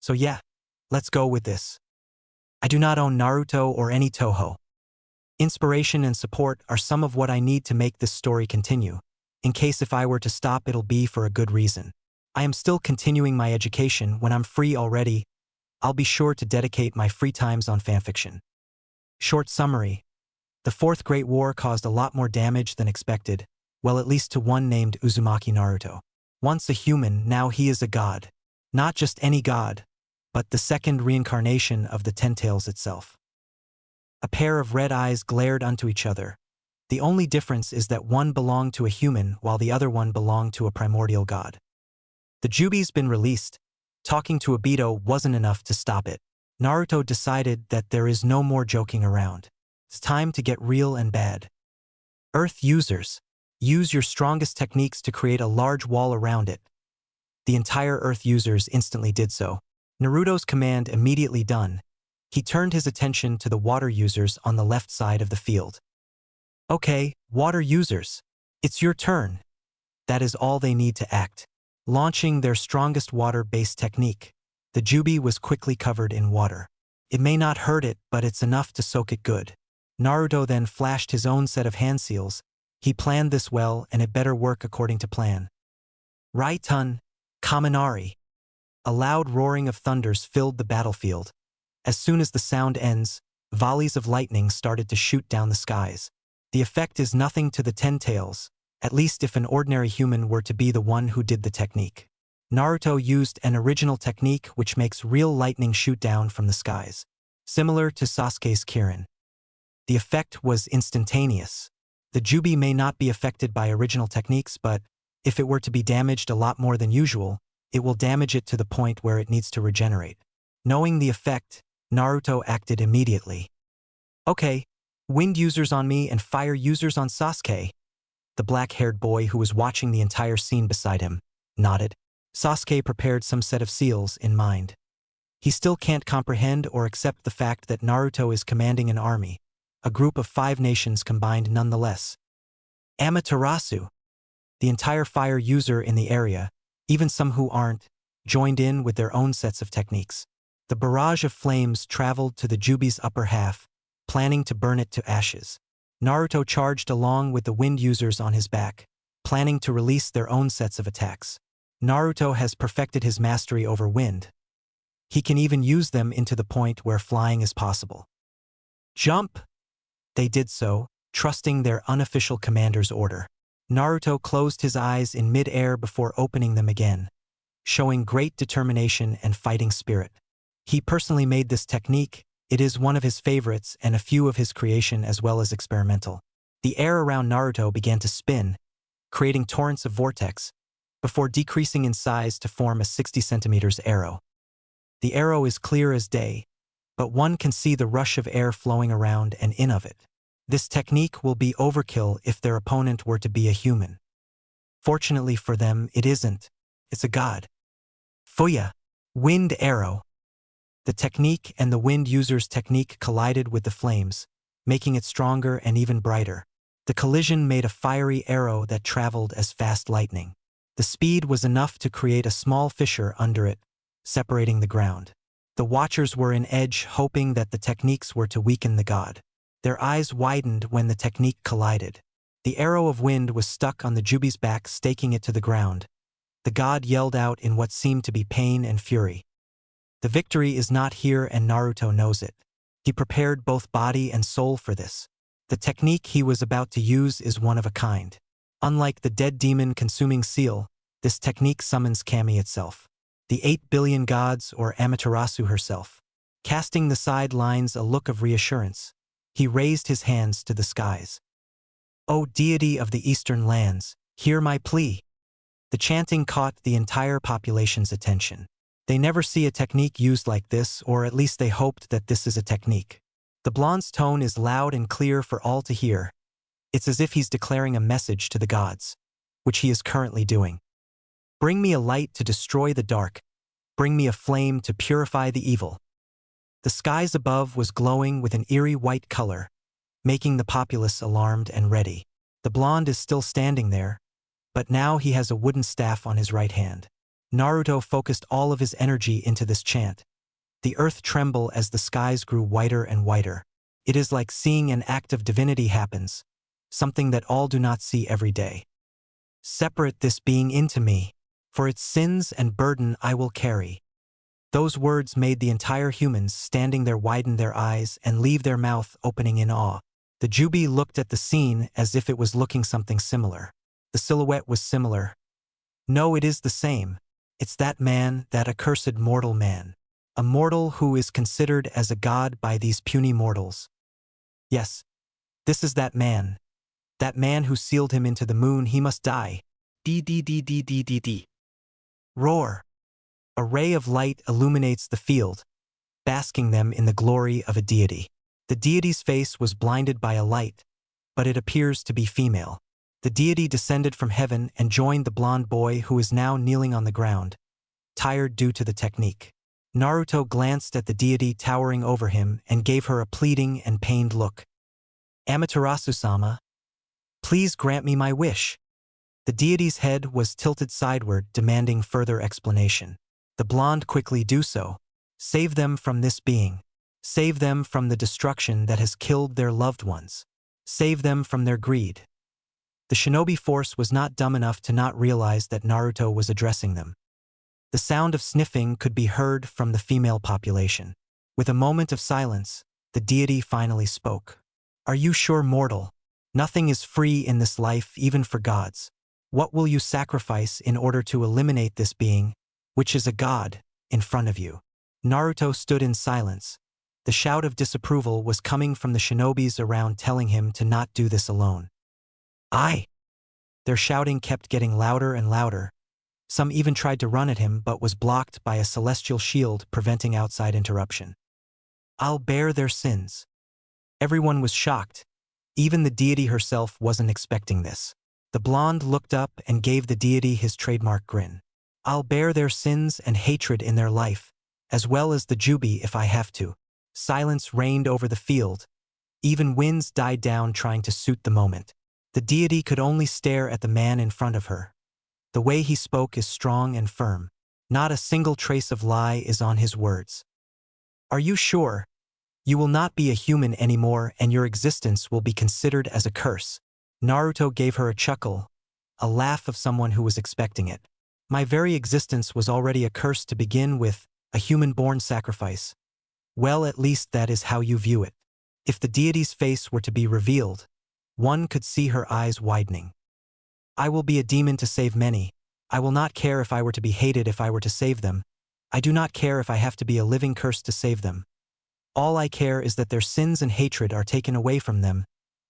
So yeah, let's go with this. I do not own Naruto or any Toho. Inspiration and support are some of what I need to make this story continue. In case if I were to stop, it'll be for a good reason. I am still continuing my education. When I'm free already, I'll be sure to dedicate my free times on fanfiction. Short summary. The Fourth Great War caused a lot more damage than expected, well, at least to one named Uzumaki Naruto. Once a human, now he is a god. Not just any god, but the second reincarnation of the Ten Tails itself. A pair of red eyes glared unto each other. The only difference is that one belonged to a human while the other one belonged to a primordial god. The Jūbi's been released. Talking to Obito wasn't enough to stop it. Naruto decided that there is no more joking around. It's time to get real and bad. Earth users, use your strongest techniques to create a large wall around it. The entire Earth users instantly did so. Naruto's command immediately done. He turned his attention to the water users on the left side of the field. Okay, water users, it's your turn. That is all they need to act. Launching their strongest water-based technique, the Jūbi was quickly covered in water. It may not hurt it, but it's enough to soak it good. Naruto then flashed his own set of hand seals. He planned this well, and it better work according to plan. Raitun, Kaminari. A loud roaring of thunders filled the battlefield. As soon as the sound ends, volleys of lightning started to shoot down the skies. The effect is nothing to the Ten Tails, at least if an ordinary human were to be the one who did the technique. Naruto used an original technique which makes real lightning shoot down from the skies, similar to Sasuke's Kirin. The effect was instantaneous. The Jūbi may not be affected by original techniques, but if it were to be damaged a lot more than usual, it will damage it to the point where it needs to regenerate. Knowing the effect, Naruto acted immediately. Okay, wind users on me and fire users on Sasuke. The black-haired boy who was watching the entire scene beside him nodded. Sasuke prepared some set of seals in mind. He still can't comprehend or accept the fact that Naruto is commanding an army, a group of 5 nations combined nonetheless. Amaterasu. The entire fire user in the area, even some who aren't, joined in with their own sets of techniques. The barrage of flames traveled to the Jūbi's upper half, planning to burn it to ashes. Naruto charged along with the wind users on his back, planning to release their own sets of attacks. Naruto has perfected his mastery over wind. He can even use them into the point where flying is possible. Jump! They did so, trusting their unofficial commander's order. Naruto closed his eyes in mid-air before opening them again, showing great determination and fighting spirit. He personally made this technique. It is one of his favorites and a few of his creation as well as experimental. The air around Naruto began to spin, creating torrents of vortex, before decreasing in size to form a 60 centimeters arrow. The arrow is clear as day, but one can see the rush of air flowing around and in of it. This technique will be overkill if their opponent were to be a human. Fortunately for them, it isn't. It's a god. Fuya, wind arrow. The technique and the wind user's technique collided with the flames, making it stronger and even brighter. The collision made a fiery arrow that traveled as fast lightning. The speed was enough to create a small fissure under it, separating the ground. The watchers were in edge, hoping that the techniques were to weaken the god. Their eyes widened when the technique collided. The arrow of wind was stuck on the Jūbi's back, staking it to the ground. The god yelled out in what seemed to be pain and fury. The victory is not here, and Naruto knows it. He prepared both body and soul for this. The technique he was about to use is one of a kind. Unlike the dead demon consuming seal, this technique summons Kami itself, the 8 billion gods or Amaterasu herself. Casting the sidelines a look of reassurance, he raised his hands to the skies. O deity of the eastern lands, hear my plea. The chanting caught the entire population's attention. They never see a technique used like this, or at least they hoped that this is a technique. The blonde's tone is loud and clear for all to hear. It's as if he's declaring a message to the gods, which he is currently doing. Bring me a light to destroy the dark. Bring me a flame to purify the evil. The skies above was glowing with an eerie white color, making the populace alarmed and ready. The blonde is still standing there, but now he has a wooden staff on his right hand. Naruto focused all of his energy into this chant. The earth trembled as the skies grew whiter and whiter. It is like seeing an act of divinity happens, something that all do not see every day. Separate this being into me, for its sins and burden I will carry. Those words made the entire humans standing there widen their eyes and leave their mouth opening in awe. The Jūbi looked at the scene as if it was looking something similar. The silhouette was similar. No, it is the same. It's that man, that accursed mortal man. A mortal who is considered as a god by these puny mortals. Yes, this is that man. That man who sealed him into the moon, he must die. D. Roar. A ray of light illuminates the field, basking them in the glory of a deity. The deity's face was blinded by a light, but it appears to be female. The deity descended from heaven and joined the blonde boy who is now kneeling on the ground, tired due to the technique. Naruto glanced at the deity towering over him and gave her a pleading and pained look. Amaterasu-sama, please grant me my wish. The deity's head was tilted sideward, demanding further explanation. The blonde quickly do so. Save them from this being. Save them from the destruction that has killed their loved ones. Save them from their greed. The shinobi force was not dumb enough to not realize that Naruto was addressing them. The sound of sniffing could be heard from the female population. With a moment of silence, the deity finally spoke. Are you sure, mortal? Nothing is free in this life, even for gods. What will you sacrifice in order to eliminate this being, which is a god, in front of you? Naruto stood in silence. The shout of disapproval was coming from the shinobis around, telling him to not do this alone. Their shouting kept getting louder and louder. Some even tried to run at him but was blocked by a celestial shield preventing outside interruption. I'll bear their sins. Everyone was shocked. Even the deity herself wasn't expecting this. The blonde looked up and gave the deity his trademark grin. I'll bear their sins and hatred in their life, as well as the Jūbi if I have to. Silence reigned over the field. Even winds died down trying to suit the moment. The deity could only stare at the man in front of her. The way he spoke is strong and firm. Not a single trace of lie is on his words. Are you sure? You will not be a human anymore and your existence will be considered as a curse. Naruto gave her a chuckle, a laugh of someone who was expecting it. My very existence was already a curse to begin with, a human-born sacrifice. Well, at least that is how you view it. If the deity's face were to be revealed, one could see her eyes widening. I will be a demon to save many. I will not care if I were to be hated if I were to save them. I do not care if I have to be a living curse to save them. All I care is that their sins and hatred are taken away from them,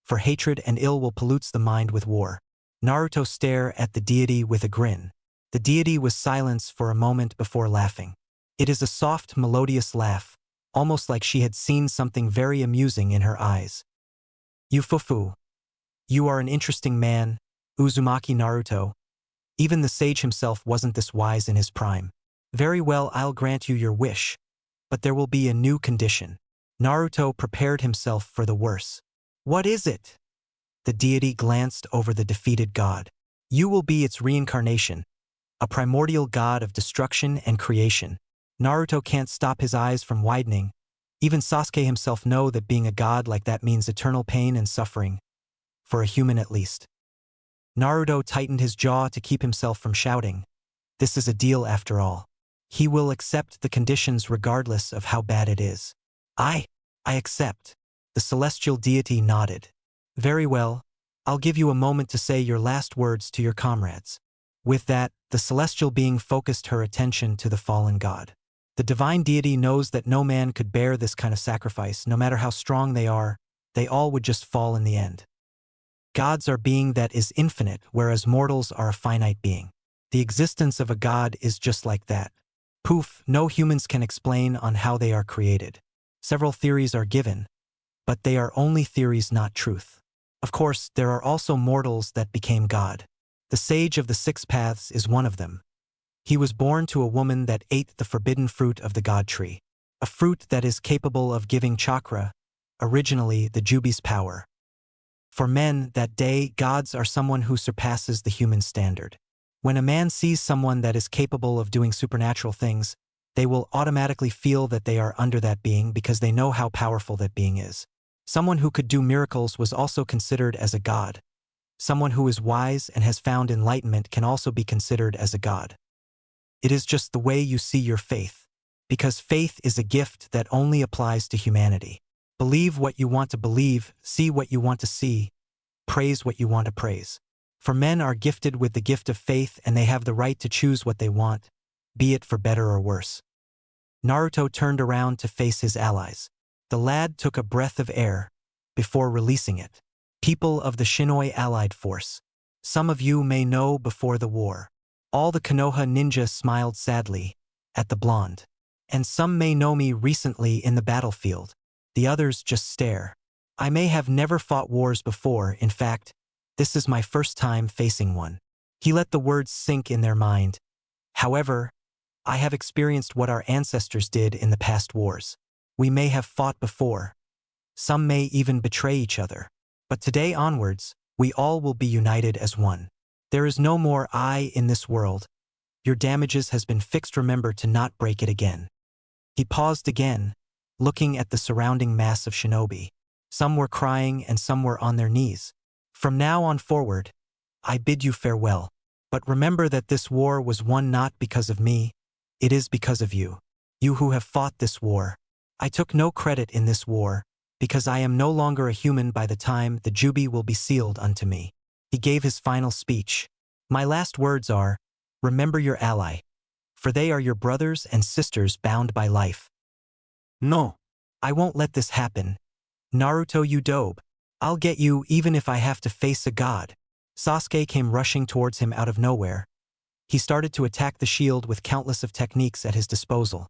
for hatred and ill will pollute the mind with war. Naruto stared at the deity with a grin. The deity was silent for a moment before laughing. It is a soft, melodious laugh, almost like she had seen something very amusing in her eyes. Yufufu. You are an interesting man, Uzumaki Naruto. Even the sage himself wasn't this wise in his prime. Very well, I'll grant you your wish. But there will be a new condition. Naruto prepared himself for the worst. What is it? The deity glanced over the defeated god. You will be its reincarnation, a primordial god of destruction and creation. Naruto can't stop his eyes from widening. Even Sasuke himself knows that being a god like that means eternal pain and suffering. For a human at least. Naruto tightened his jaw to keep himself from shouting. This is a deal after all. He will accept the conditions regardless of how bad it is. I accept. The celestial deity nodded. Very well, I'll give you a moment to say your last words to your comrades. With that, the celestial being focused her attention to the fallen god. The divine deity knows that no man could bear this kind of sacrifice, no matter how strong they are, they all would just fall in the end. Gods are being that is infinite, whereas mortals are a finite being. The existence of a god is just like that. Poof, no humans can explain on how they are created. Several theories are given, but they are only theories, not truth. Of course, there are also mortals that became God. The sage of the six paths is one of them. He was born to a woman that ate the forbidden fruit of the god tree, a fruit that is capable of giving chakra, originally the Jūbi's power. For men, that day, gods are someone who surpasses the human standard. When a man sees someone that is capable of doing supernatural things, they will automatically feel that they are under that being because they know how powerful that being is. Someone who could do miracles was also considered as a god. Someone who is wise and has found enlightenment can also be considered as a god. It is just the way you see your faith. Because faith is a gift that only applies to humanity. Believe what you want to believe, see what you want to see, praise what you want to praise. For men are gifted with the gift of faith and they have the right to choose what they want, be it for better or worse. Naruto turned around to face his allies. The lad took a breath of air before releasing it. People of the Shinoi Allied Force. Some of you may know before the war. All the Konoha ninja smiled sadly at the blonde. And some may know me recently in the battlefield. The others just stare. I may have never fought wars before, in fact, this is my first time facing one. He let the words sink in their mind. However, I have experienced what our ancestors did in the past wars. We may have fought before. Some may even betray each other. But today onwards, we all will be united as one. There is no more I in this world. Your damages has been fixed. Remember to not break it again. He paused again, looking at the surrounding mass of shinobi. Some were crying and some were on their knees. From now on forward, I bid you farewell. But remember that this war was won not because of me, it is because of you. You who have fought this war. I took no credit in this war, because I am no longer a human by the time the Jūbi will be sealed unto me. He gave his final speech. My last words are, remember your ally, for they are your brothers and sisters bound by life. No, I won't let this happen. Naruto, you dope. I'll get you even if I have to face a god. Sasuke came rushing towards him out of nowhere. He started to attack the shield with countless of techniques at his disposal.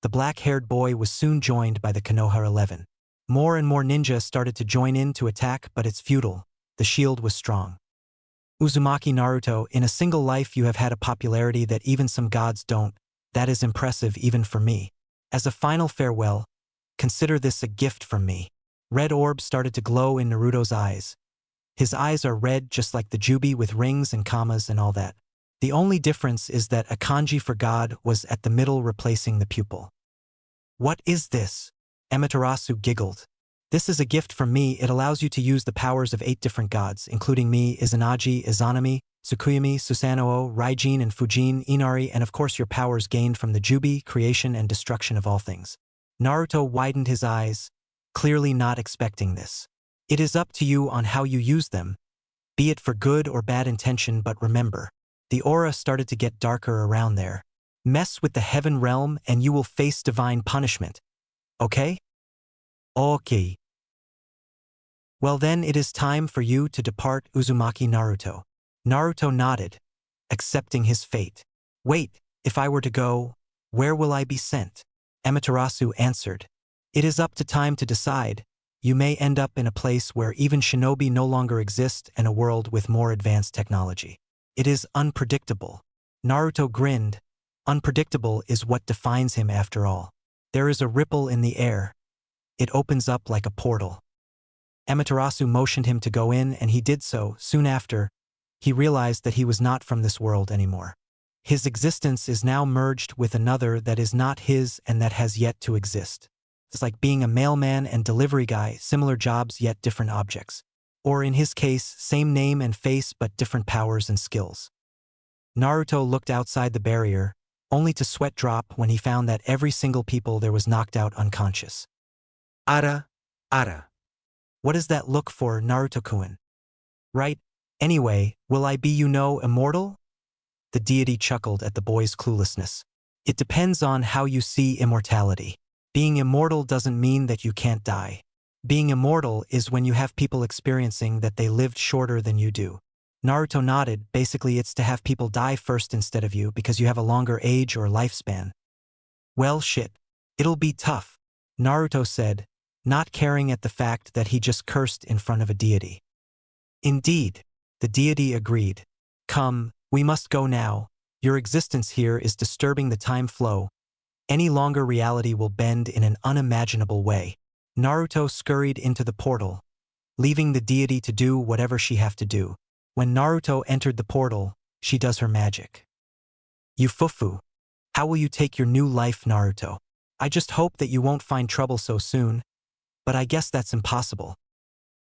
The black-haired boy was soon joined by the Konoha 11. More and more ninja started to join in to attack, but it's futile. The shield was strong. Uzumaki Naruto, in a single life you have had a popularity that even some gods don't. That is impressive even for me. As a final farewell, consider this a gift from me. Red orbs started to glow in Naruto's eyes. His eyes are red just like the Jūbi with rings and commas and all that. The only difference is that a kanji for God was at the middle replacing the pupil. What is this? Amaterasu giggled. This is a gift from me. It allows you to use the powers of 8 different gods, including me, Izanagi, Izanami, Tsukuyami, Susanoo, Raijin and Fujin, Inari, and of course your powers gained from the Jūbi, creation and destruction of all things. Naruto widened his eyes, clearly not expecting this. It is up to you on how you use them, be it for good or bad intention, but remember, the aura started to get darker around there. Mess with the heaven realm and you will face divine punishment. Okay? Okay. Well then it is time for you to depart, Uzumaki Naruto. Naruto nodded, accepting his fate. Wait, if I were to go, where will I be sent? Amaterasu answered. It is up to time to decide. You may end up in a place where even shinobi no longer exist and a world with more advanced technology. It is unpredictable. Naruto grinned. Unpredictable is what defines him after all. There is a ripple in the air. It opens up like a portal. Amaterasu motioned him to go in and he did so. Soon after, he realized that he was not from this world anymore. His existence is now merged with another that is not his and that has yet to exist. It's like being a mailman and delivery guy, similar jobs yet different objects. Or in his case, same name and face but different powers and skills. Naruto looked outside the barrier, only to sweat drop when he found that every single people there was knocked out unconscious. Ara. What does that look for, Naruto-kun? Right? Anyway, will I be immortal? The deity chuckled at the boy's cluelessness. It depends on how you see immortality. Being immortal doesn't mean that you can't die. Being immortal is when you have people experiencing that they lived shorter than you do. Naruto nodded. Basically it's to have people die first instead of you because you have a longer age or lifespan. Well shit. It'll be tough, Naruto said, not caring at the fact that he just cursed in front of a deity. Indeed, the deity agreed. Come, we must go now. Your existence here is disturbing the time flow. Any longer reality will bend in an unimaginable way. Naruto scurried into the portal, leaving the deity to do whatever she have to do. When Naruto entered the portal, she does her magic. Yufufu, how will you take your new life, Naruto? I just hope that you won't find trouble so soon, but I guess that's impossible.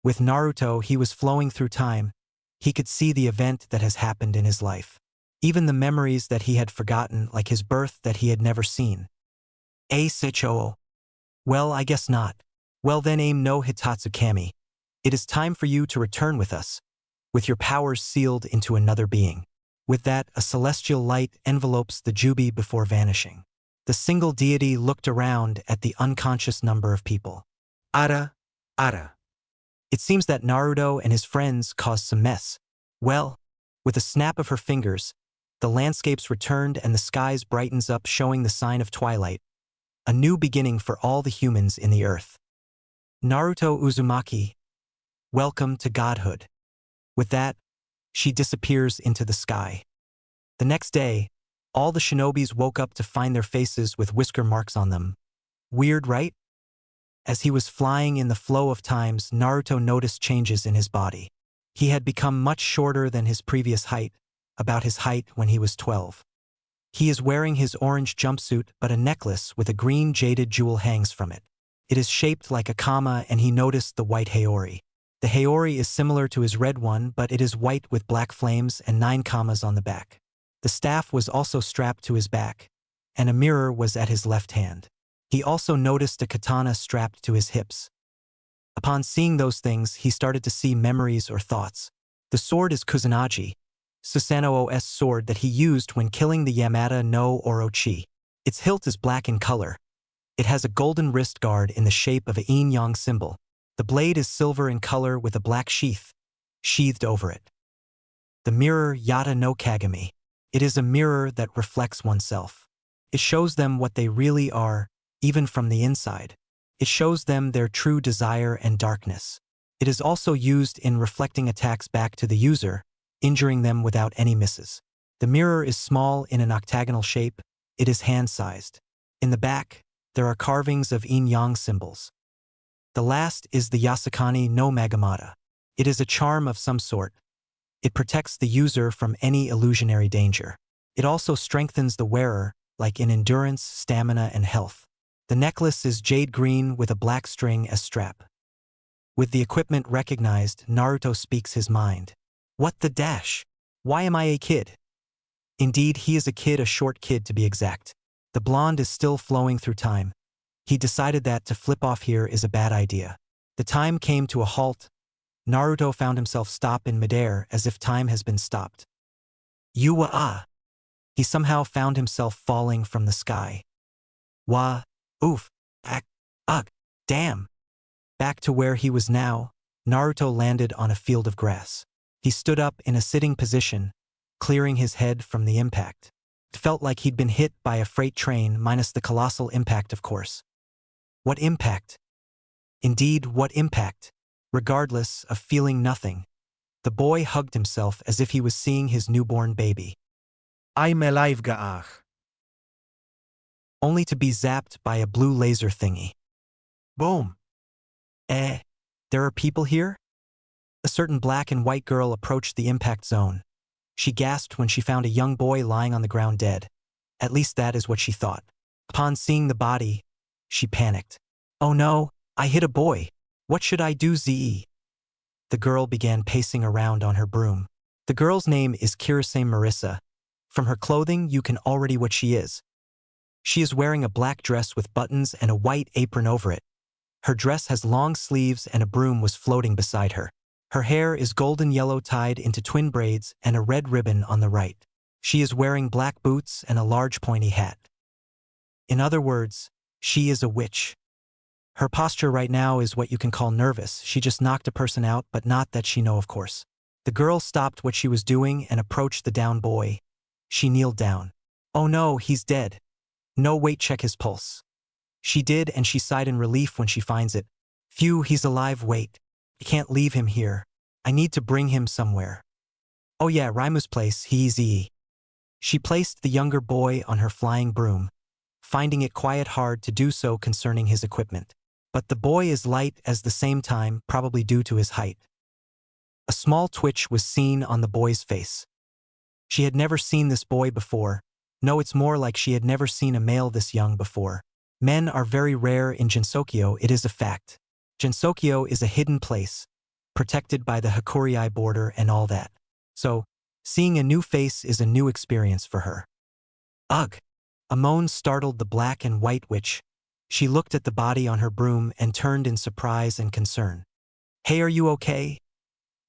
With Naruto, he was flowing through time. He could see the event that has happened in his life. Even the memories that he had forgotten, like his birth that he had never seen. Seichou. Well, I guess not. Well then aim no Hitatsu Kami. It is time for you to return with us, with your powers sealed into another being. With that, a celestial light envelopes the Jūbi before vanishing. The single deity looked around at the unconscious number of people. Ara. It seems that Naruto and his friends caused some mess. Well, with a snap of her fingers, the landscapes returned and the skies brightens up, showing the sign of twilight, a new beginning for all the humans in the earth. Naruto Uzumaki, welcome to godhood. With that, she disappears into the sky. The next day, all the shinobis woke up to find their faces with whisker marks on them. Weird, right? As he was flying in the flow of times, Naruto noticed changes in his body. He had become much shorter than his previous height, about his height when he was 12. He is wearing his orange jumpsuit, but a necklace with a green jaded jewel hangs from it. It is shaped like a comma, and he noticed the white haori. The haori is similar to his red one, but it is white with black flames and 9 commas on the back. The staff was also strapped to his back, and a mirror was at his left hand. He also noticed a katana strapped to his hips. Upon seeing those things, he started to see memories or thoughts. The sword is Kusanagi, Susanoo's sword that he used when killing the Yamada no Orochi. Its hilt is black in color. It has a golden wrist guard in the shape of a yin-yang symbol. The blade is silver in color with a black sheath sheathed over it. The mirror Yata no Kagami. It is a mirror that reflects oneself. It shows them what they really are, even from the inside. It shows them their true desire and darkness. It is also used in reflecting attacks back to the user, injuring them without any misses. The mirror is small in an octagonal shape. It is hand-sized. In the back, there are carvings of yin-yang symbols. The last is the Yasakani no Magamata. It is a charm of some sort. It protects the user from any illusionary danger. It also strengthens the wearer, like in endurance, stamina, and health. The necklace is jade green with a black string as strap. With the equipment recognized, Naruto speaks his mind. What the dash? Why am I a kid? Indeed, he is a kid, a short kid to be exact. The blonde is still flowing through time. He decided that to flip off here is a bad idea. The time came to a halt. Naruto found himself stop in midair as if time has been stopped. Yuwa. He somehow found himself falling from the sky. Wah. Oof. Ak. Ugh. Damn. Back to where he was now, Naruto landed on a field of grass. He stood up in a sitting position, clearing his head from the impact. It felt like he'd been hit by a freight train, minus the colossal impact, of course. What impact? Indeed, what impact? Regardless of feeling nothing, the boy hugged himself as if he was seeing his newborn baby. I'm alive, gaach. Only to be zapped by a blue laser thingy. Boom. There are people here? A certain black and white girl approached the impact zone. She gasped when she found a young boy lying on the ground dead. At least that is what she thought. Upon seeing the body, she panicked. Oh no, I hit a boy. What should I do, Ze? The girl began pacing around on her broom. The girl's name is Kirase Marissa. From her clothing, you can already what she is. She is wearing a black dress with buttons and a white apron over it. Her dress has long sleeves and a broom was floating beside her. Her hair is golden yellow tied into twin braids and a red ribbon on the right. She is wearing black boots and a large pointy hat. In other words, she is a witch. Her posture right now is what you can call nervous. She just knocked a person out, but not that she know, of course. The girl stopped what she was doing and approached the down boy. She kneeled down. Oh no, he's dead. No, wait, check his pulse. She did, and she sighed in relief when she finds it. Phew, he's alive, wait. I can't leave him here. I need to bring him somewhere. Oh yeah, Raimu's place, he's E. She placed the younger boy on her flying broom, finding it quite hard to do so concerning his equipment. But the boy is light at the same time, probably due to his height. A small twitch was seen on the boy's face. She had never seen this boy before. No, it's more like she had never seen a male this young before. Men are very rare in Jinsokyo, it is a fact. Jinsokyo is a hidden place, protected by the Hakurei border and all that. So, seeing a new face is a new experience for her. Ugh! A moan startled the black and white witch. She looked at the body on her broom and turned in surprise and concern. Hey, are you okay?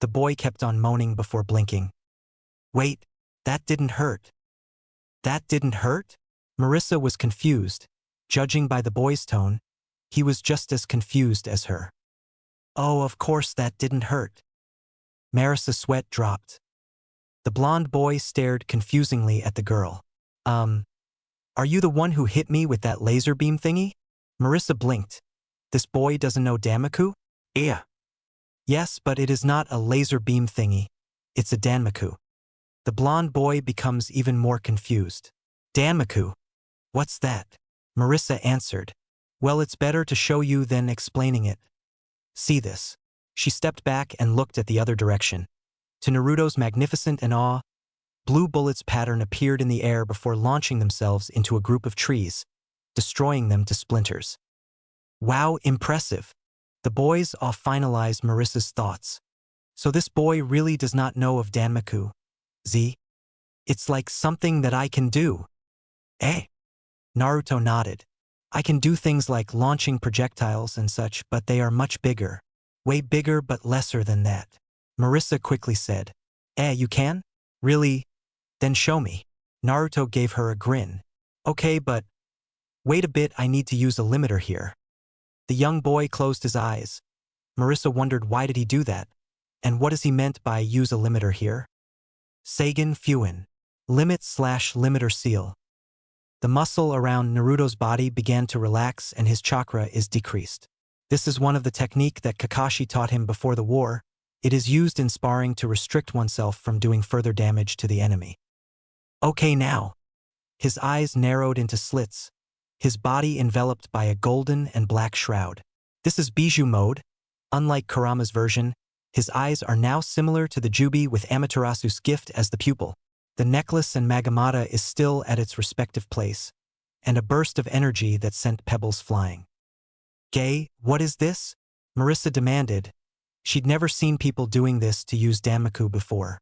The boy kept on moaning before blinking. Wait, that didn't hurt. That didn't hurt? Marissa was confused. Judging by the boy's tone, he was just as confused as her. Oh, of course that didn't hurt. Marissa's sweat dropped. The blonde boy stared confusingly at the girl. Are you the one who hit me with that laser beam thingy? Marissa blinked. This boy doesn't know Danmaku? Yeah. Yes, but it is not a laser beam thingy. It's a Danmaku. The blonde boy becomes even more confused. Danmaku? What's that? Marissa answered. Well, it's better to show you than explaining it. See this. She stepped back and looked at the other direction. To Naruto's magnificent and awe, blue bullets pattern appeared in the air before launching themselves into a group of trees, destroying them to splinters. Wow, impressive. The boys all finalized Marissa's thoughts. So this boy really does not know of Danmaku. Z? It's like something that I can do. Eh? Naruto nodded. I can do things like launching projectiles and such, but they are much bigger. Way bigger but lesser than that. Marissa quickly said. You can? Really? Then show me. Naruto gave her a grin. Okay, but wait a bit, I need to use a limiter here. The young boy closed his eyes. Marissa wondered why did he do that, and what is he meant by use a limiter here? Seigen Fuin. Limit/limiter seal. The muscle around Naruto's body began to relax and his chakra is decreased. This is one of the technique that Kakashi taught him before the war. It is used in sparring to restrict oneself from doing further damage to the enemy. Okay now. His eyes narrowed into slits, his body enveloped by a golden and black shroud. This is Bijou mode. Unlike Kurama's version, his eyes are now similar to the Jūbi with Amaterasu's gift as the pupil. The necklace and Magamata is still at its respective place, and a burst of energy that sent pebbles flying. Gay, what is this? Marissa demanded. She'd never seen people doing this to use Danmaku before.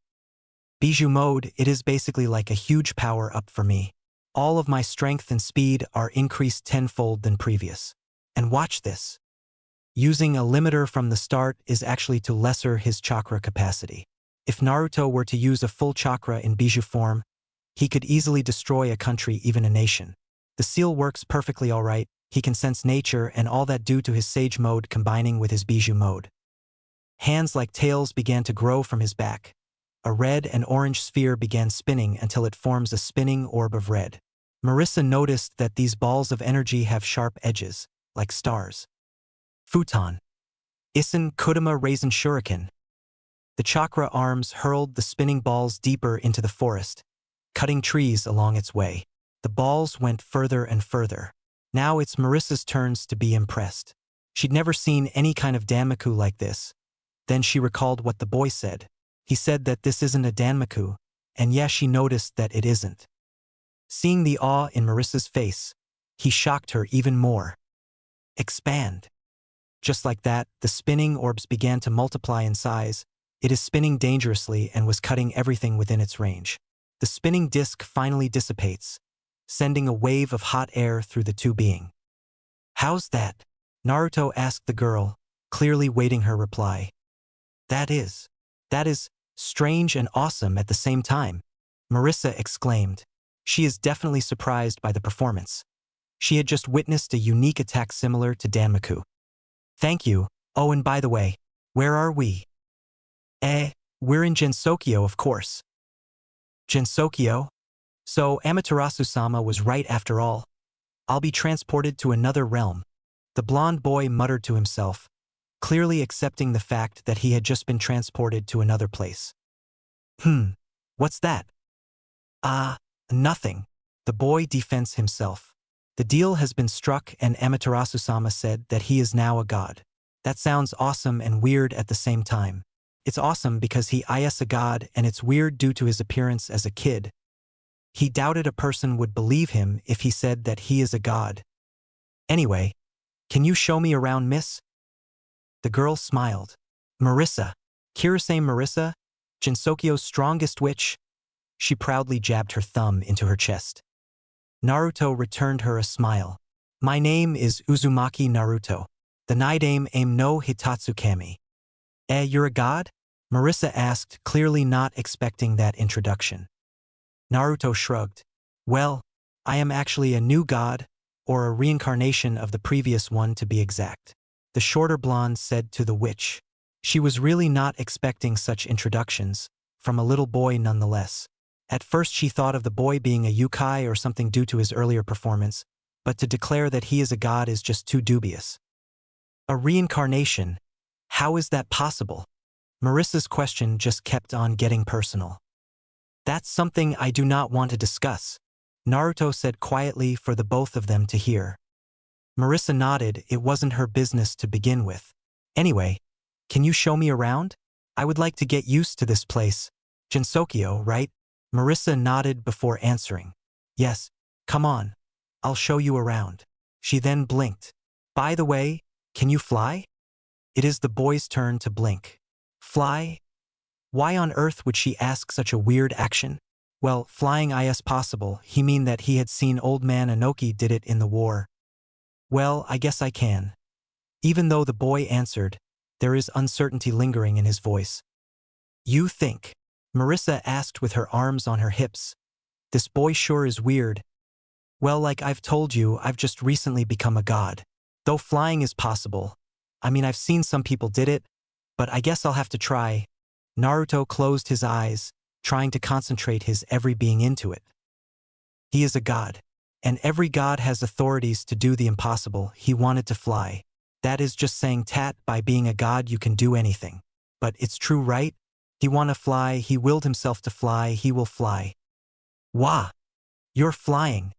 Bijou mode, it is basically like a huge power up for me. All of my strength and speed are increased tenfold than previous. And watch this. Using a limiter from the start is actually to lesser his chakra capacity. If Naruto were to use a full chakra in Bijou form, he could easily destroy a country, even a nation. The seal works perfectly alright, he can sense nature and all that due to his Sage mode combining with his Bijou mode. Hands like tails began to grow from his back. A red and orange sphere began spinning until it forms a spinning orb of red. Marissa noticed that these balls of energy have sharp edges, like stars. Futon. Isen Kudama Raisin Shuriken. The chakra arms hurled the spinning balls deeper into the forest, cutting trees along its way. The balls went further and further. Now it's Marissa's turns to be impressed. She'd never seen any kind of Danmaku like this. Then she recalled what the boy said. He said that this isn't a Danmaku, and yes, she noticed that it isn't. Seeing the awe in Marissa's face, he shocked her even more. Expand. Just like that, the spinning orbs began to multiply in size. It is spinning dangerously and was cutting everything within its range. The spinning disc finally dissipates, sending a wave of hot air through the two beings. How's that? Naruto asked the girl, clearly waiting her reply. That is strange and awesome at the same time, Marissa exclaimed. She is definitely surprised by the performance. She had just witnessed a unique attack similar to Danmaku. Thank you. Oh, and by the way, where are we? We're in Jinsokyo, of course. Jinsokyo? So Amaterasu-sama was right after all. I'll be transported to another realm. The blonde boy muttered to himself, clearly accepting the fact that he had just been transported to another place. What's that? Nothing. The boy defends himself. The deal has been struck and Amaterasu-sama said that he is now a god. That sounds awesome and weird at the same time. It's awesome because he is a god, and it's weird due to his appearance as a kid. He doubted a person would believe him if he said that he is a god. Anyway, can you show me around, miss? The girl smiled. Marissa. Kirase Marissa? Jinsokyo's strongest witch? She proudly jabbed her thumb into her chest. Naruto returned her a smile. My name is Uzumaki Naruto. The Nidame aim no Hitatsukami. You're a god? Marissa asked, clearly not expecting that introduction. Naruto shrugged. Well, I am actually a new god, or a reincarnation of the previous one to be exact. The shorter blonde said to the witch. She was really not expecting such introductions, from a little boy nonetheless. At first she thought of the boy being a yokai or something due to his earlier performance, but to declare that he is a god is just too dubious. A reincarnation? How is that possible? Marissa's question just kept on getting personal. That's something I do not want to discuss, Naruto said quietly for the both of them to hear. Marissa nodded. It wasn't her business to begin with. Anyway, can you show me around? I would like to get used to this place. Jinsokyo, right? Marissa nodded before answering. Yes, come on. I'll show you around. She then blinked. By the way, can you fly? It is the boy's turn to blink. Fly? Why on earth would she ask such a weird action? Well, flying is possible. He mean that he had seen old man Inoki did it in the war. Well, I guess I can. Even though the boy answered, there is uncertainty lingering in his voice. You think? Marissa asked with her arms on her hips. This boy sure is weird. Well, like I've told you, I've just recently become a god. Though flying is possible. I mean, I've seen some people did it, but I guess I'll have to try. Naruto closed his eyes, trying to concentrate his every being into it. He is a god, and every god has authorities to do the impossible. He wanted to fly. That is just saying tat, by being a god you can do anything. But it's true, right? He wanna fly, he willed himself to fly, he will fly. Wah! You're flying.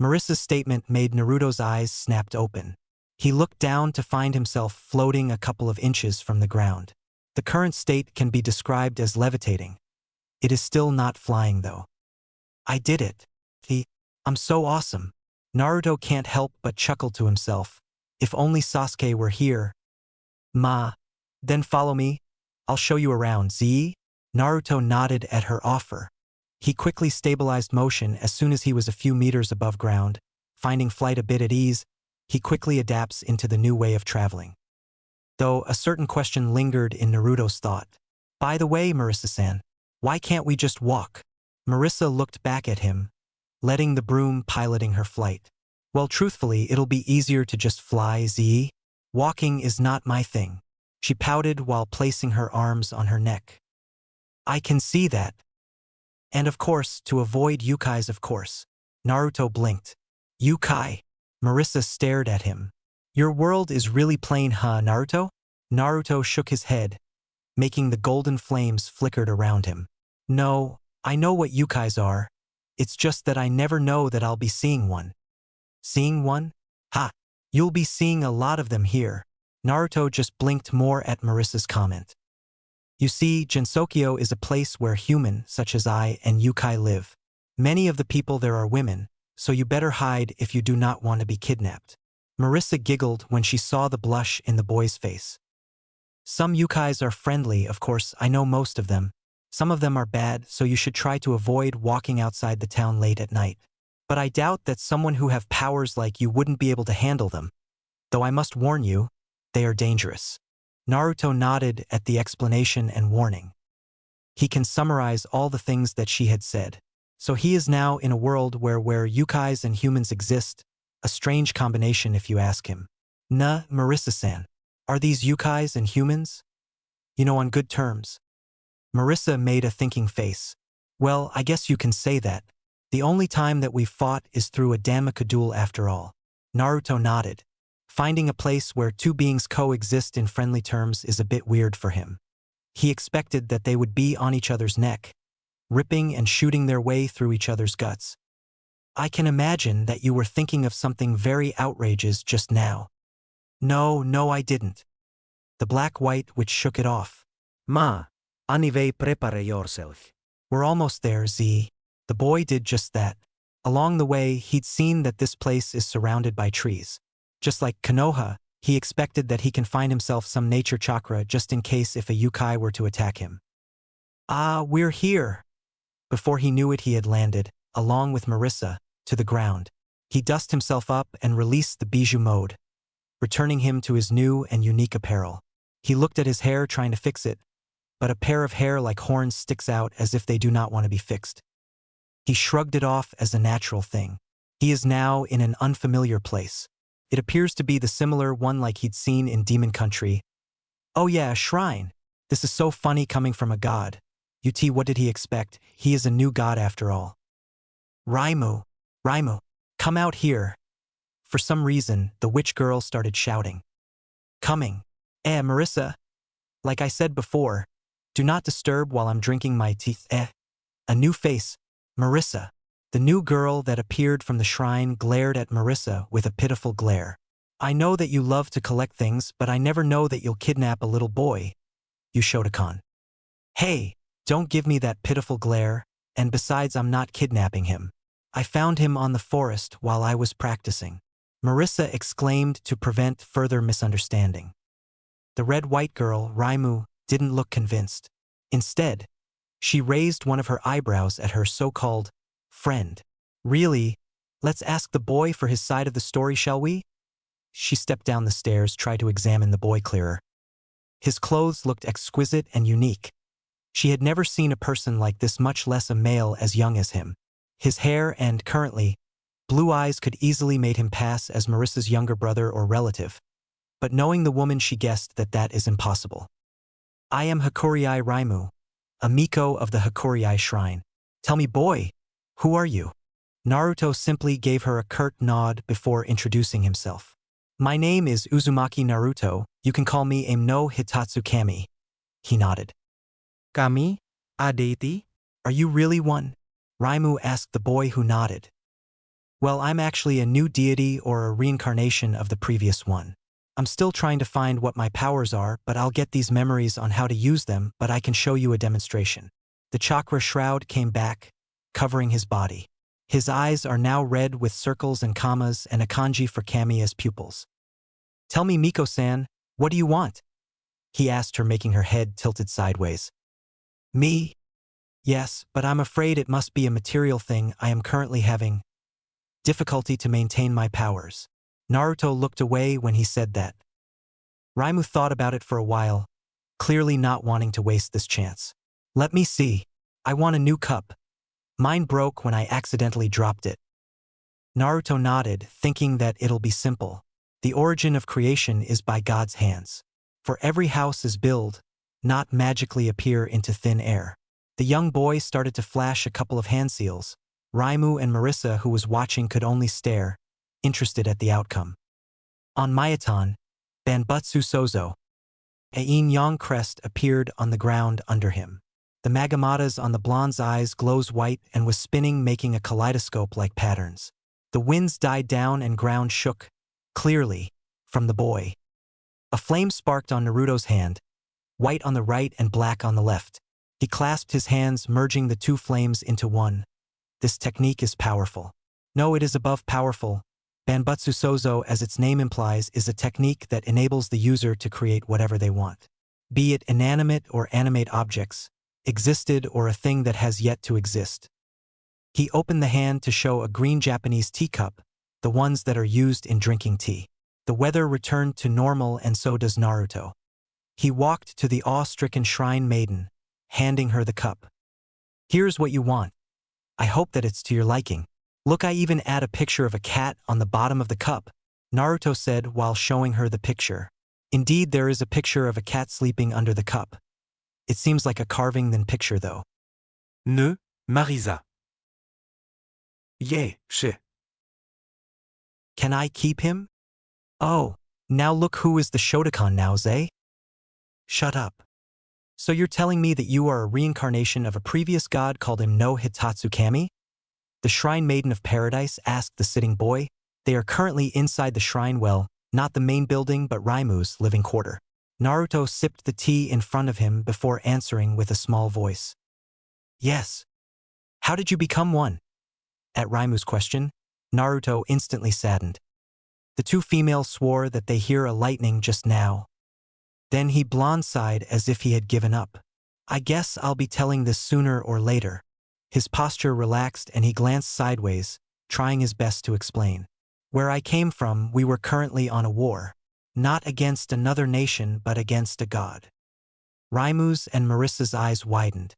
Marissa's statement made Naruto's eyes snapped open. He looked down to find himself floating a couple of inches from the ground. The current state can be described as levitating. It is still not flying though. I did it. I'm so awesome. Naruto can't help but chuckle to himself. If only Sasuke were here. Then follow me. I'll show you around, Z? Naruto nodded at her offer. He quickly stabilized motion as soon as he was a few meters above ground. Finding flight a bit at ease, he quickly adapts into the new way of traveling. Though a certain question lingered in Naruto's thought. By the way, Marissa-san, why can't we just walk? Marissa looked back at him, letting the broom piloting her flight. Well, truthfully, it'll be easier to just fly, Z. Walking is not my thing. She pouted while placing her arms on her neck. I can see that. And of course, to avoid yukais, of course. Naruto blinked. Yukai. Marissa stared at him. Your world is really plain, huh, Naruto? Naruto shook his head, making the golden flames flickered around him. No, I know what yukais are. It's just that I never know that I'll be seeing one. Seeing one? Ha! You'll be seeing a lot of them here. Naruto just blinked more at Marissa's comment. You see, Jinsokyo is a place where human, such as I, and yukai live. Many of the people there are women, so you better hide if you do not want to be kidnapped. Marissa giggled when she saw the blush in the boy's face. Some yukais are friendly, of course, I know most of them. Some of them are bad, so you should try to avoid walking outside the town late at night. But I doubt that someone who have powers like you wouldn't be able to handle them. Though I must warn you, they are dangerous. Naruto nodded at the explanation and warning. He can summarize all the things that she had said. So he is now in a world where yukais and humans exist, a strange combination if you ask him. Marissa-san, are these yukais and humans? You know, on good terms. Marissa made a thinking face. Well, I guess you can say that. The only time that we've fought is through a Danmaku duel after all. Naruto nodded. Finding a place where two beings coexist in friendly terms is a bit weird for him. He expected that they would be on each other's neck, ripping and shooting their way through each other's guts. I can imagine that you were thinking of something very outrageous just now. No, I didn't. The black white which shook it off. Anyway, prepare yourself. We're almost there, Z. The boy did just that. Along the way, he'd seen that this place is surrounded by trees. Just like Konoha, he expected that he can find himself some nature chakra just in case if a yokai were to attack him. Ah, we're here. Before he knew it, he had landed, along with Marissa, to the ground. He dusted himself up and released the bijou mode, returning him to his new and unique apparel. He looked at his hair trying to fix it, but a pair of hair like horns sticks out as if they do not want to be fixed. He shrugged it off as a natural thing. He is now in an unfamiliar place. It appears to be the similar one like he'd seen in Demon Country. Oh yeah, a shrine. This is so funny coming from a god. What did he expect? He is a new god after all. Raimu, come out here. For some reason, the witch girl started shouting. Coming. Marissa. Like I said before, do not disturb while I'm drinking my tea. A new face. Marissa. The new girl that appeared from the shrine glared at Marissa with a pitiful glare. I know that you love to collect things, but I never know that you'll kidnap a little boy. You Shotokan. Hey, don't give me that pitiful glare, and besides I'm not kidnapping him. I found him on the forest while I was practicing. Marissa exclaimed to prevent further misunderstanding. The red-white girl, Raimu, didn't look convinced. Instead, she raised one of her eyebrows at her so-called friend. Really? Let's ask the boy for his side of the story, shall we? She stepped down the stairs, tried to examine the boy clearer. His clothes looked exquisite and unique. She had never seen a person like this, much less a male as young as him. His hair and, currently, blue eyes could easily make him pass as Marissa's younger brother or relative. But knowing the woman, she guessed that that is impossible. I am Hakurei Raimu, a Miko of the Hakurei Shrine. Tell me, boy, who are you? Naruto simply gave her a curt nod before introducing himself. My name is Uzumaki Naruto. You can call me Aim no Hitatsu Kami. He nodded. Kami? A deity? Are you really one? Raimu asked the boy who nodded. Well, I'm actually a new deity or a reincarnation of the previous one. I'm still trying to find what my powers are, but I'll get these memories on how to use them, but I can show you a demonstration. The chakra shroud came back, covering his body. His eyes are now red with circles and commas and a kanji for Kami as pupils. Tell me, Miko-san, what do you want? He asked her, making her head tilted sideways. Me? Yes, but I'm afraid it must be a material thing. I am currently having difficulty to maintain my powers. Naruto looked away when he said that. Raimu thought about it for a while, clearly not wanting to waste this chance. Let me see. I want a new cup. Mine broke when I accidentally dropped it. Naruto nodded, thinking that it'll be simple. The origin of creation is by God's hands. For every house is built, not magically appear into thin air. The young boy started to flash a couple of hand seals. Raimu and Marissa, who was watching, could only stare, interested at the outcome. On Mayatan, Banbutsu Sozo, a yin-yang crest appeared on the ground under him. The magamatas on the blonde's eyes glows white and was spinning, making a kaleidoscope-like patterns. The winds died down and ground shook, clearly, from the boy. A flame sparked on Naruto's hand, white on the right and black on the left. He clasped his hands, merging the two flames into one. This technique is powerful. No, it is above powerful. Banbutsu Sozo, as its name implies, is a technique that enables the user to create whatever they want. Be it inanimate or animate objects, existed or a thing that has yet to exist. He opened the hand to show a green Japanese teacup, the ones that are used in drinking tea. The weather returned to normal, and so does Naruto. He walked to the awe-stricken shrine maiden, handing her the cup. Here's what you want. I hope that it's to your liking. Look, I even add a picture of a cat on the bottom of the cup, Naruto said while showing her the picture. Indeed, there is a picture of a cat sleeping under the cup. It seems like a carving than picture, though. Ne, Marisa. Yeah, she. Can I keep him? Oh, now look who is the Shotokan now, Zay? Shut up. So you're telling me that you are a reincarnation of a previous god called him no Hitatsu Kami? The Shrine Maiden of Paradise asked the sitting boy. They are currently inside the shrine well, not the main building but Raimu's living quarter. Naruto sipped the tea in front of him before answering with a small voice. Yes. How did you become one? At Raimu's question, Naruto instantly saddened. The two females swore that they hear a lightning just now. Then he blonde-sighed as if he had given up. I guess I'll be telling this sooner or later. His posture relaxed and he glanced sideways, trying his best to explain. Where I came from, we were currently on a war. Not against another nation, but against a god. Raimu's and Marissa's eyes widened.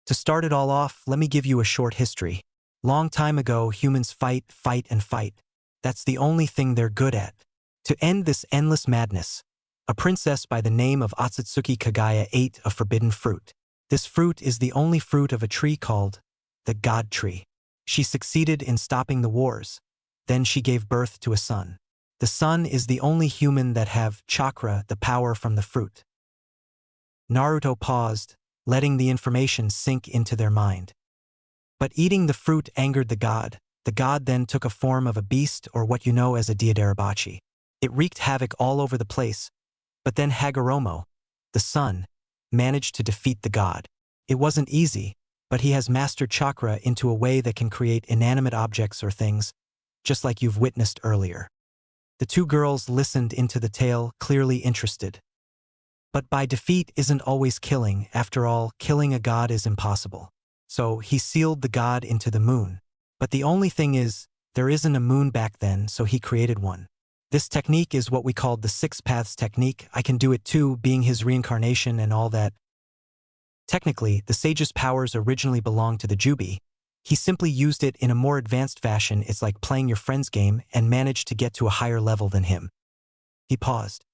To start it all off, let me give you a short history. Long time ago, humans fight, and fight. That's the only thing they're good at. To end this endless madness, a princess by the name of Otsutsuki Kagaya ate a forbidden fruit. This fruit is the only fruit of a tree called the God Tree. She succeeded in stopping the wars. Then she gave birth to a son. The son is the only human that have chakra, the power from the fruit. Naruto paused, letting the information sink into their mind. But eating the fruit angered the god. The god then took a form of a beast, or what you know as a Diadarabachi. It wreaked havoc all over the place. But then Hagoromo, the son, managed to defeat the god. It wasn't easy, but he has mastered chakra into a way that can create inanimate objects or things, just like you've witnessed earlier. The two girls listened into the tale, clearly interested. But by defeat isn't always killing. After all, killing a god is impossible. So he sealed the god into the moon. But the only thing is, there isn't a moon back then, so he created one. This technique is what we called the Six Paths technique. I can do it too, being his reincarnation and all that. Technically, the sage's powers originally belonged to the Jūbi. He simply used it in a more advanced fashion. It's like playing your friend's game and managed to get to a higher level than him. He paused.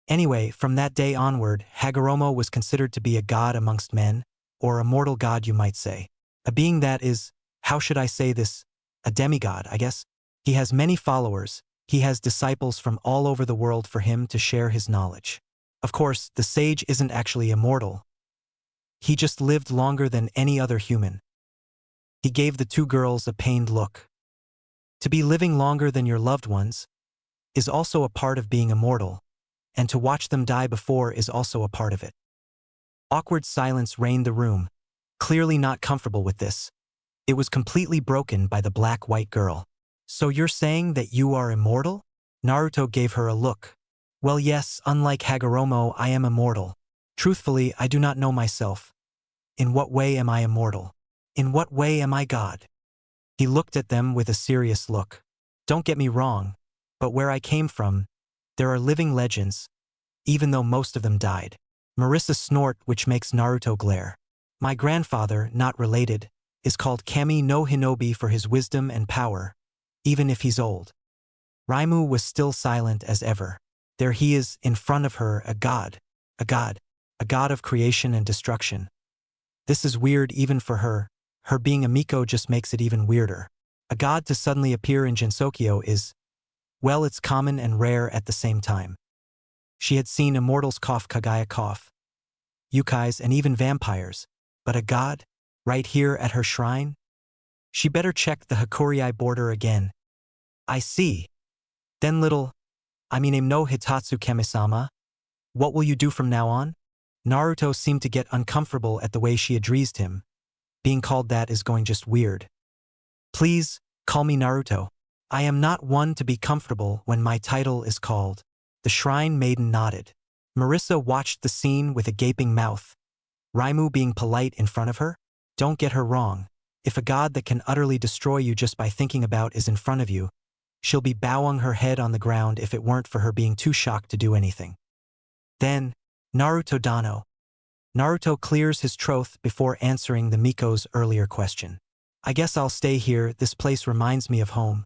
Anyway, from that day onward, Hagoromo was considered to be a god amongst men, or a mortal god you might say. A being that is, how should I say this, a demigod, I guess. He has many followers. He has disciples from all over the world for him to share his knowledge. Of course, the sage isn't actually immortal. He just lived longer than any other human. He gave the two girls a pained look. To be living longer than your loved ones is also a part of being immortal, and to watch them die before is also a part of it. Awkward silence reigned the room, clearly not comfortable with this. It was completely broken by the black-white girl. So you're saying that you are immortal? Naruto gave her a look. Well, yes, unlike Hagoromo, I am immortal. Truthfully, I do not know myself. In what way am I immortal? In what way am I God? He looked at them with a serious look. Don't get me wrong, but where I came from, there are living legends, even though most of them died. Marissa snort, which makes Naruto glare. My grandfather, not related, is called Kami no Hinobi for his wisdom and power, even if he's old. Raimu was still silent as ever. There he is, in front of her, a god of creation and destruction. This is weird even for her. Her being a Miko just makes it even weirder. A god to suddenly appear in Jinsokyo is, well, it's common and rare at the same time. She had seen immortals cough, Kagaya cough, yukais and even vampires, but a god, right here at her shrine? She better check the Hakurei border again. I see. Then no Hitatsu Kami-sama. What will you do from now on? Naruto seemed to get uncomfortable at the way she addressed him. Being called that is going just weird. Please, call me Naruto. I am not one to be comfortable when my title is called. The shrine maiden nodded. Marissa watched the scene with a gaping mouth. Raimu being polite in front of her? Don't get her wrong. If a god that can utterly destroy you just by thinking about is in front of you, she'll be bowing her head on the ground if it weren't for her being too shocked to do anything. Then, Naruto Dano. Naruto clears his throat before answering the Miko's earlier question. I guess I'll stay here, this place reminds me of home.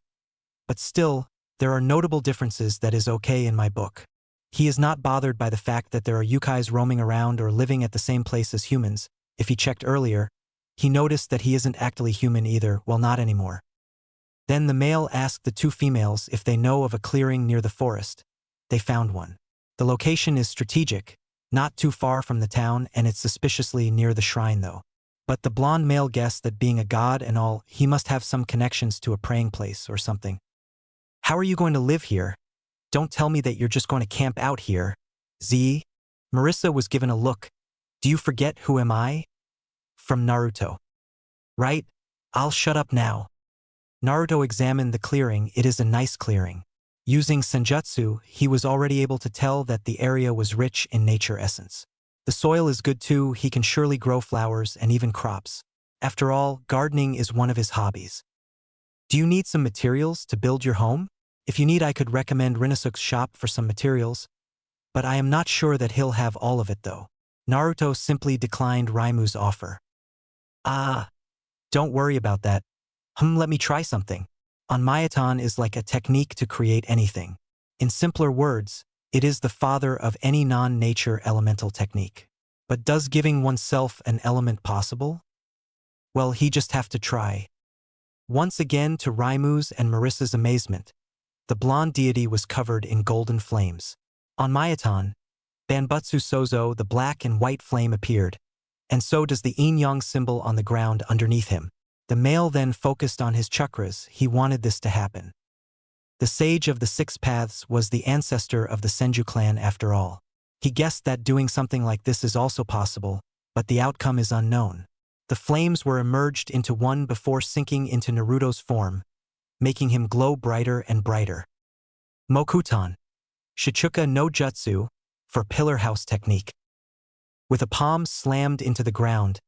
But still, there are notable differences that is okay in my book. He is not bothered by the fact that there are yukais roaming around or living at the same place as humans. If he checked earlier, he noticed that he isn't actually human either, well, not anymore. Then the male asked the two females if they know of a clearing near the forest. They found one. The location is strategic, not too far from the town, and it's suspiciously near the shrine though. But the blonde male guessed that being a god and all, he must have some connections to a praying place or something. How are you going to live here? Don't tell me that you're just going to camp out here. Z. Marissa was given a look. Do you forget who am I? From Naruto. Right? I'll shut up now. Naruto examined the clearing. It is a nice clearing. Using senjutsu, he was already able to tell that the area was rich in nature essence. The soil is good too. He can surely grow flowers and even crops. After all, gardening is one of his hobbies. Do you need some materials to build your home? If you need, I could recommend Rinasuk's shop for some materials, but I am not sure that he'll have all of it though. Naruto simply declined Raimu's offer. Ah, don't worry about that. Let me try something. Onmyoton is like a technique to create anything. In simpler words, it is the father of any non-nature elemental technique. But does giving oneself an element possible? Well, he just have to try. Once again, to Raimu's and Marissa's amazement, the blonde deity was covered in golden flames. On Myoton, Banbutsu Sozo, the black and white flame appeared, and so does the yin-yang symbol on the ground underneath him. The male then focused on his chakras. He wanted this to happen. The sage of the six paths was the ancestor of the Senju clan after all. He guessed that doing something like this is also possible, but the outcome is unknown. The flames were emerged into one before sinking into Naruto's form, making him glow brighter and brighter. Mokuton. Shichuka no Jutsu, for pillar house technique. With a palm slammed into the ground,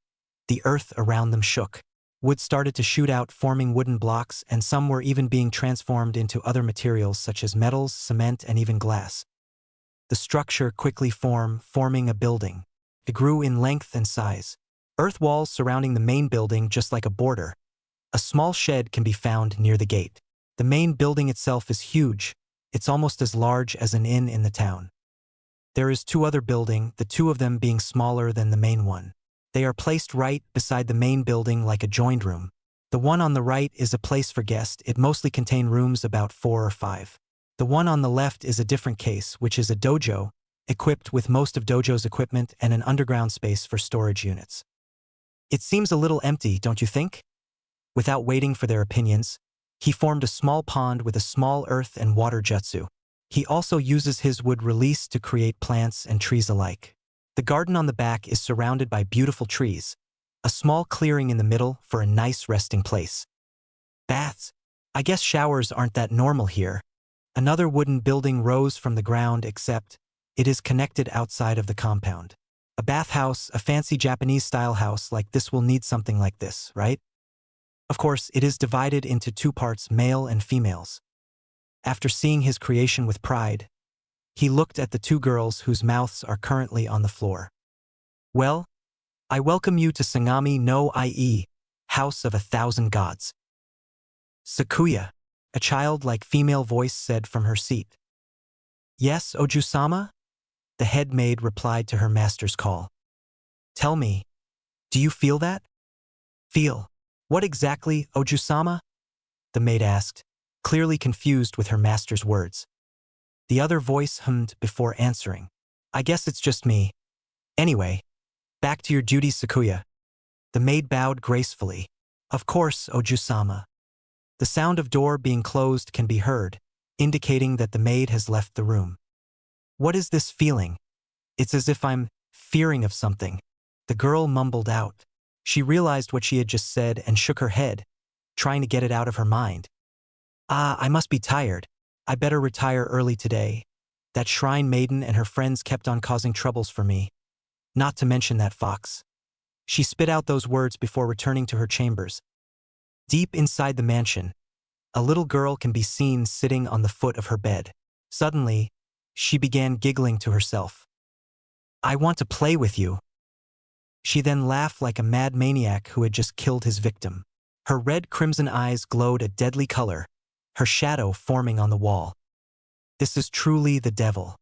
the earth around them shook. Wood started to shoot out, forming wooden blocks, and some were even being transformed into other materials such as metals, cement, and even glass. The structure quickly forming a building. It grew in length and size. Earth walls surrounding the main building just like a border. A small shed can be found near the gate. The main building itself is huge. It's almost as large as an inn in the town. There is two other buildings, the two of them being smaller than the main one. They are placed right beside the main building like a joined room. The one on the right is a place for guests. It mostly contains rooms about 4 or 5. The one on the left is a different case, which is a dojo, equipped with most of dojo's equipment and an underground space for storage units. It seems a little empty, don't you think? Without waiting for their opinions, he formed a small pond with a small earth and water jutsu. He also uses his wood release to create plants and trees alike. The garden on the back is surrounded by beautiful trees, a small clearing in the middle for a nice resting place. Baths. I guess showers aren't that normal here. Another wooden building rose from the ground, except it is connected outside of the compound. A bathhouse, a fancy Japanese-style house like this will need something like this, right? Of course, it is divided into two parts, male and females. After seeing his creation with pride, he looked at the two girls whose mouths are currently on the floor. Well, I welcome you to Sangami no Ie, House of 1,000 Gods. Sakuya, a childlike female voice said from her seat. Yes, Oju-sama? The head maid replied to her master's call. Tell me, do you feel that? Feel. What exactly, Oju-sama? The maid asked, clearly confused with her master's words. The other voice hummed before answering. I guess it's just me. Anyway, back to your duties, Sakuya. The maid bowed gracefully. Of course, Oju-sama. The sound of door being closed can be heard, indicating that the maid has left the room. What is this feeling? It's as if I'm fearing of something. The girl mumbled out. She realized what she had just said and shook her head, trying to get it out of her mind. I must be tired. I better retire early today. That shrine maiden and her friends kept on causing troubles for me. Not to mention that fox. She spit out those words before returning to her chambers. Deep inside the mansion, a little girl can be seen sitting on the foot of her bed. Suddenly, she began giggling to herself. I want to play with you. She then laughed like a mad maniac who had just killed his victim. Her red-crimson eyes glowed a deadly color, her shadow forming on the wall. This is truly the devil.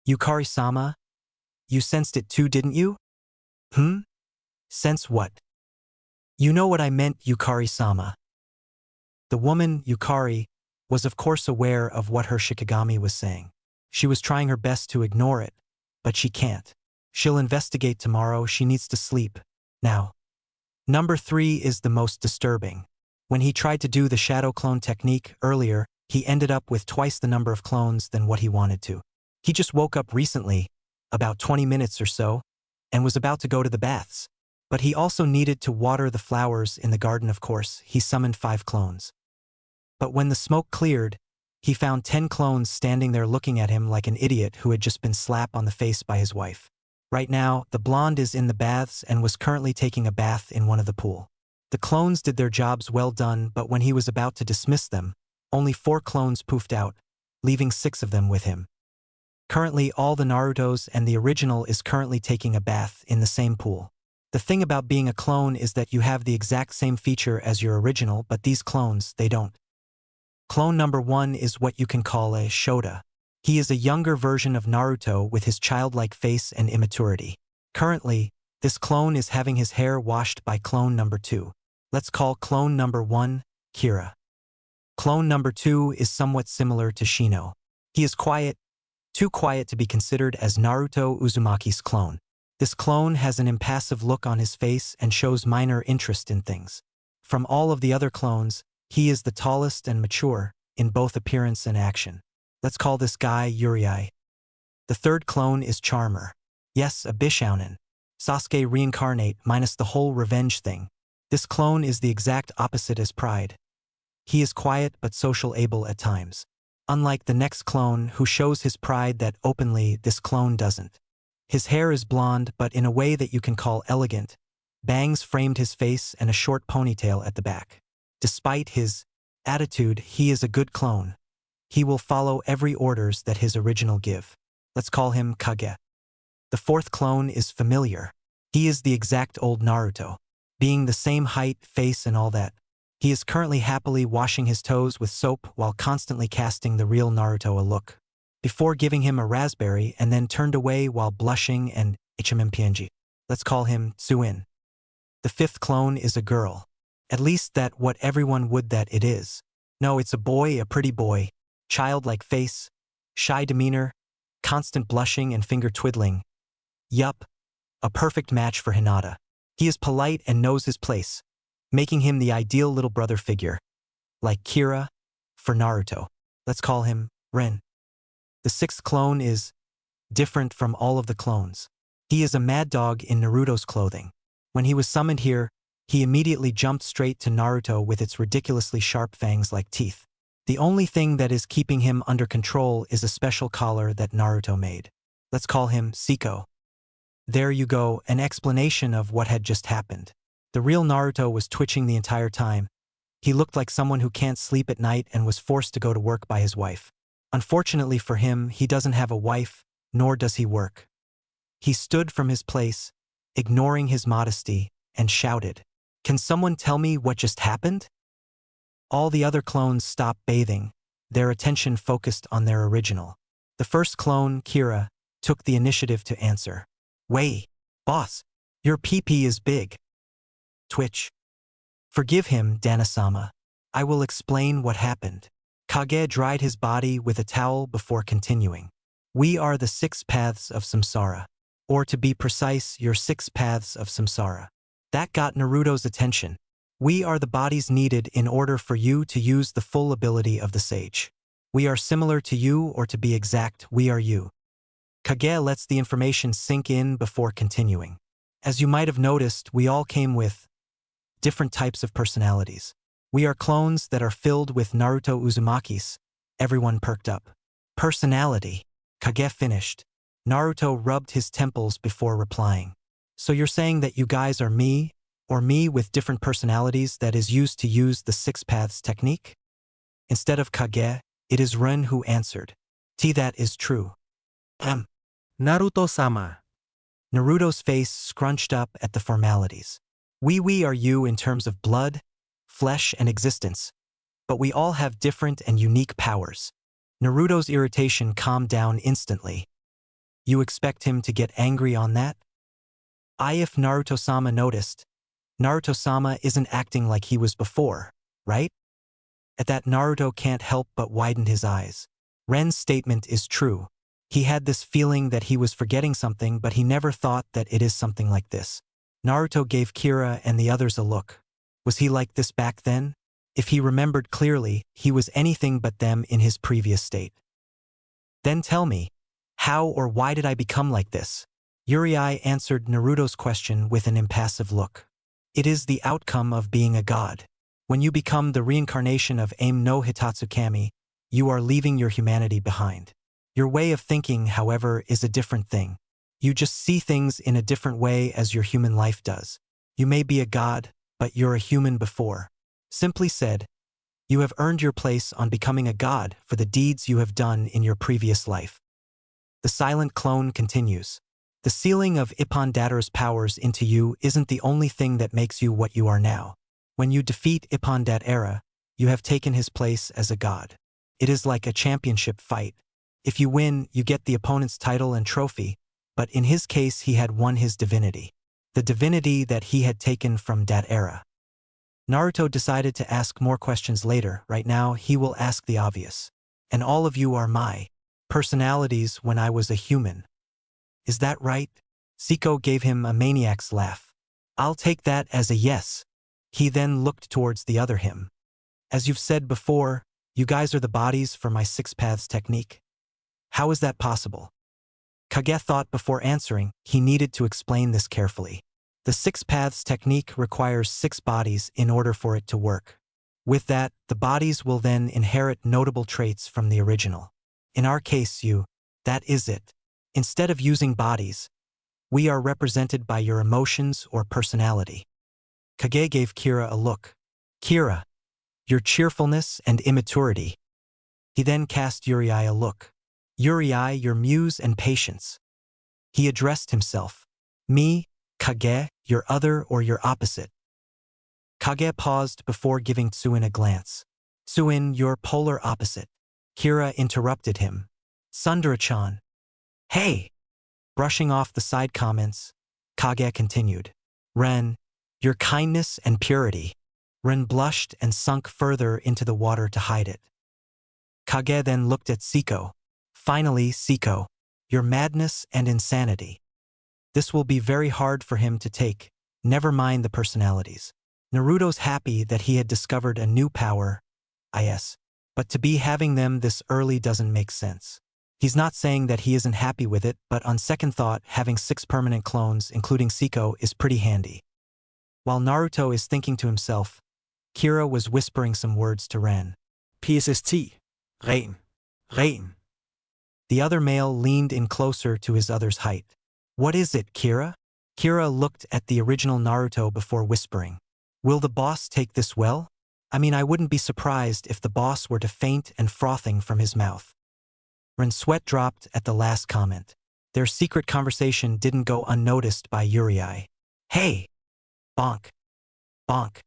Yukari-sama? You sensed it too, didn't you? Sense what? You know what I meant, Yukari-sama. The woman, Yukari, was of course aware of what her Shikigami was saying. She was trying her best to ignore it, but she can't. She'll investigate tomorrow. She needs to sleep. Now. Number 3 is the most disturbing. When he tried to do the shadow clone technique earlier, he ended up with twice the number of clones than what he wanted to. He just woke up recently, about 20 minutes or so, and was about to go to the baths. But he also needed to water the flowers in the garden. Of course, he summoned 5 clones. But when the smoke cleared, he found 10 clones standing there looking at him like an idiot who had just been slapped on the face by his wife. Right now, the blonde is in the baths and was currently taking a bath in one of the pool. The clones did their jobs well done, but when he was about to dismiss them, only 4 clones poofed out, leaving 6 of them with him. Currently, all the Narutos and the original is currently taking a bath in the same pool. The thing about being a clone is that you have the exact same feature as your original, but these clones, they don't. Clone number 1 is what you can call a Shota. He is a younger version of Naruto with his childlike face and immaturity. Currently, this clone is having his hair washed by clone number 2. Let's call clone number 1, Kira. Clone number 2 is somewhat similar to Shino. He is quiet, too quiet to be considered as Naruto Uzumaki's clone. This clone has an impassive look on his face and shows minor interest in things. From all of the other clones, he is the tallest and mature, in both appearance and action. Let's call this guy Uriai. The third clone is Charmer. Yes, a Bishounen. Sasuke reincarnate minus the whole revenge thing. This clone is the exact opposite as Pride. He is quiet but social able at times. Unlike the next clone who shows his pride that openly, this clone doesn't. His hair is blonde but in a way that you can call elegant. Bangs framed his face and a short ponytail at the back. Despite his attitude, he is a good clone. He will follow every orders that his original give. Let's call him Kage. The fourth clone is Familiar. He is the exact old Naruto, being the same height, face and all that. He is currently happily washing his toes with soap while constantly casting the real Naruto a look, before giving him a raspberry and then turned away while blushing and HMMPNG. Let's call him Tsuin. The fifth clone is a girl. At least that what everyone would that it is. No, it's a boy, a pretty boy. Childlike face, shy demeanor, constant blushing and finger twiddling. Yup, a perfect match for Hinata. He is polite and knows his place, making him the ideal little brother figure. Like Kira, for Naruto. Let's call him Ren. The sixth clone is different from all of the clones. He is a mad dog in Naruto's clothing. When he was summoned here, he immediately jumped straight to Naruto with its ridiculously sharp fangs like teeth. The only thing that is keeping him under control is a special collar that Naruto made. Let's call him Siko. There you go, an explanation of what had just happened. The real Naruto was twitching the entire time. He looked like someone who can't sleep at night and was forced to go to work by his wife. Unfortunately for him, he doesn't have a wife, nor does he work. He stood from his place, ignoring his modesty, and shouted, "Can someone tell me what just happened?" All the other clones stopped bathing, their attention focused on their original. The first clone, Kira, took the initiative to answer. "Wait, boss, your pee-pee is big." Twitch. "Forgive him, Danasama. I will explain what happened." Kage dried his body with a towel before continuing. "We are the 6 paths of samsara. Or to be precise, your 6 paths of samsara." That got Naruto's attention. "We are the bodies needed in order for you to use the full ability of the sage. We are similar to you, or to be exact, we are you." Kage lets the information sink in before continuing. "As you might have noticed, we all came with different types of personalities. We are clones that are filled with Naruto Uzumaki's." Everyone perked up. "Personality," Kage finished. Naruto rubbed his temples before replying. "So you're saying that you guys are me, or me with different personalities that is used to use the 6 paths technique?" Instead of Kage, it is Ren who answered. That is true." Naruto-sama. Naruto's face scrunched up at the formalities. We are you in terms of blood, flesh and existence, but we all have different and unique powers. Naruto's irritation calmed down instantly. "You expect him to get angry on that?" If Naruto-sama noticed, Naruto-sama isn't acting like he was before, right? At that, Naruto can't help but widen his eyes. Ren's statement is true. He had this feeling that he was forgetting something, but he never thought that it is something like this. Naruto gave Kira and the others a look. Was he like this back then? If he remembered clearly, he was anything but them in his previous state. "Then tell me, How or why did I become like this? Uriai answered Naruto's question with an impassive look. It is the outcome of being a god. When you become the reincarnation of Aim no Hitatsukami, you are leaving your humanity behind. Your way of thinking, however, is a different thing. You just see things in a different way as your human life does. You may be a god, but you're a human before. Simply said, you have earned your place on becoming a god for the deeds you have done in your previous life. The silent clone continues. The sealing of Ippon Datara's powers into you isn't the only thing that makes you what you are now. When you defeat Ippon Datara, you have taken his place as a god. It is like a championship fight. If you win, you get the opponent's title and trophy, but in his case he had won his divinity. The divinity that he had taken from Datara. Naruto decided to ask more questions later. Right now, he will ask the obvious. And all of you are my personalities when I was a human. Is that right? Siko gave him a maniac's laugh. I'll take that as a yes. He then looked towards the other him. As you've said before, you guys are the bodies for my six paths technique. How is that possible? Kage thought before answering. He needed to explain this carefully. The six paths technique requires 6 bodies in order for it to work. With that, the bodies will then inherit notable traits from the original. In our case, that is it. Instead of using bodies, we are represented by your emotions or personality. Kage gave Kira a look. Kira, your cheerfulness and immaturity. He then cast Uriai a look. Uriai, your muse and patience. He addressed himself. Me, Kage, your other or your opposite. Kage paused before giving Tsuin a glance. Tsuin, your polar opposite. Kira interrupted him. Sundara-chan. Hey! Brushing off the side comments, Kage continued. Ren, your kindness and purity. Ren blushed and sunk further into the water to hide it. Kage then looked at Siko. Finally, Siko, your madness and insanity. This will be very hard for him to take, never mind the personalities. Naruto's happy that he had discovered a new power, but to be having them this early doesn't make sense. He's not saying that he isn't happy with it, but on second thought, having 6 permanent clones, including Siko, is pretty handy. While Naruto is thinking to himself, Kira was whispering some words to Ren. PSST. Ren. The other male leaned in closer to his other's height. What is it, Kira? Kira looked at the original Naruto before whispering. Will the boss take this well? I mean, I wouldn't be surprised if the boss were to faint and frothing from his mouth. Ren's sweat dropped at the last comment. Their secret conversation didn't go unnoticed by Uriai. Hey! Bonk. Bonk.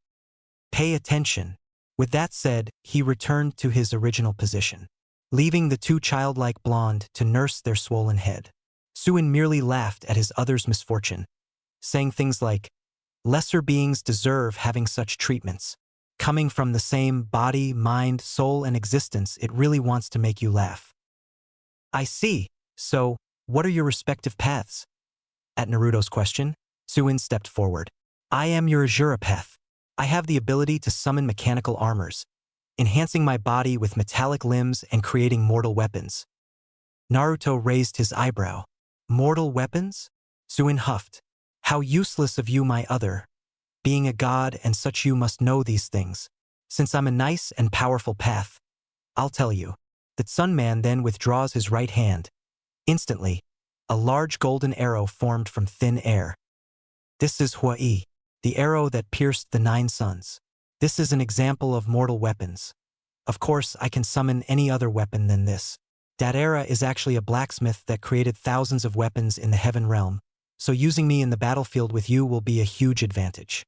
Pay attention. With that said, he returned to his original position, leaving the 2 childlike blonde to nurse their swollen head. Tsuin merely laughed at his other's misfortune, saying things like, lesser beings deserve having such treatments. Coming from the same body, mind, soul, and existence, it really wants to make you laugh. I see. So, what are your respective paths? At Naruto's question, Tsuin stepped forward. I am your Azura path. I have the ability to summon mechanical armors, enhancing my body with metallic limbs and creating mortal weapons. Naruto raised his eyebrow. Mortal weapons? Tsuin huffed. How useless of you, my other. Being a god and such, you must know these things. Since I'm a nice and powerful path, I'll tell you. The Sun Man then withdraws his right hand. Instantly, a large golden arrow formed from thin air. This is Huai, the arrow that pierced the 9 suns. This is an example of mortal weapons. Of course, I can summon any other weapon than this. Datara is actually a blacksmith that created thousands of weapons in the heaven realm, so using me in the battlefield with you will be a huge advantage.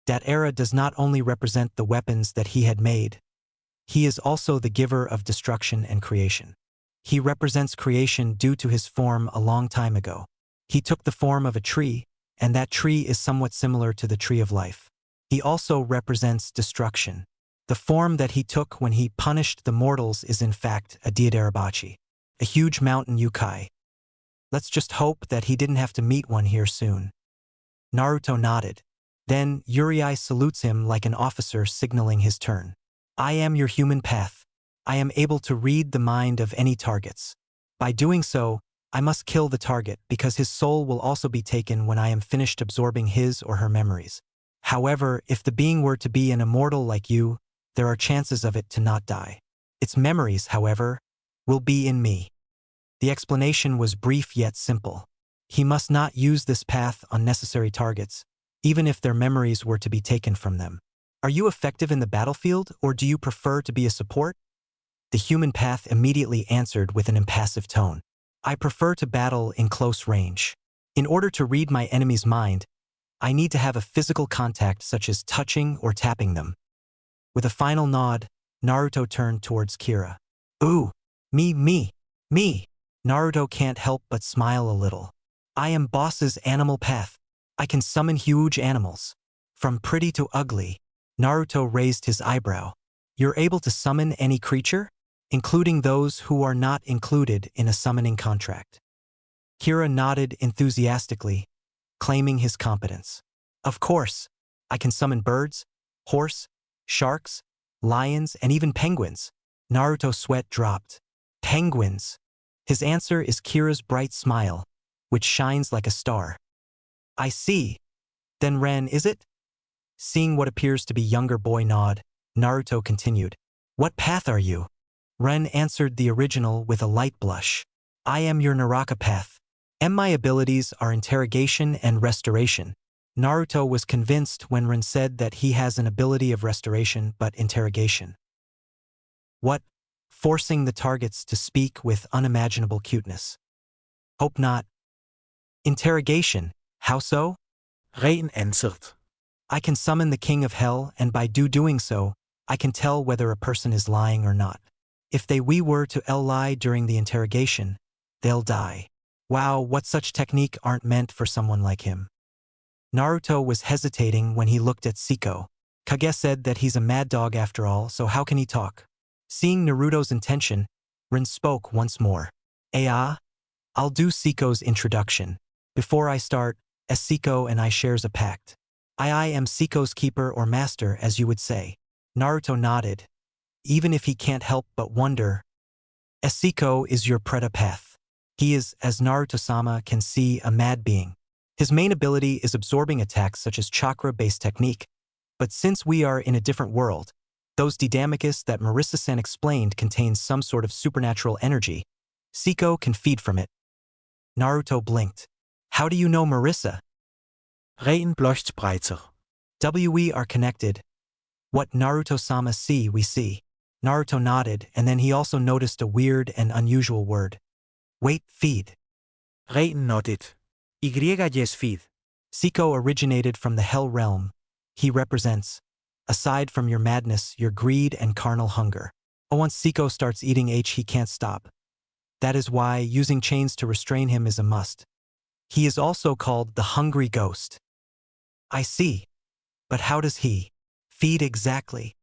Datara does not only represent the weapons that he had made, he is also the giver of destruction and creation. He represents creation due to his form a long time ago. He took the form of a tree, and that tree is somewhat similar to the tree of life. He also represents destruction. The form that he took when he punished the mortals is in fact a Diadarabachi, a huge mountain yokai. Let's just hope that he didn't have to meet one here soon. Naruto nodded. Then Uriai salutes him like an officer signaling his turn. I am your human path. I am able to read the mind of any targets. By doing so, I must kill the target because his soul will also be taken when I am finished absorbing his or her memories. However, if the being were to be an immortal like you, there are chances of it to not die. Its memories, however, will be in me. The explanation was brief yet simple. He must not use this path on necessary targets, even if their memories were to be taken from them. Are you effective in the battlefield, or do you prefer to be a support? The human path immediately answered with an impassive tone. I prefer to battle in close range. In order to read my enemy's mind, I need to have a physical contact such as touching or tapping them. With a final nod, Naruto turned towards Kira. Ooh, me. Naruto can't help but smile a little. I am boss's animal path. I can summon huge animals. From pretty to ugly. Naruto raised his eyebrow. You're able to summon any creature? Including those who are not included in a summoning contract. Kira nodded enthusiastically, claiming his competence. Of course, I can summon birds, horse, sharks, lions, and even penguins. Naruto's sweat dropped. Penguins. His answer is Kira's bright smile, which shines like a star. I see. Then Ren, is it? Seeing what appears to be younger boy nod, Naruto continued. What path are you? Ren answered the original with a light blush. I am your Naraka path. And my abilities are interrogation and restoration. Naruto was convinced when Ren said that he has an ability of restoration but interrogation. What? Forcing the targets to speak with unimaginable cuteness. Hope not. Interrogation, how so? Ren answered. I can summon the king of hell, and by doing so, I can tell whether a person is lying or not. If we were to lie during the interrogation, they'll die. Wow, what such technique aren't meant for someone like him. Naruto was hesitating when he looked at Siko. Kage said that he's a mad dog after all, so how can he talk? Seeing Naruto's intention, Rin spoke once more. I'll do Siko's introduction. Before I start, Siko and I shares a pact. I am Siko's keeper or master, as you would say. Naruto nodded. Even if he can't help but wonder. Siko is your Preta path. He is, as Naruto-sama can see, a mad being. His main ability is absorbing attacks such as chakra-based technique, but since we are in a different world, those Didamicus that Marissa-san explained contains some sort of supernatural energy. Siko can feed from it. Naruto blinked. How do you know Marissa? Ren blushed breiter. We are connected. What Naruto-sama see, we see. Naruto nodded, and then he also noticed a weird and unusual word. Wait, feed. Ren nodded. Yes, feed. Siko originated from the Hell Realm. He represents, aside from your madness, your greed and carnal hunger. Once Siko starts eating he can't stop. That is why using chains to restrain him is a must. He is also called the Hungry Ghost. I see. But how does he feed exactly?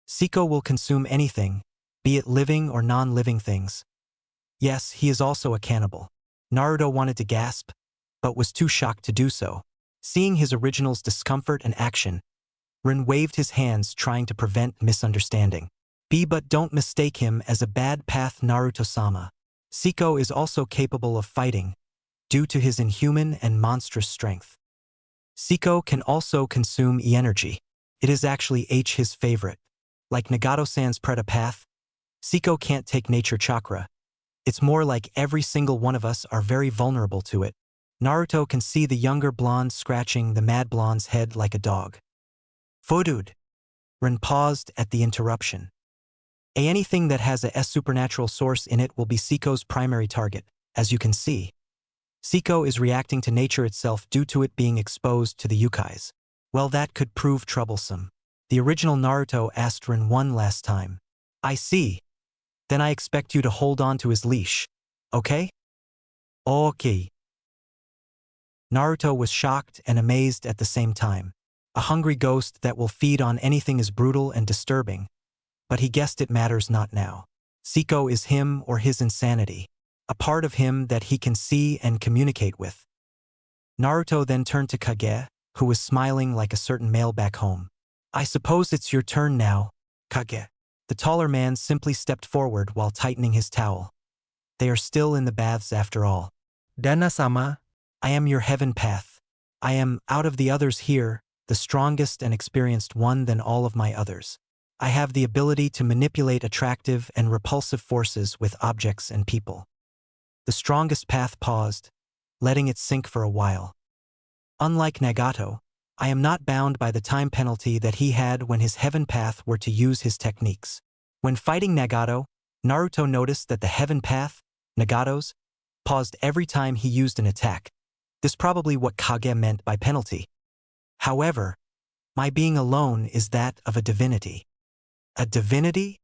Siko will consume anything, be it living or non-living things. Yes, he is also a cannibal. Naruto wanted to gasp, but was too shocked to do so. Seeing his original's discomfort and action, Rin waved his hands trying to prevent misunderstanding. But don't mistake him as a bad path Naruto-sama. Siko is also capable of fighting, due to his inhuman and monstrous strength. Siko can also consume energy. It is actually his favorite. Like Nagato-san's Preta path, Siko can't take nature chakra. It's more like every single one of us are very vulnerable to it. Naruto can see the younger blonde scratching the mad blonde's head like a dog. Fodud. Rin paused at the interruption. Anything that has a supernatural source in it will be Siko's primary target, as you can see. Siko is reacting to nature itself due to it being exposed to the yukais. Well, that could prove troublesome. The original Naruto asked Rin one last time. I see. Then I expect you to hold on to his leash. Okay? Okay. Naruto was shocked and amazed at the same time. A hungry ghost that will feed on anything is brutal and disturbing. But he guessed it matters not now. Siko is him or his insanity. A part of him that he can see and communicate with. Naruto then turned to Kage, who was smiling like a certain male back home. I suppose it's your turn now, Kage. The taller man simply stepped forward while tightening his towel. they are still in the baths after all. Dana-sama, I am your heaven path. I am, out of the others here, the strongest and experienced one than all of my others. I have the ability to manipulate attractive and repulsive forces with objects and people. The strongest path paused, letting it sink for a while. Unlike Nagato, I am not bound by the time penalty that he had when his heaven path were to use his techniques. When fighting Nagato, Naruto noticed that the heaven path, Nagato's, paused every time he used an attack. This is probably what Kage meant by penalty. However, my being alone is that of a divinity. A divinity?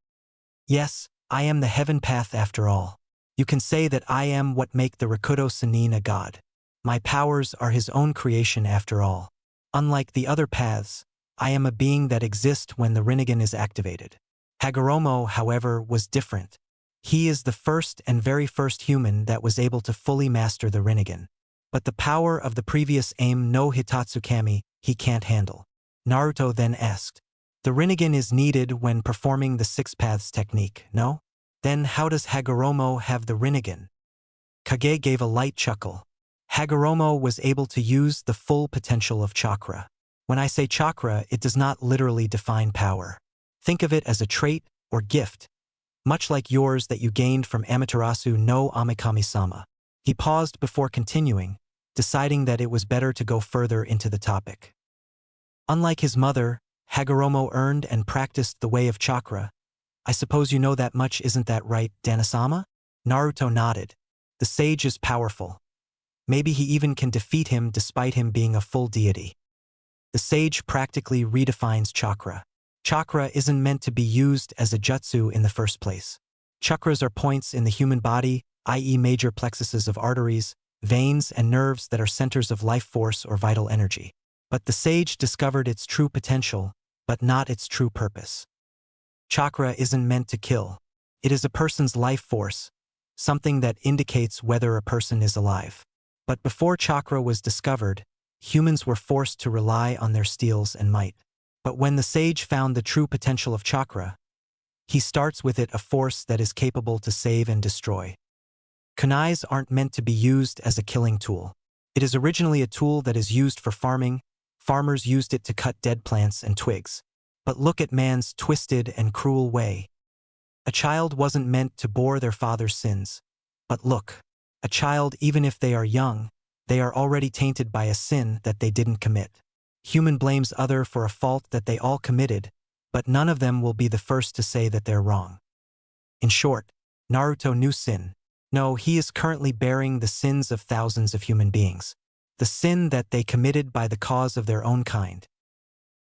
Yes, I am the heaven path after all. You can say that I am what make the Rakuto Sannin a god. My powers are his own creation after all. Unlike the other paths, I am a being that exists when the Rinnegan is activated. Hagoromo, however, was different. He is the first and very first human that was able to fully master the Rinnegan. But the power of the previous aim no Hitatsukami he can't handle. Naruto then asked, the Rinnegan is needed when performing the Six Paths technique, no? Then how does Hagoromo have the Rinnegan? Kage gave a light chuckle. Hagoromo was able to use the full potential of chakra. When I say chakra, it does not literally define power. Think of it as a trait or gift, much like yours that you gained from Amaterasu no Amikami-sama. He paused before continuing, deciding that it was better to go further into the topic. Unlike his mother, Hagoromo earned and practiced the way of chakra. I suppose you know that much, isn't that right, Dana-sama? Naruto nodded. The sage is powerful. Maybe he even can defeat him despite him being a full deity. The sage practically redefines chakra. Chakra isn't meant to be used as a jutsu in the first place. Chakras are points in the human body, i.e. major plexuses of arteries, veins, and nerves that are centers of life force or vital energy. But the sage discovered its true potential, but not its true purpose. Chakra isn't meant to kill. It is a person's life force, something that indicates whether a person is alive. But before chakra was discovered, humans were forced to rely on their steels and might. But when the sage found the true potential of chakra, he starts with it a force that is capable to save and destroy. Kunais aren't meant to be used as a killing tool. It is originally a tool that is used for farming. Farmers used it to cut dead plants and twigs. But look at man's twisted and cruel way. A child wasn't meant to bore their father's sins. But look, a child, even if they are young, they are already tainted by a sin that they didn't commit. Human blames other for a fault that they all committed, but none of them will be the first to say that they're wrong. In short, Naruto knew sin. No, he is currently bearing the sins of thousands of human beings. The sin that they committed by the cause of their own kind.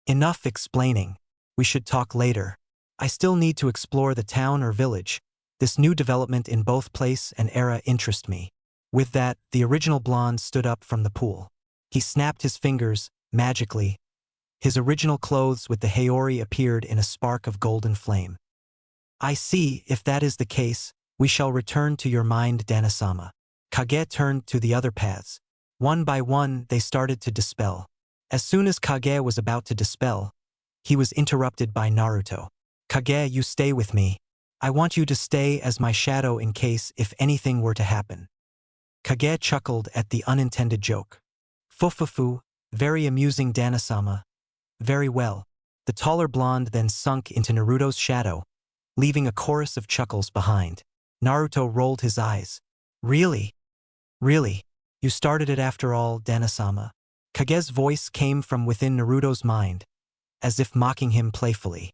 Enough explaining. We should talk later. I still need to explore the town or village. This new development in both place and era interests me. With that, the original blonde stood up from the pool. He snapped his fingers, magically. His original clothes with the Haori appeared in a spark of golden flame. I see, if that is the case, we shall return to your mind, Dana-sama. Kage turned to the other paths. One by one, they started to dispel. As soon as Kage was about to dispel, he was interrupted by Naruto. Kage, you stay with me. I want you to stay as my shadow in case if anything were to happen. Kage chuckled at the unintended joke. Fufufu, very amusing, Dana-sama. Very well. The taller blonde then sunk into Naruto's shadow, leaving a chorus of chuckles behind. Naruto rolled his eyes. Really? Really? You started it after all, Dana-sama. Kage's voice came from within Naruto's mind, as if mocking him playfully.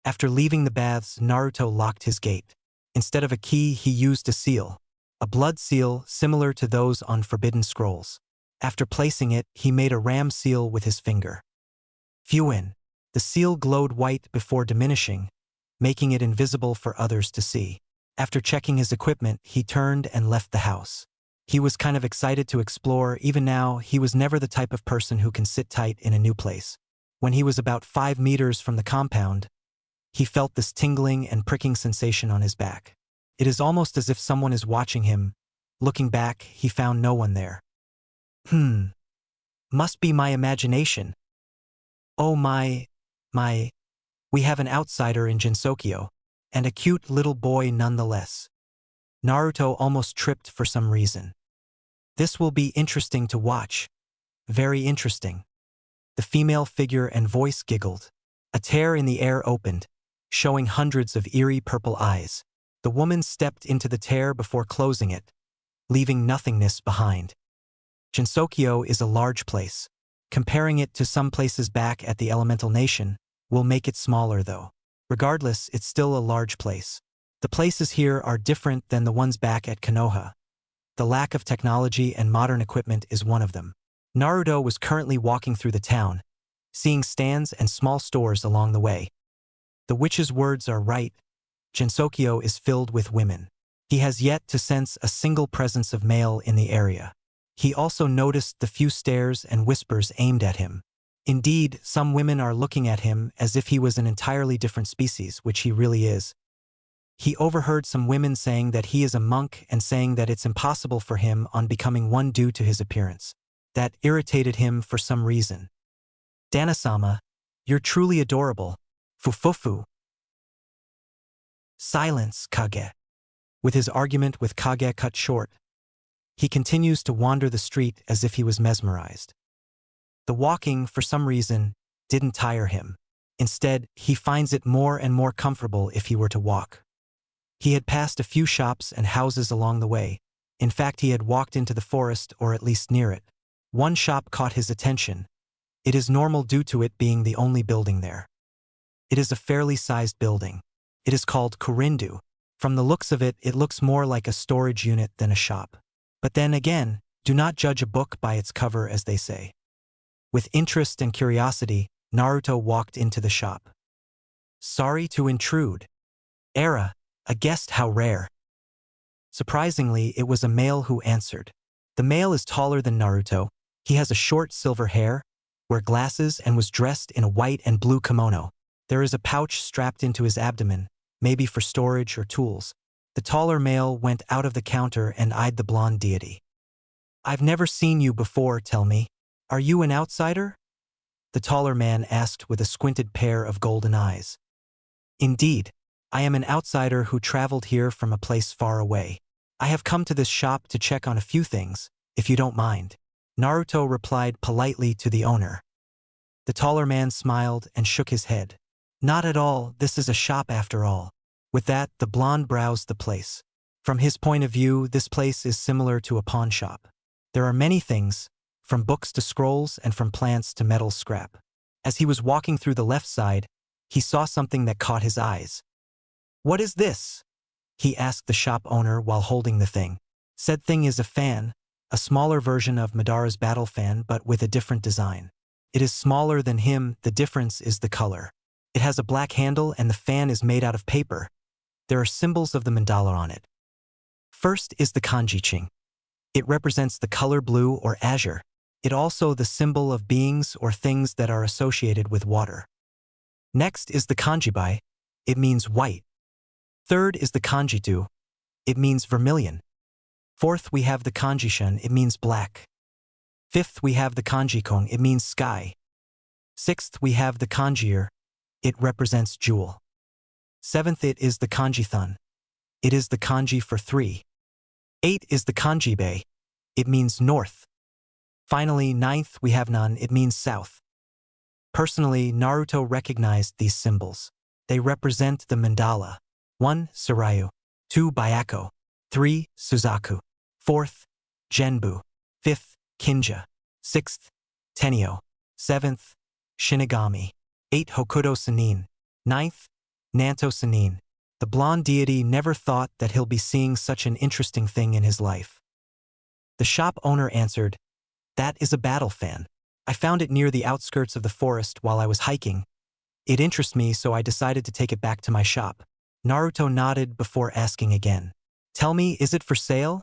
After leaving the baths, Naruto locked his gate. Instead of a key, he used a seal. A blood seal similar to those on forbidden scrolls. After placing it, he made a ram seal with his finger. Fuin. The seal glowed white before diminishing, making it invisible for others to see. After checking his equipment, he turned and left the house. He was kind of excited to explore. Even now, he was never the type of person who can sit tight in a new place. When he was about 5 meters from the compound, he felt this tingling and pricking sensation on his back. It is almost as if someone is watching him. Looking back, he found no one there. Must be my imagination. Oh my. We have an outsider in Jinsokyo, and a cute little boy nonetheless. Naruto almost tripped for some reason. This will be interesting to watch. Very interesting. The female figure and voice giggled. A tear in the air opened, showing hundreds of eerie purple eyes. The woman stepped into the tear before closing it, leaving nothingness behind. Jinsokyo is a large place. Comparing it to some places back at the Elemental Nation will make it smaller though. Regardless, it's still a large place. The places here are different than the ones back at Konoha. The lack of technology and modern equipment is one of them. Naruto was currently walking through the town, seeing stands and small stores along the way. The witch's words are right. Jinsokyo is filled with women. He has yet to sense a single presence of male in the area. He also noticed the few stares and whispers aimed at him. Indeed, some women are looking at him as if he was an entirely different species, which he really is. He overheard some women saying that he is a monk and saying that it's impossible for him on becoming one due to his appearance. That irritated him for some reason. Dana-sama, you're truly adorable. Fufufu. Silence, Kage. With his argument with Kage cut short, he continues to wander the street as if he was mesmerized. The walking, for some reason, didn't tire him. Instead, he finds it more and more comfortable if he were to walk. He had passed a few shops and houses along the way. In fact, he had walked into the forest or at least near it. One shop caught his attention. It is normal due to it being the only building there. It is a fairly sized building. It is called Korindu. From the looks of it, it looks more like a storage unit than a shop. But then again, do not judge a book by its cover, as they say. With interest and curiosity, Naruto walked into the shop. Sorry to intrude. Era, a guest how rare. Surprisingly, it was a male who answered. The male is taller than Naruto. He has a short silver hair, wear glasses, and was dressed in a white and blue kimono. There is a pouch strapped into his abdomen, maybe for storage or tools. The taller male went out of the counter and eyed the blonde deity. I've never seen you before, tell me. Are you an outsider? The taller man asked with a squinted pair of golden eyes. Indeed, I am an outsider who traveled here from a place far away. I have come to this shop to check on a few things, if you don't mind. Naruto replied politely to the owner. The taller man smiled and shook his head. Not at all, this is a shop after all. With that, the blonde browsed the place. From his point of view, this place is similar to a pawn shop. There are many things, from books to scrolls and from plants to metal scrap. As he was walking through the left side, he saw something that caught his eyes. What is this? He asked the shop owner while holding the thing. Said thing is a fan, a smaller version of Madara's battle fan but with a different design. It is smaller than him, the difference is the color. It has a black handle and the fan is made out of paper. There are symbols of the mandala on it. First is the kanji-ching. It represents the color blue or azure. It also the symbol of beings or things that are associated with water. Next is the kanji-bai. It means white. Third is the kanji-do. It means vermilion. Fourth, we have the kanji-shun. It means black. Fifth, we have the kanji-kong. It means sky. Sixth, we have the kanji-er. It represents jewel. Seventh, it is the kanji-thun. It is the kanji for 3. 8 is the kanji-bei. It means north. Finally, ninth, we have nan. It means south. Personally, Naruto recognized these symbols. They represent the mandala. 1. Surayu. 2. Byako. 3. Suzaku. 4th. Genbu. 5th. Kinja. 6th. Tenyo. 7th. Shinigami. 8. Hokuto Sanin. 9th. Nanto Sanin. The blonde deity never thought that he'll be seeing such an interesting thing in his life. The shop owner answered, That is a battle fan. I found it near the outskirts of the forest while I was hiking. It interests me, so I decided to take it back to my shop. Naruto nodded before asking again. Tell me, is it for sale?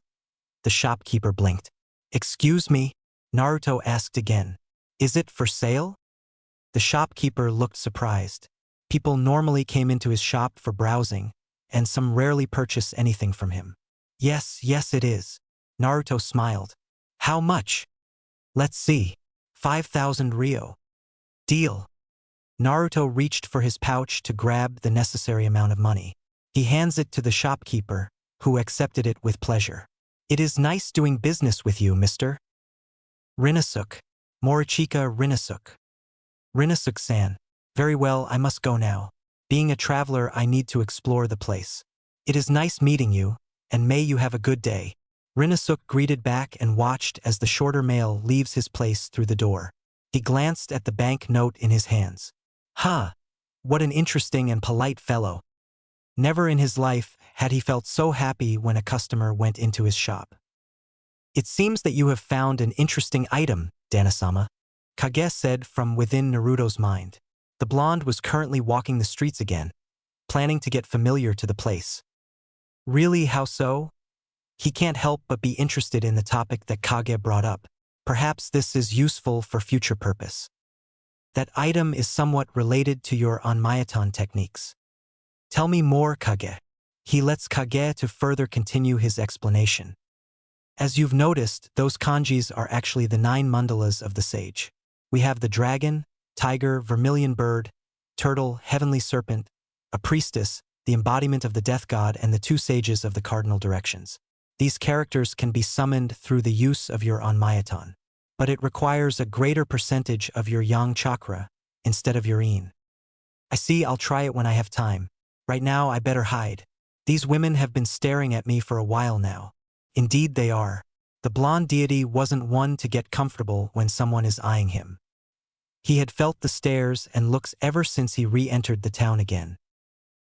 The shopkeeper blinked. Excuse me? Naruto asked again. Is it for sale? The shopkeeper looked surprised. People normally came into his shop for browsing, and some rarely purchase anything from him. Yes, it is. Naruto smiled. How much? Let's see. 5,000 ryo. Deal. Naruto reached for his pouch to grab the necessary amount of money. He hands it to the shopkeeper, who accepted it with pleasure. It is nice doing business with you, Mr. Rinasuk. Morichika Rinasuk. Rinasuk-san. Very well, I must go now. Being a traveler, I need to explore the place. It is nice meeting you, and may you have a good day. Rinasuk greeted back and watched as the shorter male leaves his place through the door. He glanced at the bank note in his hands. Ha! What an interesting and polite fellow. Never in his life had he felt so happy when a customer went into his shop. It seems that you have found an interesting item, Danasama, Kage said from within Naruto's mind. The blonde was currently walking the streets again, planning to get familiar to the place. Really, how so? He can't help but be interested in the topic that Kage brought up. Perhaps this is useful for future purpose. That item is somewhat related to your onmyoton techniques. Tell me more, Kage. He lets Kage to further continue his explanation. As you've noticed, those kanjis are actually the 9 mandalas of the sage. We have the dragon, tiger, vermilion bird, turtle, heavenly serpent, a priestess, the embodiment of the death god, and the 2 sages of the cardinal directions. These characters can be summoned through the use of your onmyoton, but it requires a greater percentage of your yang chakra instead of your yin. I see, I'll try it when I have time. Right now, I better hide. These women have been staring at me for a while now. Indeed they are. The blonde deity wasn't one to get comfortable when someone is eyeing him. He had felt the stares and looks ever since he re-entered the town again.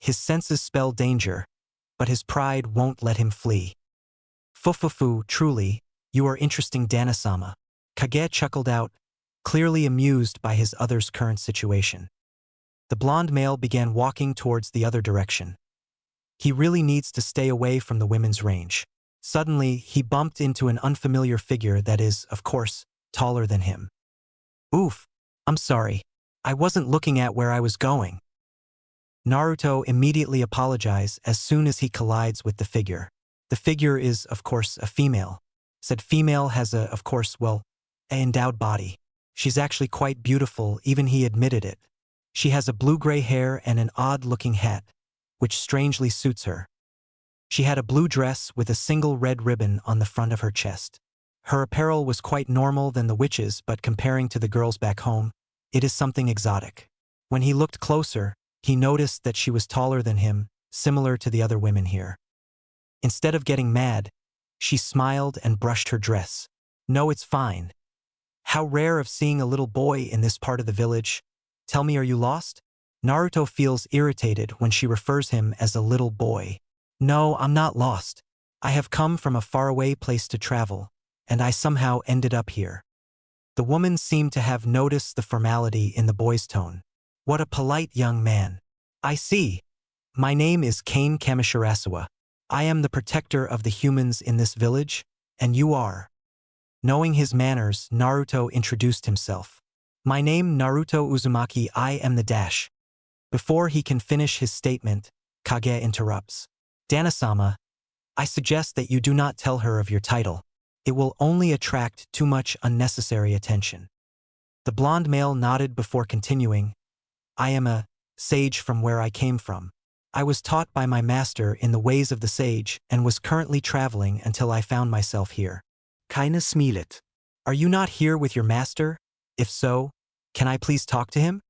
His senses spell danger, but his pride won't let him flee. Fufufu, truly, you are interesting, Danasama. Kage chuckled out, clearly amused by his other's current situation. The blonde male began walking towards the other direction. He really needs to stay away from the women's range. Suddenly, he bumped into an unfamiliar figure that is, of course, taller than him. Oof, I'm sorry. I wasn't looking at where I was going. Naruto immediately apologized as soon as he collides with the figure. The figure is, of course, a female. Said female has of course, an endowed body. She's actually quite beautiful, even he admitted it. She has a blue-gray hair and an odd-looking hat, which strangely suits her. She had a blue dress with a single red ribbon on the front of her chest. Her apparel was quite normal than the witches, but comparing to the girls back home, it is something exotic. When he looked closer, he noticed that she was taller than him, similar to the other women here. Instead of getting mad, she smiled and brushed her dress. No, it's fine. How rare of seeing a little boy in this part of the village. Tell me, are you lost? Naruto feels irritated when she refers him as a little boy. No, I'm not lost. I have come from a faraway place to travel, and I somehow ended up here. The woman seemed to have noticed the formality in the boy's tone. What a polite young man. I see. My name is Kane Kamishirasawa. I am the protector of the humans in this village, and you are. Knowing his manners, Naruto introduced himself. My name Naruto Uzumaki, I am the dash. Before he can finish his statement, Kage interrupts. Danasama, I suggest that you do not tell her of your title. It will only attract too much unnecessary attention. The blonde male nodded before continuing. I am a sage from where I came from. I was taught by my master in the ways of the sage and was currently traveling until I found myself here. Keine smilet. Are you not here with your master? If so, can I please talk to him?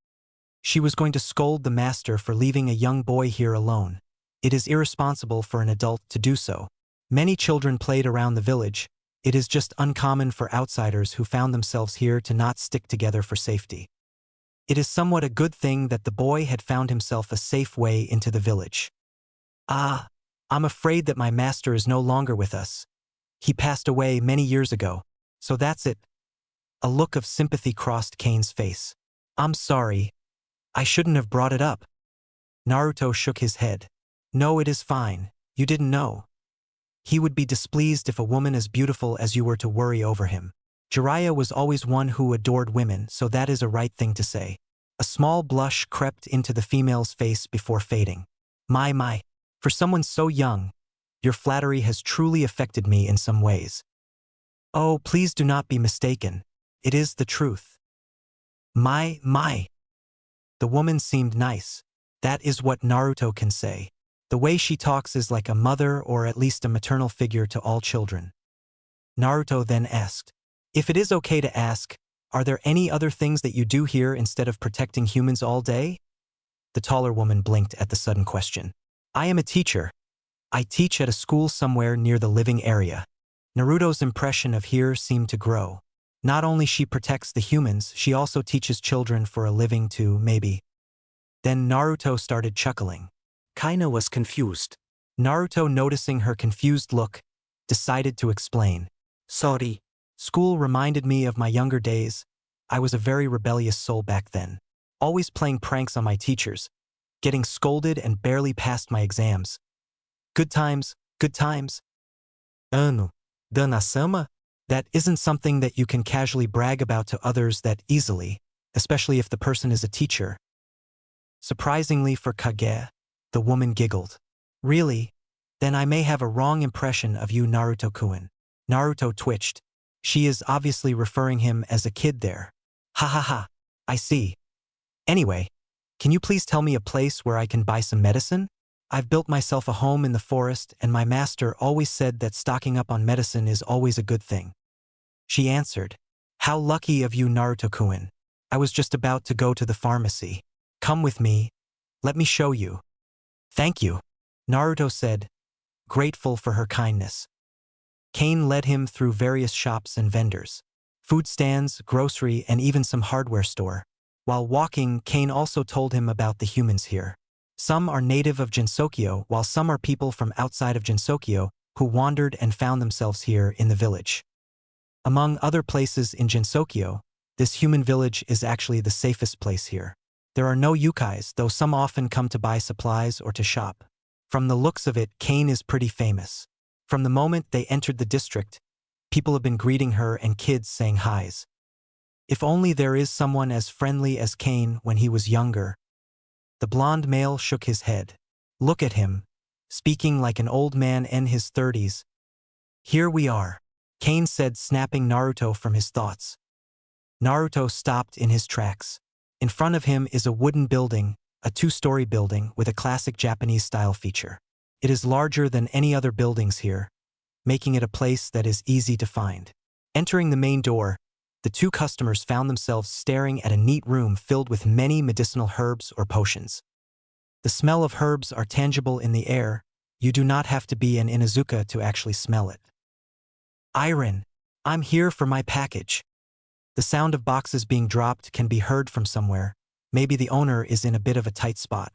She was going to scold the master for leaving a young boy here alone. It is irresponsible for an adult to do so. Many children played around the village. It is just uncommon for outsiders who found themselves here to not stick together for safety. It is somewhat a good thing that the boy had found himself a safe way into the village. Ah, I'm afraid that my master is no longer with us. He passed away many years ago, so that's it. A look of sympathy crossed Kane's face. I'm sorry. I shouldn't have brought it up. Naruto shook his head. No, it is fine. You didn't know. He would be displeased if a woman as beautiful as you were to worry over him. Jiraiya was always one who adored women, so that is a right thing to say. A small blush crept into the female's face before fading. My, for someone so young, your flattery has truly affected me in some ways. Oh, please do not be mistaken. It is the truth. My. The woman seemed nice. That is what Naruto can say. The The way she talks is like a mother or at least a maternal figure to all children. Naruto then asked, "If it is okay to ask, are there any other things that you do here instead of protecting humans all day?" The taller woman blinked at the sudden question. "I am a teacher. I teach at a school somewhere near the living area." Naruto's impression of here seemed to grow. Not only she protects the humans, she also teaches children for a living too, maybe. Then Naruto started chuckling. Kaina was confused. Naruto, noticing her confused look, decided to explain. Sorry. School reminded me of my younger days. I was a very rebellious soul back then. Always playing pranks on my teachers, getting scolded and barely passed my exams. Good times, good times. Ano, Dana-sama? That isn't something that you can casually brag about to others that easily, especially if the person is a teacher. Surprisingly for Kage, the woman giggled. Really? Then I may have a wrong impression of you, Naruto-kun. Naruto twitched. She is obviously referring him as a kid there. Ha ha ha. I see. Anyway, can you please tell me a place where I can buy some medicine? I've built myself a home in the forest and my master always said that stocking up on medicine is always a good thing. She answered. How lucky of you, Naruto-kun. I was just about to go to the pharmacy. Come with me. Let me show you. Thank you, Naruto said, grateful for her kindness. Kane led him through various shops and vendors, food stands, grocery, and even some hardware store. While walking, Kane also told him about the humans here. Some are native of Jinsokyo, while some are people from outside of Jinsokyo who wandered and found themselves here in the village. Among other places in Jinsokyo, this human village is actually the safest place here. There are no yukais, though some often come to buy supplies or to shop. From the looks of it, Kane is pretty famous. From the moment they entered the district, people have been greeting her and kids saying hi's. If only there is someone as friendly as Kane when he was younger. The blonde male shook his head. Look at him, speaking like an old man in his 30s. Here we are, Kane said, snapping Naruto from his thoughts. Naruto stopped in his tracks. In front of him is a wooden building, a 2-story building with a classic Japanese-style feature. It is larger than any other buildings here, making it a place that is easy to find. Entering the main door, the two customers found themselves staring at a neat room filled with many medicinal herbs or potions. The smell of herbs are tangible in the air. You do not have to be an Inuzuka to actually smell it. Iron, I'm here for my package. The sound of boxes being dropped can be heard from somewhere. Maybe the owner is in a bit of a tight spot.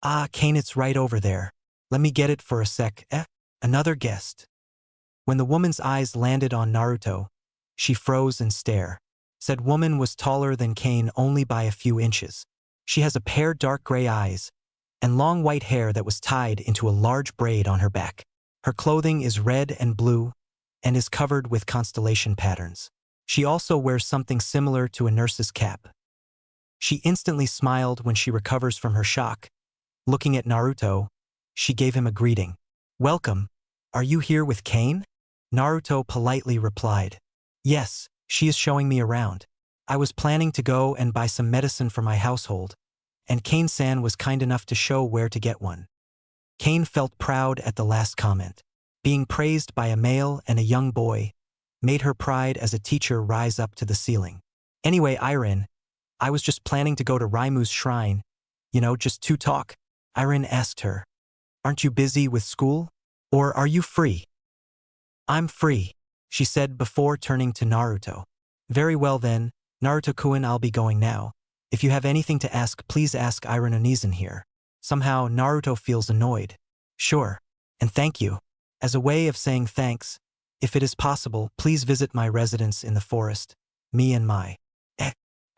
Ah, Kane, it's right over there. Let me get it for a sec. Another guest. When the woman's eyes landed on Naruto, she froze and stared. Said woman was taller than Kane only by a few inches. She has a pair of dark gray eyes and long white hair that was tied into a large braid on her back. Her clothing is red and blue and is covered with constellation patterns. She also wears something similar to a nurse's cap. She instantly smiled when she recovers from her shock. Looking at Naruto, she gave him a greeting. Welcome. Are you here with Kane? Naruto politely replied. Yes, she is showing me around. I was planning to go and buy some medicine for my household, and Kane-san was kind enough to show where to get one. Kane felt proud at the last comment. Being praised by a male and a young boy made her pride as a teacher rise up to the ceiling. Anyway, Irin, I was just planning to go to Raimu's shrine. Just to talk. Irin asked her. Aren't you busy with school? Or are you free? I'm free, she said before turning to Naruto. Very well then, Naruto-kun, I'll be going now. If you have anything to ask, please ask Irin Onizen here. Somehow, Naruto feels annoyed. Sure, and thank you. As a way of saying thanks, if it is possible, please visit my residence in the forest. Me and my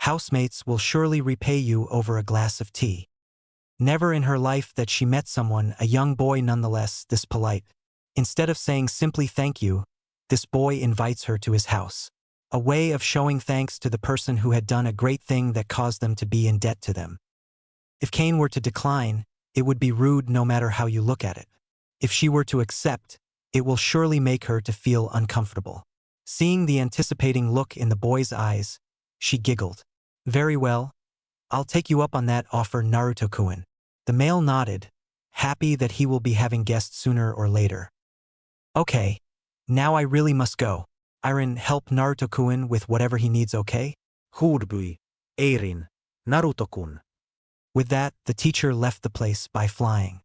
housemates will surely repay you over a glass of tea. Never in her life that she met someone, a young boy nonetheless, this polite. Instead of saying simply thank you, this boy invites her to his house. A way of showing thanks to the person who had done a great thing that caused them to be in debt to them. If Kane were to decline, it would be rude no matter how you look at it. If she were to accept, it will surely make her to feel uncomfortable. Seeing the anticipating look in the boy's eyes, she giggled. Very well. I'll take you up on that offer, Naruto-kun. The male nodded, happy that he will be having guests sooner or later. Okay, now I really must go. Iron, help Naruto-kun with whatever he needs, okay? Jūbi, Eirin, Naruto-kun. With that, the teacher left the place by flying.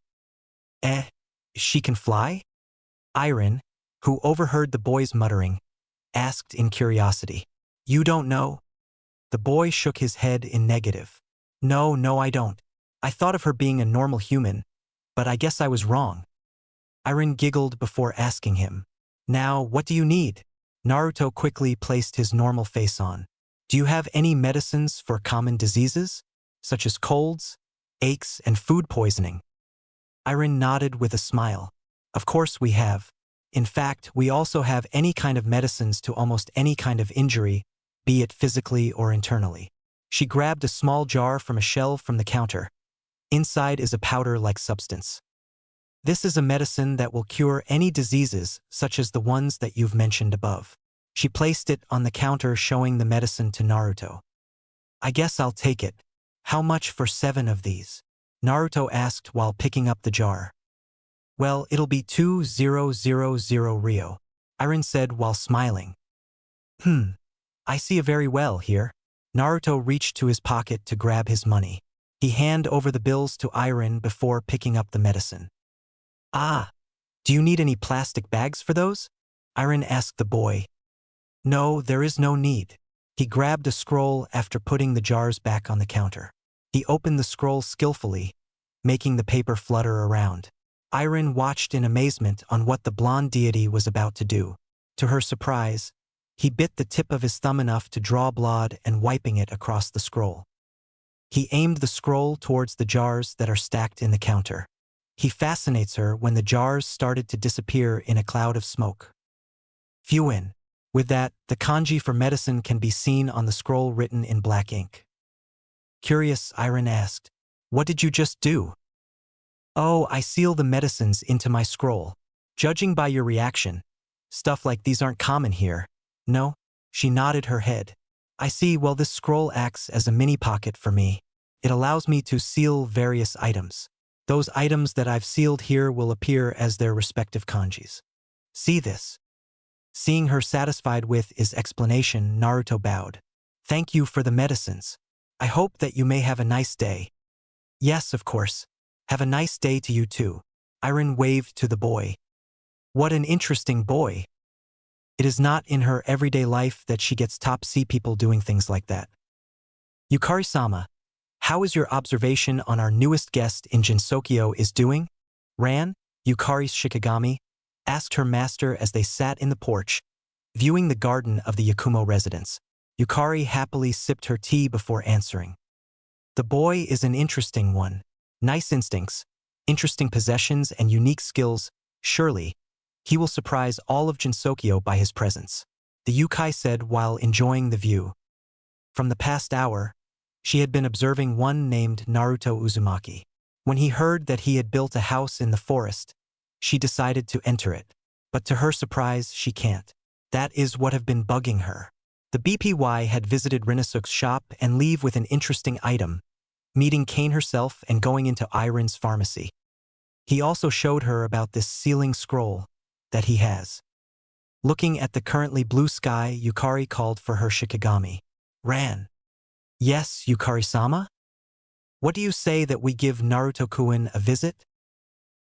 She can fly? Iron, who overheard the boy's muttering, asked in curiosity. You don't know? The boy shook his head in negative. No, I don't. I thought of her being a normal human, but I guess I was wrong. Iron giggled before asking him. Now, what do you need? Naruto quickly placed his normal face on. Do you have any medicines for common diseases, such as colds, aches, and food poisoning? Iron nodded with a smile. Of course we have. In fact, we also have any kind of medicines to almost any kind of injury, be it physically or internally. She grabbed a small jar from a shelf from the counter. Inside is a powder-like substance. This is a medicine that will cure any diseases, such as the ones that you've mentioned above. She placed it on the counter, showing the medicine to Naruto. I guess I'll take it. How much for 7 of these? Naruto asked while picking up the jar. Well, it'll be 2,000 Ryo, Iron said while smiling. I see very well here. Naruto reached to his pocket to grab his money. He handed over the bills to Iron before picking up the medicine. Do you need any plastic bags for those? Iron asked the boy. No, there is no need. He grabbed a scroll after putting the jars back on the counter. He opened the scroll skillfully, making the paper flutter around. Iron watched in amazement on what the blonde deity was about to do. To her surprise, he bit the tip of his thumb enough to draw blood and wiping it across the scroll. He aimed the scroll towards the jars that are stacked in the counter. He fascinates her when the jars started to disappear in a cloud of smoke. Fuin. With that, the kanji for medicine can be seen on the scroll written in black ink. Curious, Iron asked, what did you just do? Oh, I seal the medicines into my scroll. Judging by your reaction, stuff like these aren't common here. No? She nodded her head. I see. Well, this scroll acts as a mini pocket for me. It allows me to seal various items. Those items that I've sealed here will appear as their respective kanjis. See this? Seeing her satisfied with his explanation, Naruto bowed. Thank you for the medicines. I hope that you may have a nice day. Yes, of course. Have a nice day to you too. Iron waved to the boy. What an interesting boy. It is not in her everyday life that she gets top C people doing things like that. Yukari-sama, how is your observation on our newest guest in Jinsokyo is doing? Ran, Yukari's Shikigami, asked her master as they sat in the porch, viewing the garden of the Yakumo residence. Yukari happily sipped her tea before answering. The boy is an interesting one. Nice instincts, interesting possessions, and unique skills. Surely, he will surprise all of Jinsokyo by his presence, the Yukai said while enjoying the view. From the past hour, she had been observing one named Naruto Uzumaki. When he heard that he had built a house in the forest, she decided to enter it. But to her surprise, she can't. That is what have been bugging her. The BPY had visited Rinasuk's shop and leave with an interesting item, meeting Kane herself and going into Iron's pharmacy. He also showed her about this sealing scroll that he has. Looking at the currently blue sky, Yukari called for her Shikigami. Ran. Yes, Yukari-sama? What do you say that we give Naruto-kun a visit?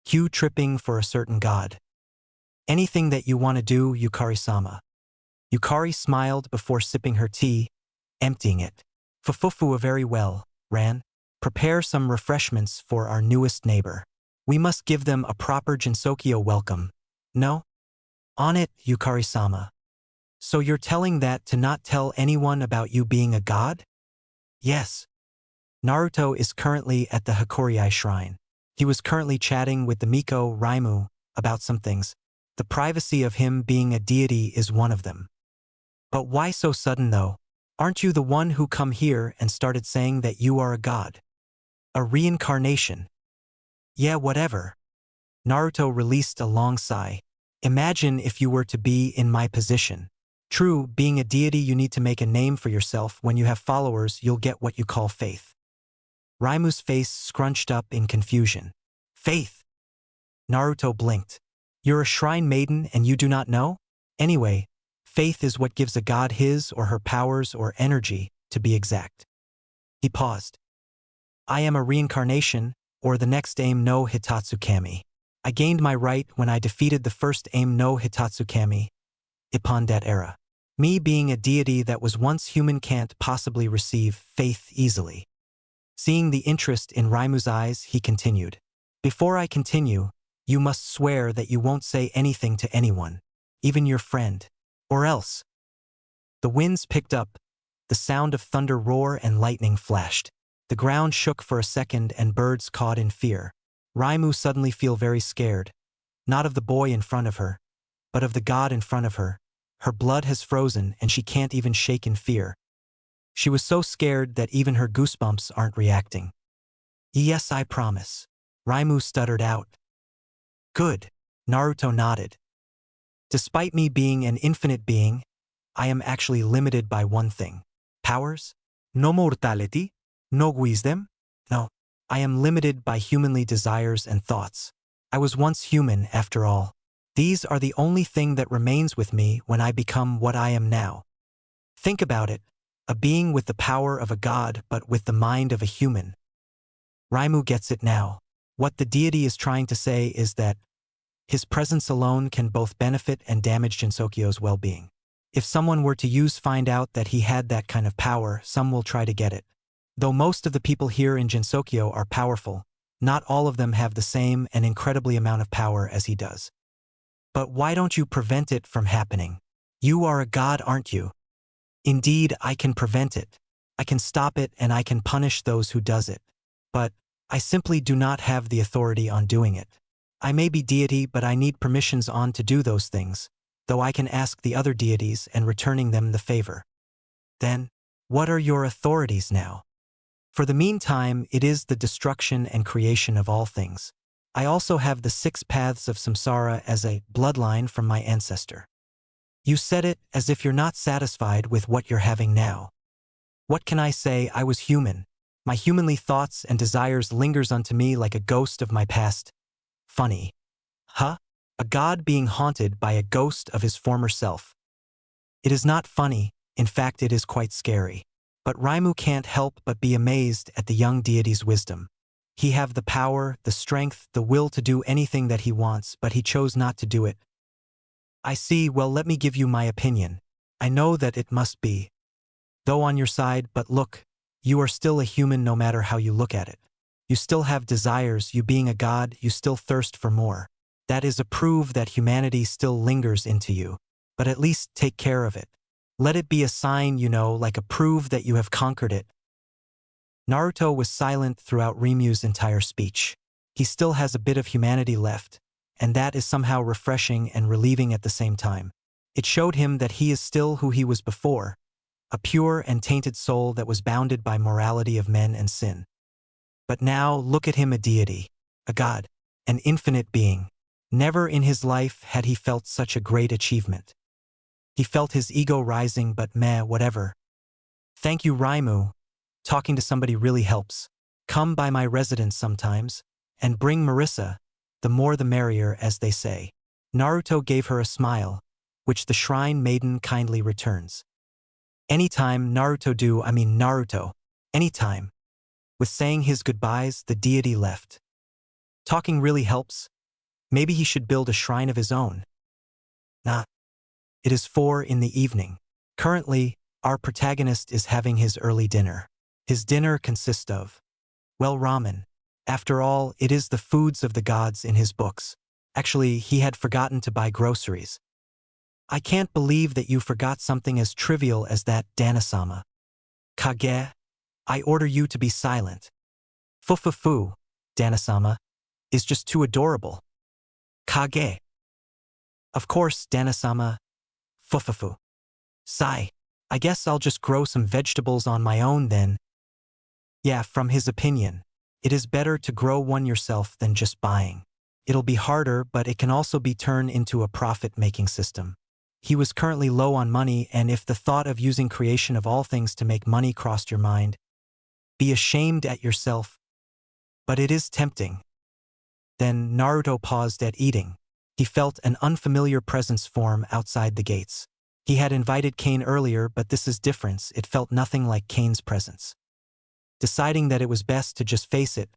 Cue tripping for a certain god. Anything that you want to do, Yukari-sama. Yukari smiled before sipping her tea, emptying it. Fufufua very well, Ran. Prepare some refreshments for our newest neighbor. We must give them a proper Jinsokyo welcome. No? On it, Yukari-sama. So you're telling that to not tell anyone about you being a god? Yes. Naruto is currently at the Hakurei shrine. He was currently chatting with the Miko Raimu about some things. The privacy of him being a deity is one of them. But why so sudden though? Aren't you the one who come here and started saying that you are a god? A reincarnation? Yeah, whatever. Naruto released a long sigh. Imagine if you were to be in my position. True, being a deity you need to make a name for yourself. When you have followers, you'll get what you call faith. Raimu's face scrunched up in confusion. Faith. Naruto blinked. You're a shrine maiden and you do not know? Anyway, faith is what gives a god his or her powers or energy, to be exact. He paused. I am a reincarnation, or the next Aim no Hitatsukami. I gained my right when I defeated the first Aim no Hitatsukami, upon that era. Me being a deity that was once human can't possibly receive faith easily. Seeing the interest in Raimu's eyes, he continued. Before I continue, you must swear that you won't say anything to anyone, even your friend, or else. The winds picked up, the sound of thunder roar and lightning flashed. The ground shook for a second and birds cawed in fear. Raimu suddenly feel very scared, not of the boy in front of her, but of the god in front of her. Her blood has frozen and she can't even shake in fear. She was so scared that even her goosebumps aren't reacting. Yes, I promise. Raimu stuttered out. Good. Naruto nodded. Despite me being an infinite being, I am actually limited by one thing. Powers? No mortality? No wisdom? No. I am limited by humanly desires and thoughts. I was once human, after all. These are the only thing that remains with me when I become what I am now. Think about it, a being with the power of a god but with the mind of a human. Raimu gets it now. What the deity is trying to say is that his presence alone can both benefit and damage Jinsokyo's well-being. If someone were to find out that he had that kind of power, some will try to get it. Though most of the people here in Jinsokyo are powerful, not all of them have the same and incredibly amount of power as he does. But why don't you prevent it from happening? You are a god, aren't you? Indeed, I can prevent it. I can stop it and I can punish those who does it. But I simply do not have the authority on doing it. I may be deity, but I need permissions on to do those things, though I can ask the other deities and returning them the favor. Then, what are your authorities now? For the meantime, it is the destruction and creation of all things. I also have the 6 paths of samsara as a bloodline from my ancestor. You said it as if you're not satisfied with what you're having now. What can I say? I was human. My humanly thoughts and desires lingers unto me like a ghost of my past. Funny. Huh? A god being haunted by a ghost of his former self. It is not funny, in fact it is quite scary. But Raimu can't help but be amazed at the young deity's wisdom. He have the power, the strength, the will to do anything that he wants, but he chose not to do it. I see, well, let me give you my opinion. I know that it must be. Though on your side, but look, you are still a human no matter how you look at it. You still have desires, you being a god, you still thirst for more. That is a proof that humanity still lingers into you. But at least take care of it. Let it be a sign, like a proof that you have conquered it. Naruto was silent throughout Rimu's entire speech. He still has a bit of humanity left, and that is somehow refreshing and relieving at the same time. It showed him that he is still who he was before, a pure and tainted soul that was bounded by morality of men and sin. But now look at him, a deity, a god, an infinite being. Never in his life had he felt such a great achievement. He felt his ego rising, but whatever. Thank you, Raimu. Talking to somebody really helps. Come by my residence sometimes, and bring Marissa, the more the merrier, as they say. Naruto gave her a smile, which the shrine maiden kindly returns. Anytime, Naruto, anytime. With saying his goodbyes, the deity left. Talking really helps. Maybe he should build a shrine of his own. Nah. It is 4 p.m. Currently, our protagonist is having his early dinner. His dinner consists of, ramen. After all, it is the foods of the gods in his books. Actually, he had forgotten to buy groceries. I can't believe that you forgot something as trivial as that, Dana-sama. Kage, I order you to be silent. Fufufu, Dana-sama, is just too adorable. Kage. Of course, Dana-sama. Fufufu. Sigh. I guess I'll just grow some vegetables on my own then. Yeah, from his opinion, it is better to grow one yourself than just buying. It'll be harder, but it can also be turned into a profit-making system. He was currently low on money, and if the thought of using creation of all things to make money crossed your mind, be ashamed at yourself. But it is tempting. Then Naruto paused at eating. He felt an unfamiliar presence form outside the gates. He had invited Kane earlier, but this is different. It felt nothing like Kane's presence. Deciding that it was best to just face it,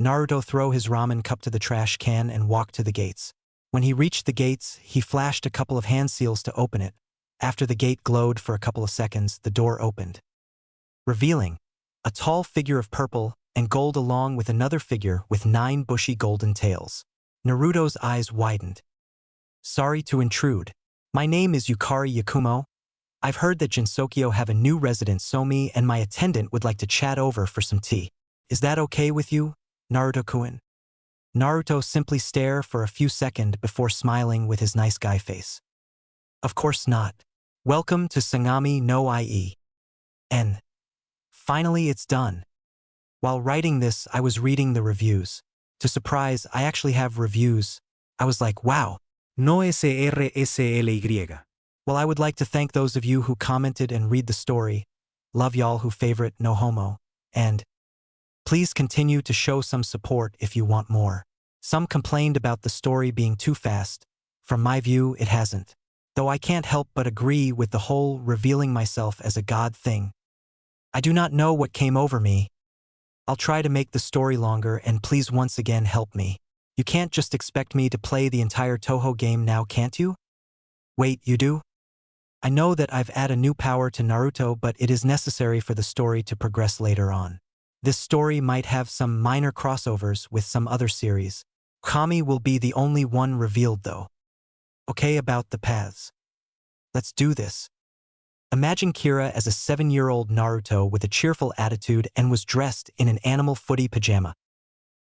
Naruto threw his ramen cup to the trash can and walked to the gates. When he reached the gates, he flashed a couple of hand seals to open it. After the gate glowed for a couple of seconds, the door opened, revealing a tall figure of purple and gold along with another figure with 9 bushy golden tails. Naruto's eyes widened. Sorry to intrude. My name is Yukari Yakumo. I've heard that Jinsokyo have a new resident, so me and my attendant would like to chat over for some tea. Is that okay with you, Naruto-kun? Naruto simply stared for a few seconds before smiling with his nice guy face. Of course not. Welcome to Sangami no IE. And finally it's done. While writing this, I was reading the reviews. To surprise, I actually have reviews. I was like, wow. No SRSLY. Well, I would like to thank those of you who commented and read the story. Love y'all who favorite No Homo. And please continue to show some support if you want more. Some complained about the story being too fast. From my view, it hasn't. Though I can't help but agree with the whole revealing myself as a god thing. I do not know what came over me. I'll try to make the story longer, and please once again help me. You can't just expect me to play the entire Toho game now, can't you? Wait, you do? I know that I've added a new power to Naruto, but it is necessary for the story to progress later on. This story might have some minor crossovers with some other series. Kami will be the only one revealed though. Okay, about the paths. Let's do this. Imagine Kira as a 7-year-old Naruto with a cheerful attitude and was dressed in an animal footy pajama.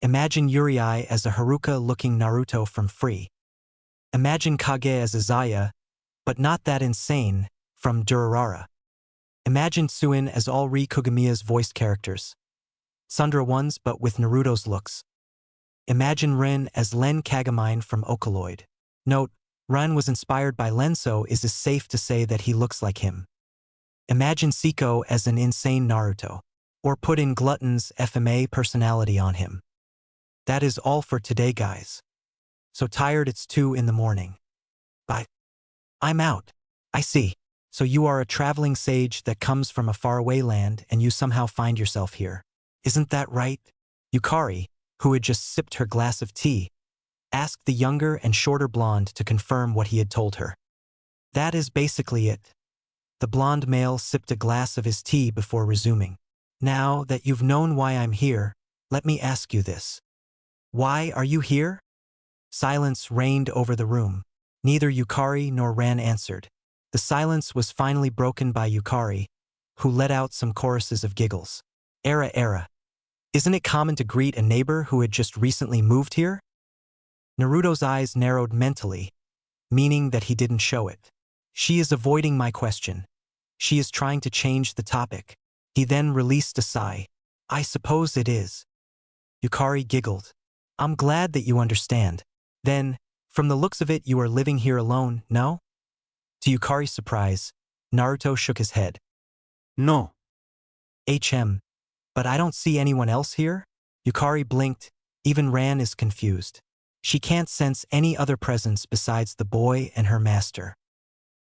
Imagine Yuri as a Haruka-looking Naruto from Free. Imagine Kage as Izaya, but not that insane, from Durarara. Imagine Tsuin as all Ri Kugamiya's voiced characters. Sundra ones, but with Naruto's looks. Imagine Rin as Len Kagami from Okaloid. Note, Ren was inspired by Len, so is it safe to say that he looks like him. Imagine Siko as an insane Naruto. Or put in Glutton's FMA personality on him. That is all for today, guys. So tired it's 2 in the morning. Bye. I'm out. I see. So you are a traveling sage that comes from a faraway land and you somehow find yourself here. Isn't that right? Yukari, who had just sipped her glass of tea, asked the younger and shorter blonde to confirm what he had told her. That is basically it. The blonde male sipped a glass of his tea before resuming. Now that you've known why I'm here, let me ask you this. Why are you here? Silence reigned over the room. Neither Yukari nor Ran answered. The silence was finally broken by Yukari, who let out some choruses of giggles. Era. Isn't it common to greet a neighbor who had just recently moved here? Naruto's eyes narrowed mentally, meaning that he didn't show it. She is avoiding my question. She is trying to change the topic. He then released a sigh. I suppose it is. Yukari giggled. I'm glad that you understand. Then, from the looks of it, you are living here alone, no? To Yukari's surprise, Naruto shook his head. No. But I don't see anyone else here? Yukari blinked. Even Ran is confused. She can't sense any other presence besides the boy and her master.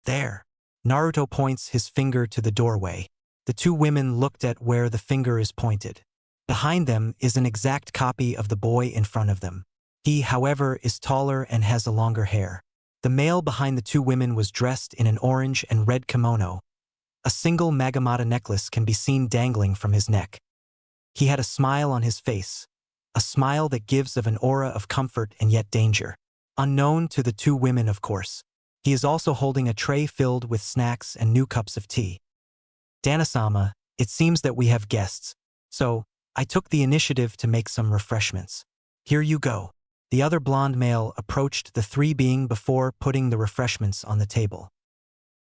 There. Naruto points his finger to the doorway. The two women looked at where the finger is pointed. Behind them is an exact copy of the boy in front of them. He, however, is taller and has a longer hair. The male behind the two women was dressed in an orange and red kimono. A single Magamata necklace can be seen dangling from his neck. He had a smile on his face, a smile that gives of an aura of comfort and yet danger. Unknown to the two women, of course. He is also holding a tray filled with snacks and new cups of tea. Danasama, it seems that we have guests, so I took the initiative to make some refreshments. Here you go. The other blonde male approached the three being before putting the refreshments on the table.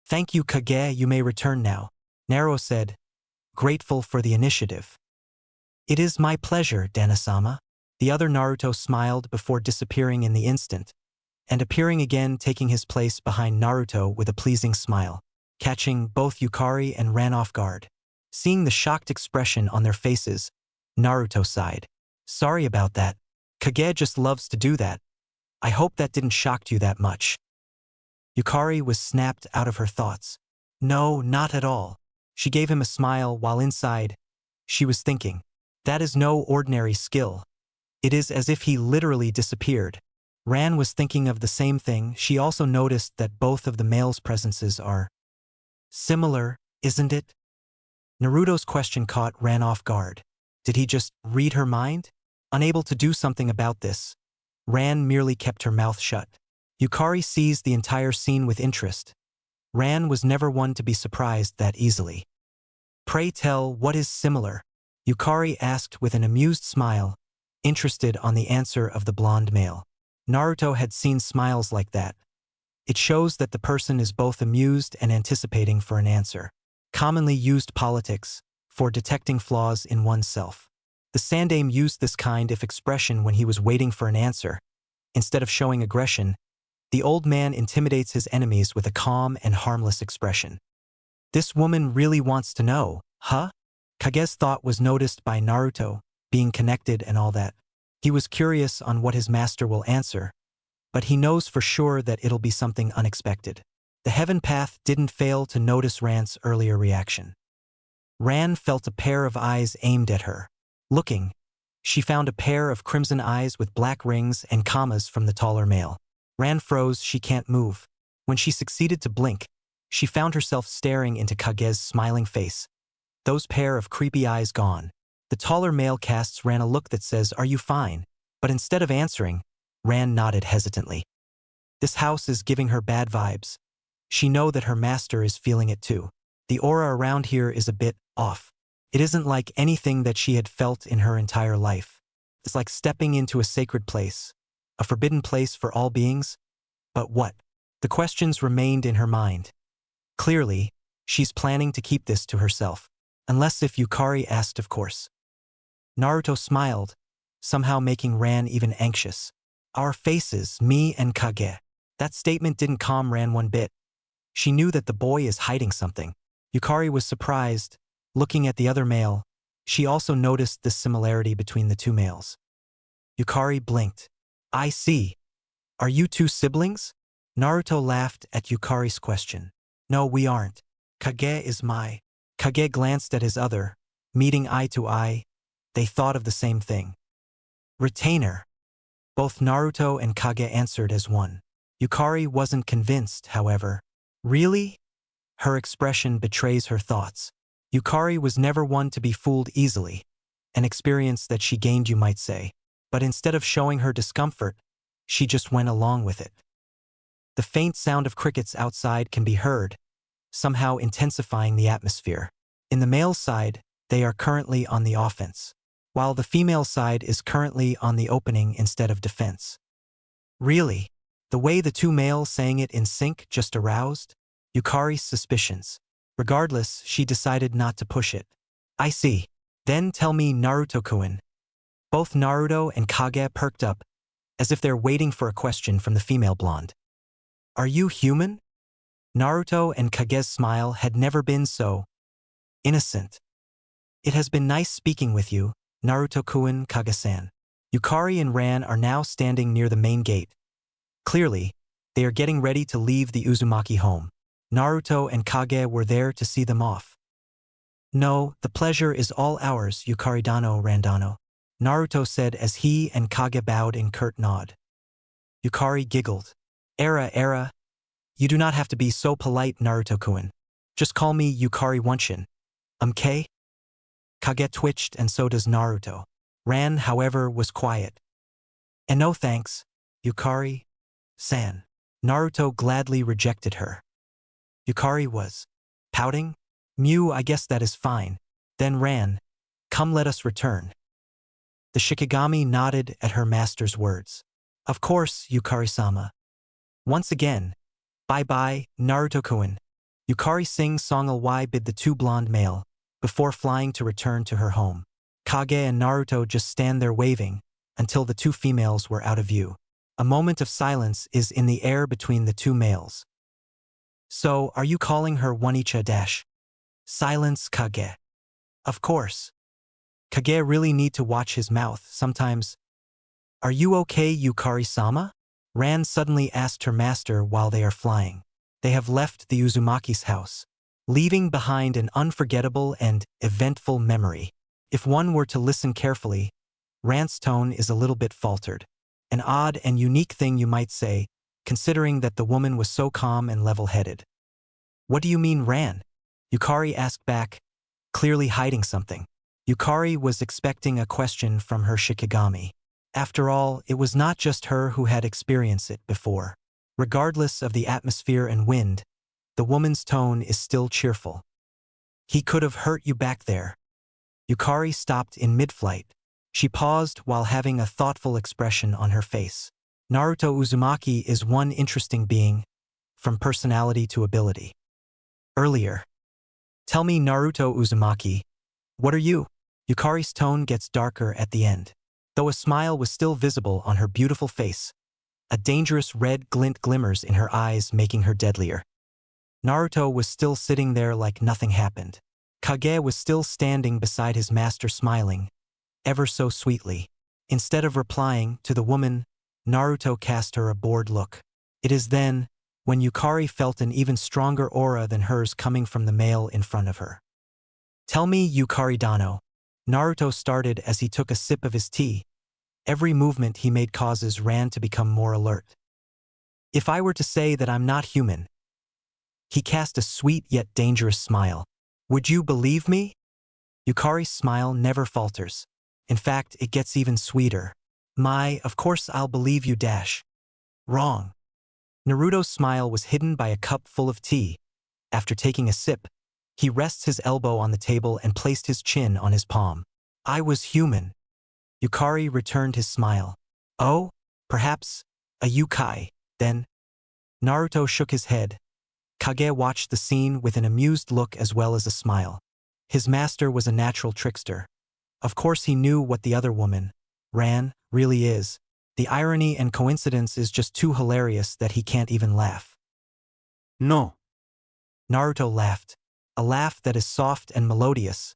Thank you, Kage, you may return now, Naro said, grateful for the initiative. It is my pleasure, Danasama. The other Naruto smiled before disappearing in the instant, and appearing again, taking his place behind Naruto with a pleasing smile, catching both Yukari and Ran off guard. Seeing the shocked expression on their faces, Naruto sighed. Sorry about that. Kage just loves to do that. I hope that didn't shock you that much. Yukari was snapped out of her thoughts. No, not at all. She gave him a smile while inside, she was thinking, that is no ordinary skill. It is as if he literally disappeared. Ran was thinking of the same thing. She also noticed that both of the males' presences are similar, isn't it? Naruto's question caught Ran off guard. Did he just read her mind? Unable to do something about this, Ran merely kept her mouth shut. Yukari seized the entire scene with interest. Ran was never one to be surprised that easily. Pray tell, what is similar? Yukari asked with an amused smile, interested on the answer of the blonde male. Naruto had seen smiles like that. It shows that the person is both amused and anticipating for an answer. Commonly used politics, for detecting flaws in oneself. The Sandaime used this kind of expression when he was waiting for an answer. Instead of showing aggression, the old man intimidates his enemies with a calm and harmless expression. This woman really wants to know, huh? Kage's thought was noticed by Naruto, being connected and all that. He was curious on what his master will answer, but he knows for sure that it'll be something unexpected. The Heaven Path didn't fail to notice Ran's earlier reaction. Ran felt a pair of eyes aimed at her. Looking, she found a pair of crimson eyes with black rings and commas from the taller male. Ran froze, she can't move. When she succeeded to blink, she found herself staring into Kage's smiling face. Those pair of creepy eyes gone. The taller male casts Ran a look that says, "Are you fine?" But instead of answering, Ran nodded hesitantly. This house is giving her bad vibes. She knows that her master is feeling it too. The aura around here is a bit off. It isn't like anything that she had felt in her entire life. It's like stepping into a sacred place, a forbidden place for all beings. But what? The questions remained in her mind. Clearly, she's planning to keep this to herself. Unless if Yukari asked, of course. Naruto smiled, somehow making Ran even anxious. Our faces, me and Kage. That statement didn't calm Ran one bit. She knew that the boy is hiding something. Yukari was surprised. Looking at the other male, she also noticed the similarity between the two males. Yukari blinked. I see. Are you two siblings? Naruto laughed at Yukari's question. No, we aren't. Kage is my. Kage glanced at his other, meeting eye to eye. They thought of the same thing. Retainer. Both Naruto and Kage answered as one. Yukari wasn't convinced, however. Really? Her expression betrays her thoughts. Yukari was never one to be fooled easily. An experience that she gained, you might say. But instead of showing her discomfort, she just went along with it. The faint sound of crickets outside can be heard, somehow intensifying the atmosphere. In the male side, they are currently on the offense, while the female side is currently on the opening instead of defense. Really? The way the two males sang it in sync just aroused Yukari's suspicions. Regardless, she decided not to push it. I see. Then tell me, Naruto-kun. Both Naruto and Kage perked up, as if they're waiting for a question from the female blonde. Are you human? Naruto and Kage's smile had never been so innocent. It has been nice speaking with you, Naruto-kun, Kage-san. Yukari and Ran are now standing near the main gate. Clearly, they are getting ready to leave the Uzumaki home. Naruto and Kage were there to see them off. No, the pleasure is all ours, Yukari-dano, Randano. Naruto said as he and Kage bowed in curt nod. Yukari giggled. Era. You do not have to be so polite, Naruto-kun. Just call me Yukari Wunshin. Kage? Kage twitched and so does Naruto. Ran, however, was quiet. And no thanks, Yukari-san. Naruto gladly rejected her. Yukari was pouting. Mew, I guess that is fine. Then Ran, come let us return. The Shikigami nodded at her master's words. Of course, Yukari-sama. Once again, bye-bye, Naruto-kun. Yukari sing-songal bid the two blonde male, before flying to return to her home. Kage and Naruto just stand there waving, until the two females were out of view. A moment of silence is in the air between the two males. So, are you calling her Wanicha dash? Silence, Kage. Of course. Kage really need to watch his mouth sometimes. Are you okay, Yukari-sama? Ran suddenly asked her master while they are flying. They have left the Uzumaki's house, leaving behind an unforgettable and eventful memory. If one were to listen carefully, Ran's tone is a little bit faltered. An odd and unique thing, you might say, considering that the woman was so calm and level-headed. What do you mean, Ran? Yukari asked back, clearly hiding something. Yukari was expecting a question from her Shikigami. After all, it was not just her who had experienced it before. Regardless of the atmosphere and wind, the woman's tone is still cheerful. He could have hurt you back there. Yukari stopped in mid-flight. She paused while having a thoughtful expression on her face. Naruto Uzumaki is one interesting being, from personality to ability. Earlier. Tell me, Naruto Uzumaki, what are you? Yukari's tone gets darker at the end. Though a smile was still visible on her beautiful face, a dangerous red glint glimmers in her eyes, making her deadlier. Naruto was still sitting there like nothing happened. Kage was still standing beside his master, smiling, ever so sweetly. Instead of replying to the woman, Naruto cast her a bored look. It is then, when Yukari felt an even stronger aura than hers coming from the male in front of her. Tell me, Yukari-dano. Naruto started as he took a sip of his tea. Every movement he made causes Ran to become more alert. If I were to say that I'm not human, he cast a sweet yet dangerous smile. Would you believe me? Yukari's smile never falters. In fact, it gets even sweeter. Of course I'll believe you dash. Wrong. Naruto's smile was hidden by a cup full of tea. After taking a sip, he rests his elbow on the table and placed his chin on his palm. I was human. Yukari returned his smile. Oh, perhaps a yukai, then? Naruto shook his head. Kage watched the scene with an amused look as well as a smile. His master was a natural trickster. Of course he knew what the other woman, Ran, really is. The irony and coincidence is just too hilarious that he can't even laugh. No. Naruto laughed. A laugh that is soft and melodious.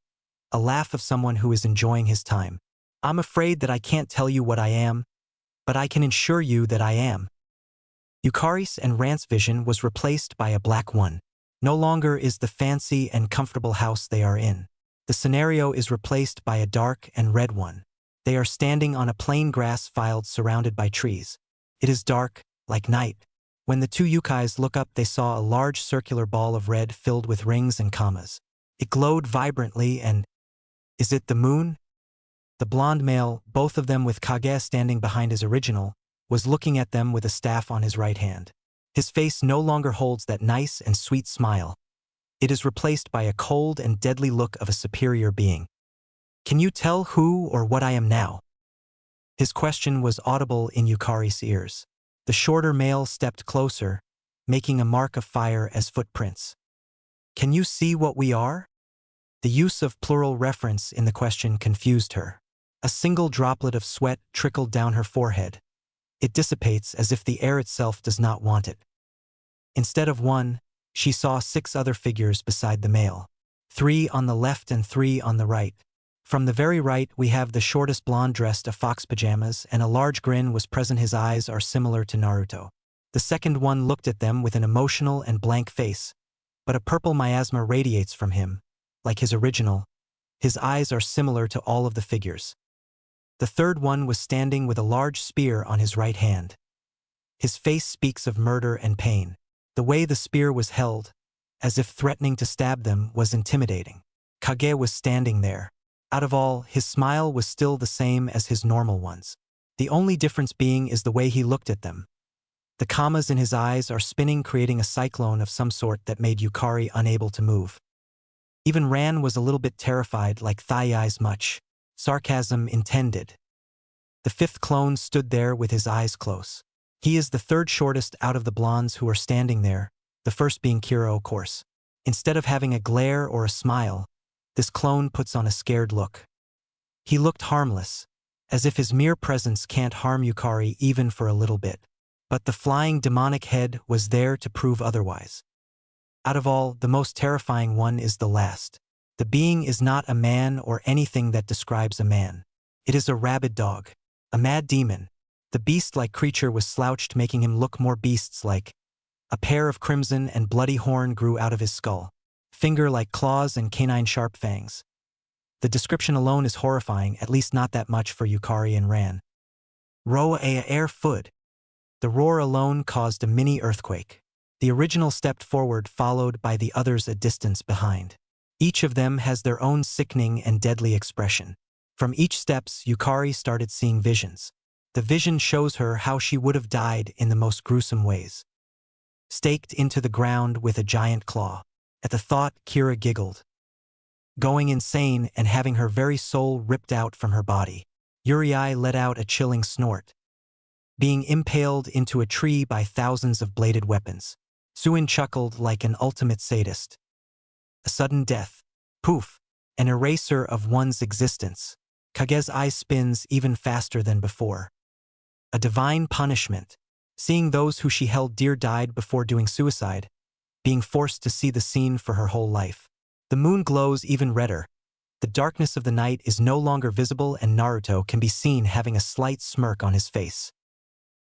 A laugh of someone who is enjoying his time. I'm afraid that I can't tell you what I am, but I can assure you that I am. Yukari's and Ran's vision was replaced by a black one. No longer is the fancy and comfortable house they are in. The scenario is replaced by a dark and red one. They are standing on a plain grass field surrounded by trees. It is dark, like night. When the two yukais look up, they saw a large circular ball of red filled with rings and commas. It glowed vibrantly and... Is it the moon? The blonde male, both of them with Kage standing behind his original, was looking at them with a staff on his right hand. His face no longer holds that nice and sweet smile. It is replaced by a cold and deadly look of a superior being. Can you tell who or what I am now? His question was audible in Yukari's ears. The shorter male stepped closer, making a mark of fire as footprints. Can you see what we are? The use of plural reference in the question confused her. A single droplet of sweat trickled down her forehead. It dissipates as if the air itself does not want it. Instead of one, she saw 6 other figures beside the male. 3 on the left and 3 on the right. From the very right, we have the shortest blonde dressed in fox pajamas, and a large grin was present. His eyes are similar to Naruto. The second one looked at them with an emotional and blank face, but a purple miasma radiates from him. Like his original, his eyes are similar to all of the figures. The third one was standing with a large spear on his right hand. His face speaks of murder and pain. The way the spear was held, as if threatening to stab them, was intimidating. Kage was standing there. Out of all, his smile was still the same as his normal ones. The only difference being is the way he looked at them. The commas in his eyes are spinning, creating a cyclone of some sort that made Yukari unable to move. Even Ran was a little bit terrified, like thigh eyes much. Sarcasm intended. The fifth clone stood there with his eyes closed. He is the third shortest out of the blondes who are standing there, the first being Kiro, of course. Instead of having a glare or a smile, this clone puts on a scared look. He looked harmless, as if his mere presence can't harm Yukari even for a little bit. But the flying demonic head was there to prove otherwise. Out of all, the most terrifying one is the last. The being is not a man or anything that describes a man. It is a rabid dog, a mad demon, The beast-like creature was slouched, making him look more beasts-like. A pair of crimson and bloody horn grew out of his skull, finger-like claws and canine-sharp fangs. The description alone is horrifying, at least not that much for Yukari and Ran. Roa air foot. The roar alone caused a mini earthquake. The original stepped forward, followed by the others a distance behind. Each of them has their own sickening and deadly expression. From each steps, Yukari started seeing visions. The vision shows her how she would have died in the most gruesome ways. Staked into the ground with a giant claw. At the thought, Kira giggled. Going insane and having her very soul ripped out from her body. Yuri let out a chilling snort. Being impaled into a tree by thousands of bladed weapons. Suin chuckled like an ultimate sadist. A sudden death. Poof. An eraser of one's existence. Kage's eye spins even faster than before. A divine punishment. Seeing those who she held dear died before doing suicide. Being forced to see the scene for her whole life. The moon glows even redder. The darkness of the night is no longer visible and Naruto can be seen having a slight smirk on his face.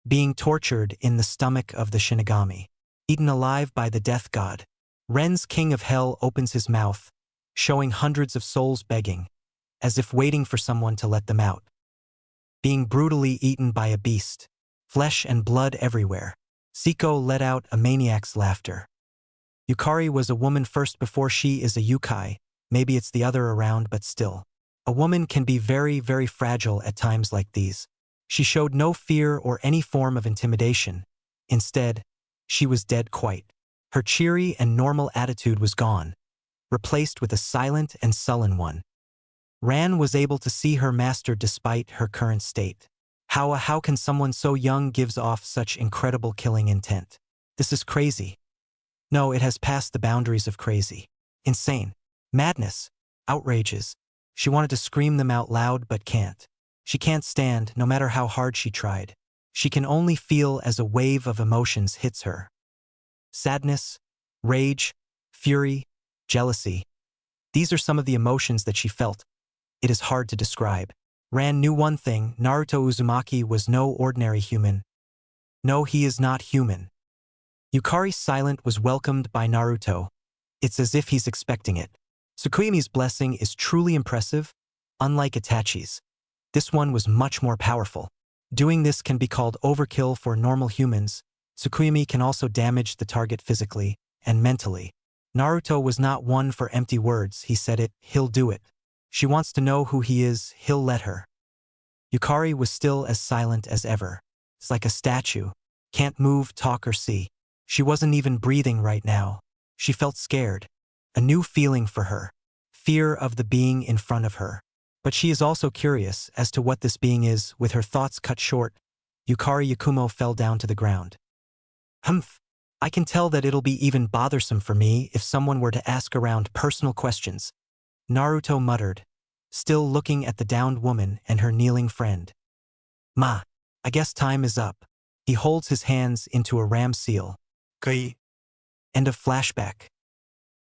Being tortured in the stomach of the Shinigami. Eaten alive by the death god. Ren's king of hell opens his mouth, showing hundreds of souls begging, as if waiting for someone to let them out. Being brutally eaten by a beast. Flesh and blood everywhere. Siko let out a maniac's laughter. Yukari was a woman first before she is a yukai, maybe it's the other around but still. A woman can be very, very fragile at times like these. She showed no fear or any form of intimidation. Instead, she was dead quite. Her cheery and normal attitude was gone, replaced with a silent and sullen one. Ran was able to see her master despite her current state. How can someone so young gives off such incredible killing intent? This is crazy. No, it has passed the boundaries of crazy. Insane. Madness. Outrages. She wanted to scream them out loud but can't. She can't stand, no matter how hard she tried. She can only feel as a wave of emotions hits her. Sadness, rage, fury, jealousy. These are some of the emotions that she felt. It is hard to describe. Ran knew one thing, Naruto Uzumaki was no ordinary human. No, he is not human. Yukari silent was welcomed by Naruto. It's as if he's expecting it. Tsukuyomi's blessing is truly impressive, unlike Itachi's. This one was much more powerful. Doing this can be called overkill for normal humans. Tsukuyomi can also damage the target physically and mentally. Naruto was not one for empty words, he said it, he'll do it. She wants to know who he is, he'll let her. Yukari was still as silent as ever. It's like a statue. Can't move, talk or see. She wasn't even breathing right now. She felt scared. A new feeling for her. Fear of the being in front of her. But she is also curious as to what this being is. With her thoughts cut short, Yukari Yakumo fell down to the ground. Humph. I can tell that it'll be even bothersome for me if someone were to ask around personal questions. Naruto muttered, still looking at the downed woman and her kneeling friend. Ma, I guess time is up. He holds his hands into a ram seal. Kai. End of flashback.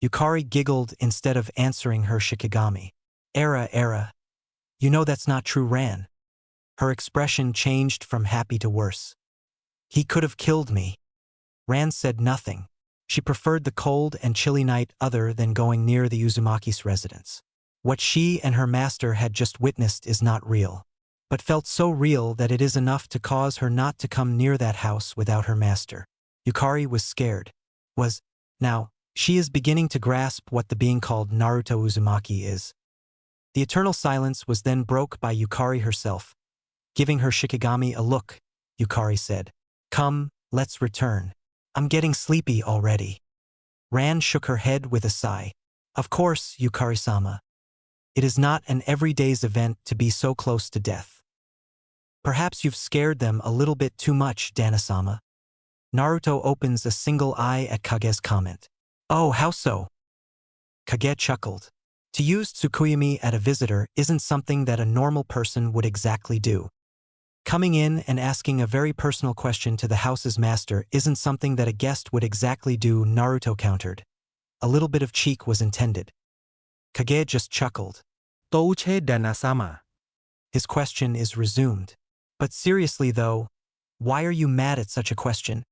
Yukari giggled instead of answering her Shikigami. Era. You know that's not true, Ran. Her expression changed from happy to worse. He could have killed me. Ran said nothing. She preferred the cold and chilly night other than going near the Uzumaki's residence. What she and her master had just witnessed is not real, but felt so real that it is enough to cause her not to come near that house without her master. Yukari was scared. Now, she is beginning to grasp what the being called Naruto Uzumaki is. The eternal silence was then broke by Yukari herself. Giving her Shikigami a look, Yukari said, "Come, let's return. I'm getting sleepy already." Ran shook her head with a sigh. Of course, Yukari-sama. It is not an everyday's event to be so close to death. Perhaps you've scared them a little bit too much, Dana-sama. Naruto opens a single eye at Kage's comment. Oh, how so? Kage chuckled. To use Tsukuyomi at a visitor isn't something that a normal person would exactly do. Coming in and asking a very personal question to the house's master isn't something that a guest would exactly do, Naruto countered. A little bit of cheek was intended. Kage just chuckled. Touche Dana-sama. His question is resumed. But seriously though, why are you mad at such a question?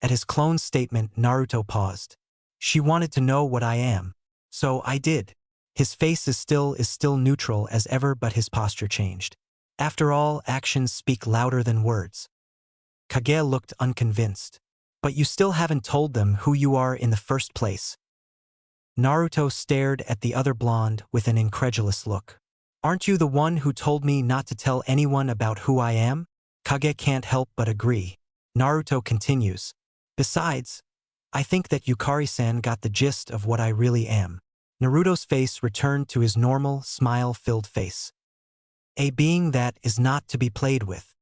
At his clone's statement, Naruto paused. She wanted to know what I am. So I did. His face is still neutral as ever, but his posture changed. After all, actions speak louder than words. Kage looked unconvinced. But you still haven't told them who you are in the first place. Naruto stared at the other blonde with an incredulous look. Aren't you the one who told me not to tell anyone about who I am? Kage can't help but agree. Naruto continues. Besides, I think that Yukari-san got the gist of what I really am. Naruto's face returned to his normal, smile-filled face. A being that is not to be played with.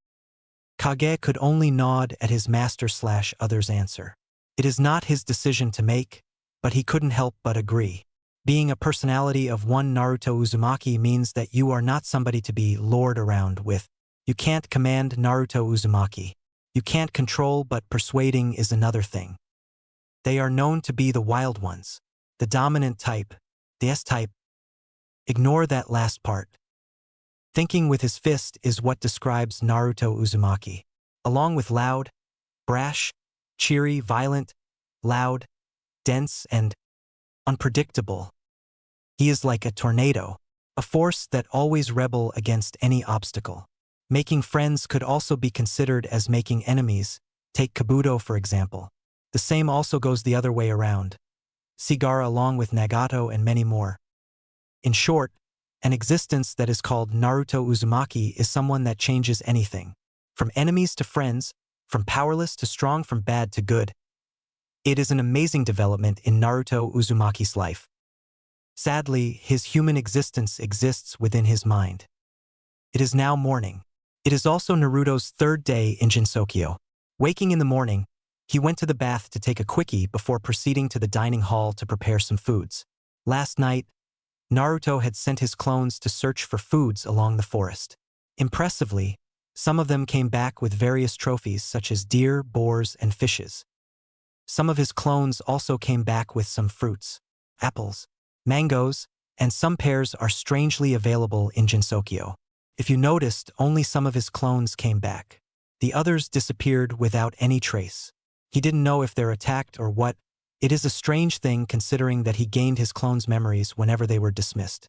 Kage could only nod at his master/other's answer. It is not his decision to make, but he couldn't help but agree. Being a personality of one Naruto Uzumaki means that you are not somebody to be lord around with. You can't command Naruto Uzumaki. You can't control, but persuading is another thing. They are known to be the wild ones, the dominant type, the S-type. Ignore that last part. Thinking with his fist is what describes Naruto Uzumaki. Along with loud, brash, cheery, violent, loud, dense, and unpredictable. He is like a tornado, a force that always rebel against any obstacle. Making friends could also be considered as making enemies. Take Kabuto, for example. The same also goes the other way around. Sigara along with Nagato and many more. In short, an existence that is called Naruto Uzumaki is someone that changes anything. From enemies to friends, from powerless to strong, from bad to good. It is an amazing development in Naruto Uzumaki's life. Sadly, his human existence exists within his mind. It is now morning. It is also Naruto's third day in Jinsokyo. Waking in the morning, he went to the bath to take a quickie before proceeding to the dining hall to prepare some foods. Last night, Naruto had sent his clones to search for foods along the forest. Impressively, some of them came back with various trophies such as deer, boars, and fishes. Some of his clones also came back with some fruits, apples, mangoes, and some pears are strangely available in Jinsokyo. If you noticed, only some of his clones came back. The others disappeared without any trace. He didn't know if they're attacked or what. It is a strange thing considering that he gained his clones' memories whenever they were dismissed.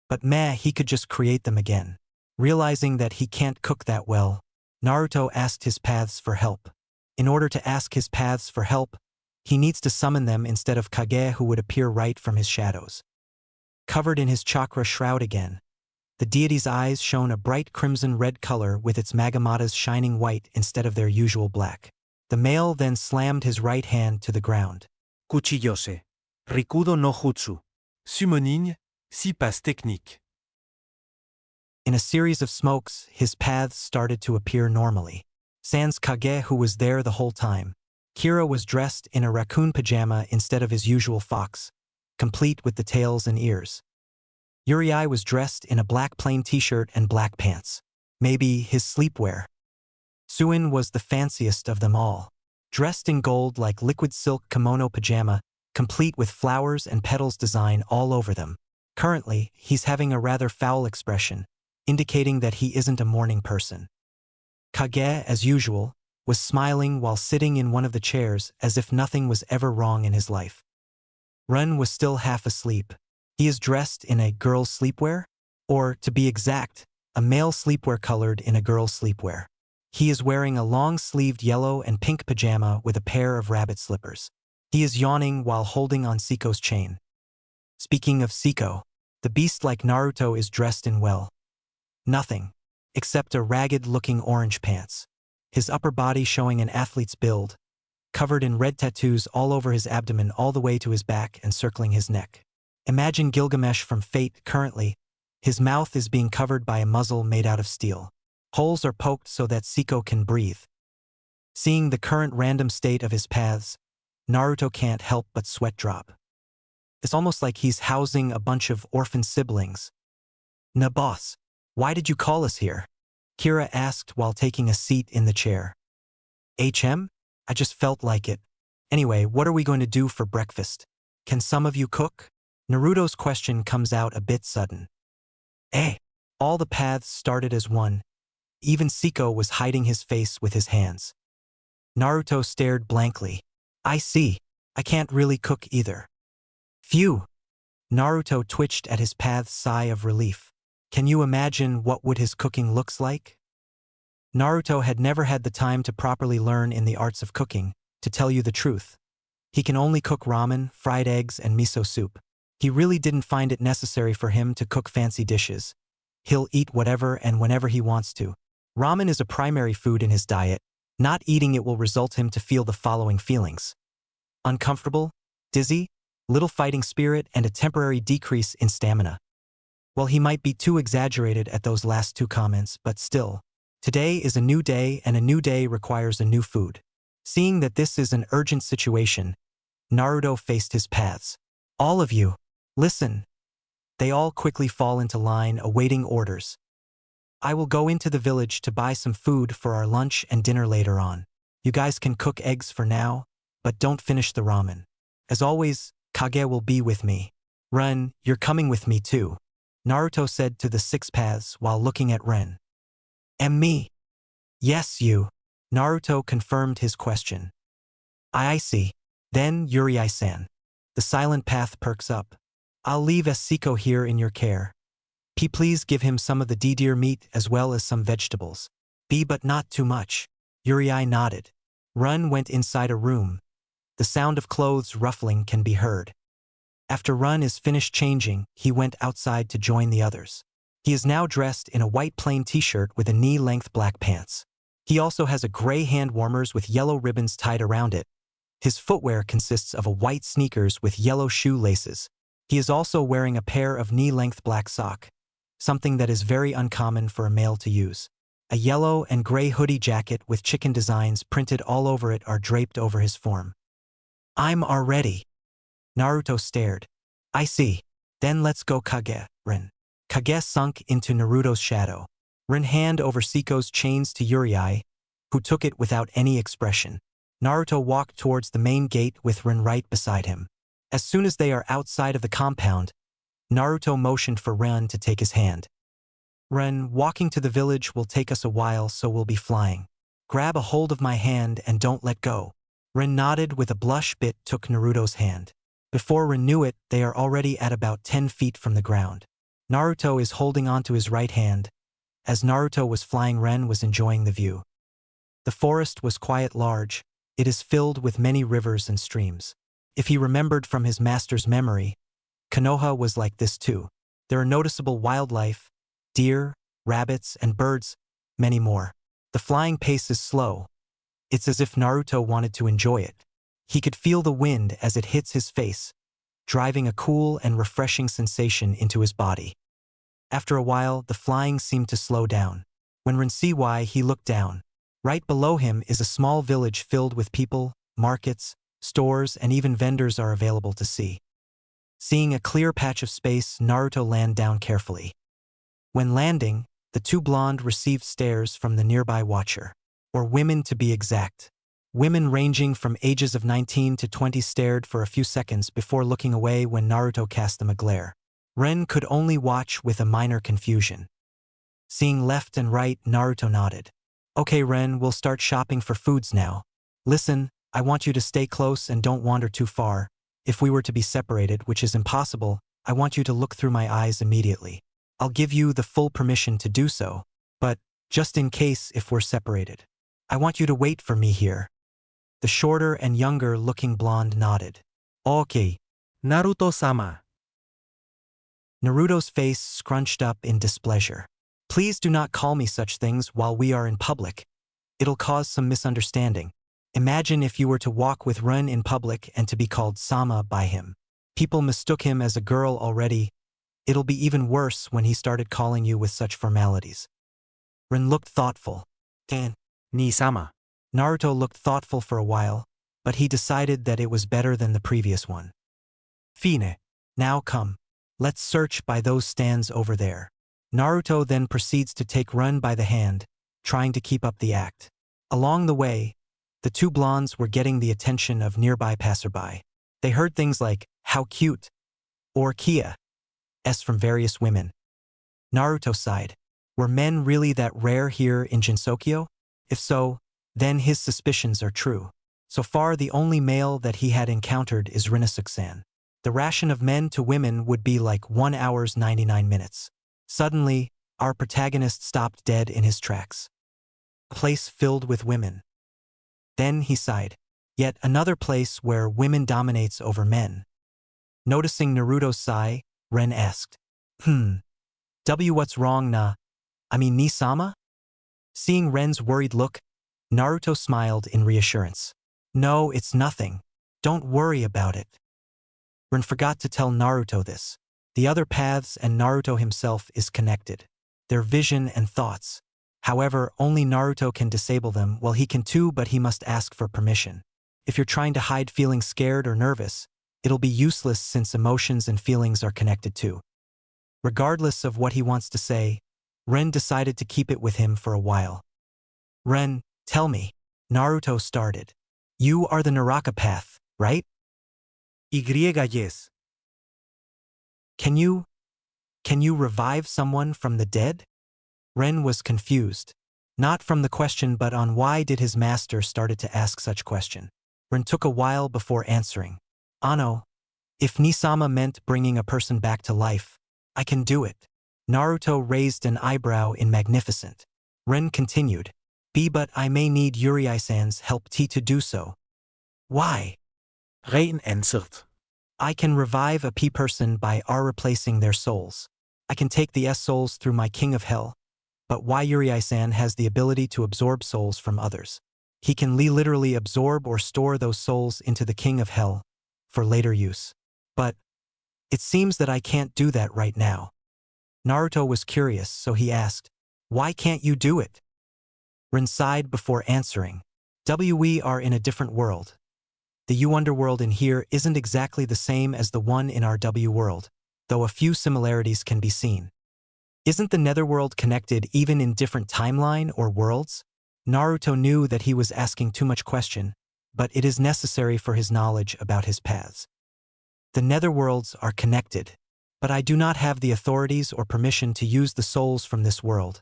But he could just create them again. Realizing that he can't cook that well, Naruto asked his paths for help. In order to ask his paths for help, he needs to summon them instead of Kage, who would appear right from his shadows. Covered in his chakra shroud again, the deity's eyes shone a bright crimson-red color with its magamatas shining white instead of their usual black. The male then slammed his right hand to the ground. Kuchiyose. Rikudo no jutsu. Summoning. 6 passes techniques. In a series of smokes, his paths started to appear normally. Sans Kage, who was there the whole time. Kira was dressed in a raccoon pajama instead of his usual fox, complete with the tails and ears. Uriai was dressed in a black plain t-shirt and black pants. Maybe his sleepwear. Suin was the fanciest of them all. Dressed in gold like liquid silk kimono pajama, complete with flowers and petals design all over them. Currently, he's having a rather foul expression, indicating that he isn't a morning person. Kage, as usual, was smiling while sitting in one of the chairs as if nothing was ever wrong in his life. Run was still half asleep. He is dressed in a girl's sleepwear? Or, to be exact, a male sleepwear colored in a girl's sleepwear. He is wearing a long-sleeved yellow and pink pajama with a pair of rabbit slippers. He is yawning while holding on Siko's chain. Speaking of Siko, the beast like Naruto is dressed in nothing, except a ragged-looking orange pants. His upper body showing an athlete's build, covered in red tattoos all over his abdomen all the way to his back and circling his neck. Imagine Gilgamesh from Fate currently. His mouth is being covered by a muzzle made out of steel. Holes are poked so that Siko can breathe. Seeing the current random state of his paths, Naruto can't help but sweat drop. It's almost like he's housing a bunch of orphan siblings. "Na boss, why did you call us here?" Kira asked while taking a seat in the chair. "HM? I just felt like it. Anyway, what are we going to do for breakfast? Can some of you cook?" Naruto's question comes out a bit sudden. All the paths started as one, Even Siko was hiding his face with his hands. Naruto stared blankly. I see. I can't really cook either. Phew. Naruto twitched at his path's sigh of relief. Can you imagine what would his cooking looks like? Naruto had never had the time to properly learn in the arts of cooking, to tell you the truth. He can only cook ramen, fried eggs, and miso soup. He really didn't find it necessary for him to cook fancy dishes. He'll eat whatever and whenever he wants to. Ramen is a primary food in his diet. Not eating it will result him to feel the following feelings: uncomfortable, dizzy, little fighting spirit, and a temporary decrease in stamina. Well, he might be too exaggerated at those last two comments, but still. Today is a new day, and a new day requires a new food. Seeing that this is an urgent situation, Naruto faced his paths. All of you, listen. They all quickly fall into line, awaiting orders. I will go into the village to buy some food for our lunch and dinner later on. You guys can cook eggs for now, but don't finish the ramen. As always, Kage will be with me. Ren, you're coming with me too, Naruto said to the six paths while looking at Ren. And me? Yes, you. Naruto confirmed his question. I see. Then, Yuri-san. The silent path perks up. I'll leave Siko here in your care. Please give him some of the deer meat as well as some vegetables. But not too much. Yuri nodded. Run went inside a room. The sound of clothes ruffling can be heard. After Run is finished changing, he went outside to join the others. He is now dressed in a white plain t-shirt with a knee-length black pants. He also has a gray hand warmers with yellow ribbons tied around it. His footwear consists of a white sneakers with yellow shoe laces. He is also wearing a pair of knee-length black sock, something that is very uncommon for a male to use. A yellow and gray hoodie jacket with chicken designs printed all over it are draped over his form. I'm already. Naruto stared. I see. Then let's go, Kage, Rin. Kage sunk into Naruto's shadow. Rin hand over Siko's chains to Yuri, who took it without any expression. Naruto walked towards the main gate with Rin right beside him. As soon as they are outside of the compound, Naruto motioned for Ren to take his hand. Ren, walking to the village will take us a while, so we'll be flying. Grab a hold of my hand and don't let go. Ren nodded with a blush, took Naruto's hand. Before Ren knew it, they are already at about 10 feet from the ground. Naruto is holding onto his right hand. As Naruto was flying, Ren was enjoying the view. The forest was quite large. It is filled with many rivers and streams. If he remembered from his master's memory, Konoha was like this too. There are noticeable wildlife, deer, rabbits, and birds, many more. The flying pace is slow. It's as if Naruto wanted to enjoy it. He could feel the wind as it hits his face, driving a cool and refreshing sensation into his body. After a while, the flying seemed to slow down. When Ren see why, he looked down. Right below him is a small village filled with people, markets, stores, and even vendors are available to see. Seeing a clear patch of space, Naruto landed down carefully. When landing, the two blonde received stares from the nearby watcher, or women to be exact. Women ranging from ages of 19 to 20 stared for a few seconds before looking away when Naruto cast them a glare. Ren could only watch with a minor confusion. Seeing left and right, Naruto nodded. Okay, Ren, we'll start shopping for foods now. Listen, I want you to stay close and don't wander too far. If we were to be separated, which is impossible, I want you to look through my eyes immediately. I'll give you the full permission to do so, but just in case if we're separated, I want you to wait for me here. The shorter and younger-looking blonde nodded. Okay. Naruto-sama. Naruto's face scrunched up in displeasure. Please do not call me such things while we are in public. It'll cause some misunderstanding. Imagine if you were to walk with Ren in public and to be called Sama by him. People mistook him as a girl already. It'll be even worse when he started calling you with such formalities. Ren looked thoughtful. Ni-sama. Naruto looked thoughtful for a while, but he decided that it was better than the previous one. Fine. Now come. Let's search by those stands over there. Naruto then proceeds to take Ren by the hand, trying to keep up the act. Along the way, the two blondes were getting the attention of nearby passerby. They heard things like, "How cute," or "Kia," from various women. Naruto sighed. Were men really that rare here in Jinsokyo? If so, then his suspicions are true. So far the only male that he had encountered is Rinasuk-san. The ration of men to women would be like 1 hour 99 minutes. Suddenly, our protagonist stopped dead in his tracks. A place filled with women. Then he sighed. Yet another place where women dominates over men. Noticing Naruto's sigh, Ren asked, what's wrong ni-sama? Seeing Ren's worried look, Naruto smiled in reassurance. No, it's nothing. Don't worry about it. Ren forgot to tell Naruto this. The other paths and Naruto himself is connected. Their vision and thoughts. However, only Naruto can disable them, well he can too, but he must ask for permission. If you're trying to hide feeling scared or nervous, it'll be useless since emotions and feelings are connected too. Regardless of what he wants to say, Ren decided to keep it with him for a while. Ren, tell me, Naruto started. You are the Naraka path, right? Yes. Can you revive someone from the dead? Ren was confused. Not from the question but on why did his master started to ask such question. Ren took a while before answering. Ano, if Nisama meant bringing a person back to life, I can do it. Naruto raised an eyebrow in magnificent. Ren continued. But I may need Yuri-san's help to do so. Why? Ren answered. I can revive a person by replacing their souls. I can take the souls through my King of Hell. But why Yuri-san has the ability to absorb souls from others. He can literally absorb or store those souls into the King of Hell for later use. But it seems that I can't do that right now. Naruto was curious, so he asked, why can't you do it? Ren sighed before answering. We are in a different world. The U underworld in here isn't exactly the same as the one in our W world, though a few similarities can be seen. Isn't the netherworld connected even in different timeline or worlds? Naruto knew that he was asking too much question, but it is necessary for his knowledge about his paths. The netherworlds are connected, but I do not have the authorities or permission to use the souls from this world.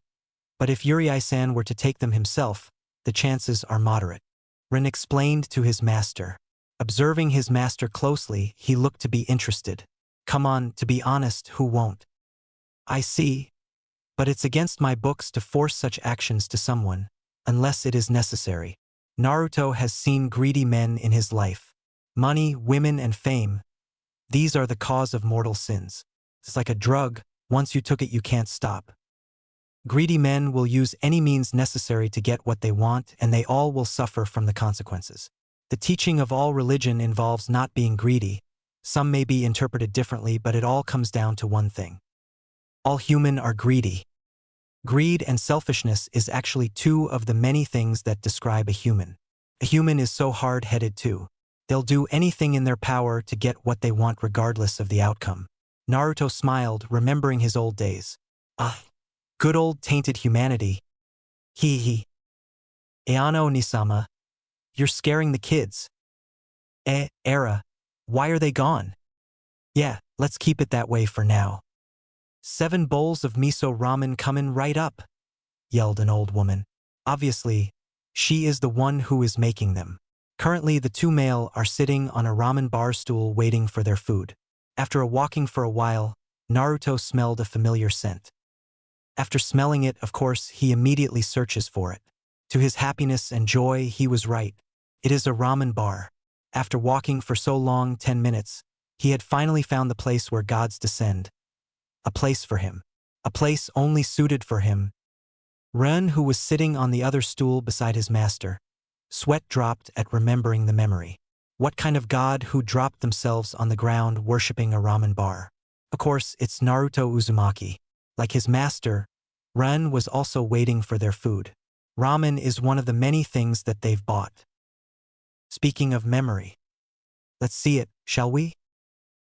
But if Yuri-san were to take them himself, the chances are moderate. Ren explained to his master. Observing his master closely, he looked to be interested. Come on, to be honest, who won't? I see. But it's against my books to force such actions to someone, unless it is necessary. Naruto has seen greedy men in his life. Money, women, and fame. These are the cause of mortal sins. It's like a drug, once you took it you can't stop. Greedy men will use any means necessary to get what they want, and they all will suffer from the consequences. The teaching of all religion involves not being greedy. Some may be interpreted differently, but it all comes down to one thing. All human are greedy. Greed and selfishness is actually two of the many things that describe a human. A human is so hard-headed too. They'll do anything in their power to get what they want regardless of the outcome. Naruto smiled, remembering his old days. Good old tainted humanity. Hee. Eano Nisama. You're scaring the kids. Era. Why are they gone? Yeah, let's keep it that way for now. 7 bowls of miso ramen coming right up, yelled an old woman. Obviously, she is the one who is making them. Currently, the 2 male are sitting on a ramen bar stool waiting for their food. After walking for a while, Naruto smelled a familiar scent. After smelling it, of course, he immediately searches for it. To his happiness and joy, he was right. It is a ramen bar. After walking for so long, 10 minutes, he had finally found the place where gods descend. A place for him. A place only suited for him. Ren, who was sitting on the other stool beside his master, sweat dropped at remembering the memory. What kind of god who dropped themselves on the ground worshipping a ramen bar? Of course, it's Naruto Uzumaki. Like his master, Ren was also waiting for their food. Ramen is one of the many things that they've bought. Speaking of memory, let's see it, shall we?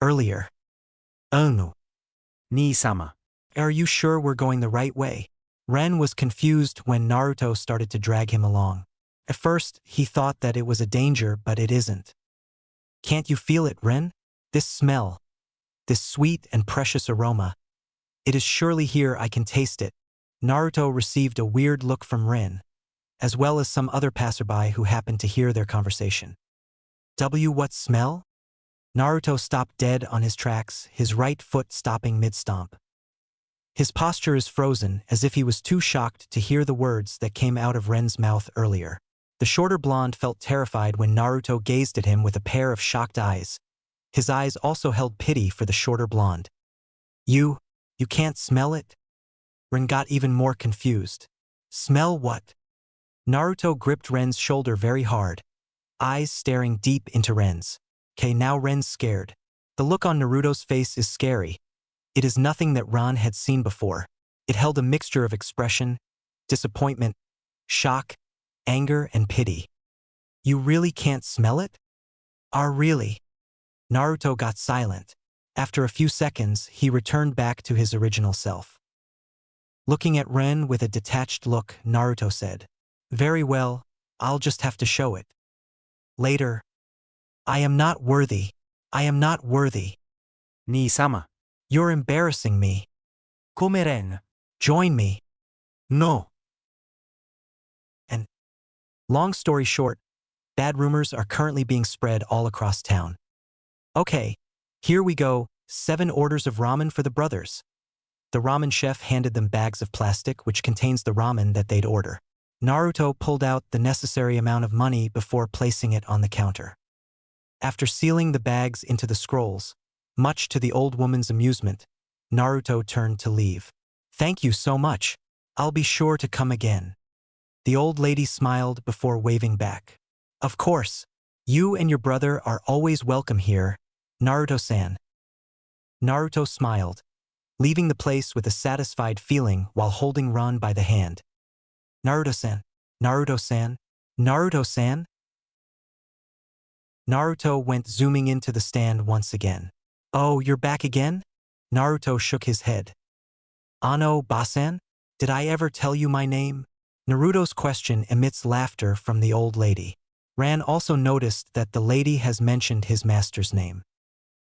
Earlier. Oh no. Ni-sama. Are you sure we're going the right way? Ren was confused when Naruto started to drag him along. At first, he thought that it was a danger, but it isn't. Can't you feel it, Ren? This smell. This sweet and precious aroma. It is surely here, I can taste it. Naruto received a weird look from Rin, as well as some other passerby who happened to hear their conversation. What smell? Naruto stopped dead on his tracks, his right foot stopping mid-stomp. His posture is frozen, as if he was too shocked to hear the words that came out of Ren's mouth earlier. The shorter blonde felt terrified when Naruto gazed at him with a pair of shocked eyes. His eyes also held pity for the shorter blonde. You can't smell it? Ren got even more confused. Smell what? Naruto gripped Ren's shoulder very hard, eyes staring deep into Ren's. Okay, now Ren's scared. The look on Naruto's face is scary. It is nothing that Ran had seen before. It held a mixture of expression, disappointment, shock, anger, and pity. You really can't smell it? Really? Naruto got silent. After a few seconds, he returned back to his original self. Looking at Ren with a detached look, Naruto said, Very well, I'll just have to show it. Later. I am not worthy. I am not worthy. Ni-sama. You're embarrassing me. Come Ren. Join me. No. And, long story short, bad rumors are currently being spread all across town. Okay, here we go, 7 orders of ramen for the brothers. The ramen chef handed them bags of plastic which contains the ramen that they'd order. Naruto pulled out the necessary amount of money before placing it on the counter. After sealing the bags into the scrolls, much to the old woman's amusement, Naruto turned to leave. Thank you so much. I'll be sure to come again. The old lady smiled before waving back. Of course, you and your brother are always welcome here, Naruto-san. Naruto smiled, leaving the place with a satisfied feeling while holding Ran by the hand. Naruto-san, Naruto-san, Naruto-san? Naruto went zooming into the stand once again. Oh, you're back again? Naruto shook his head. Ano Basan? Did I ever tell you my name? Naruto's question emits laughter from the old lady. Ran also noticed that the lady has mentioned his master's name.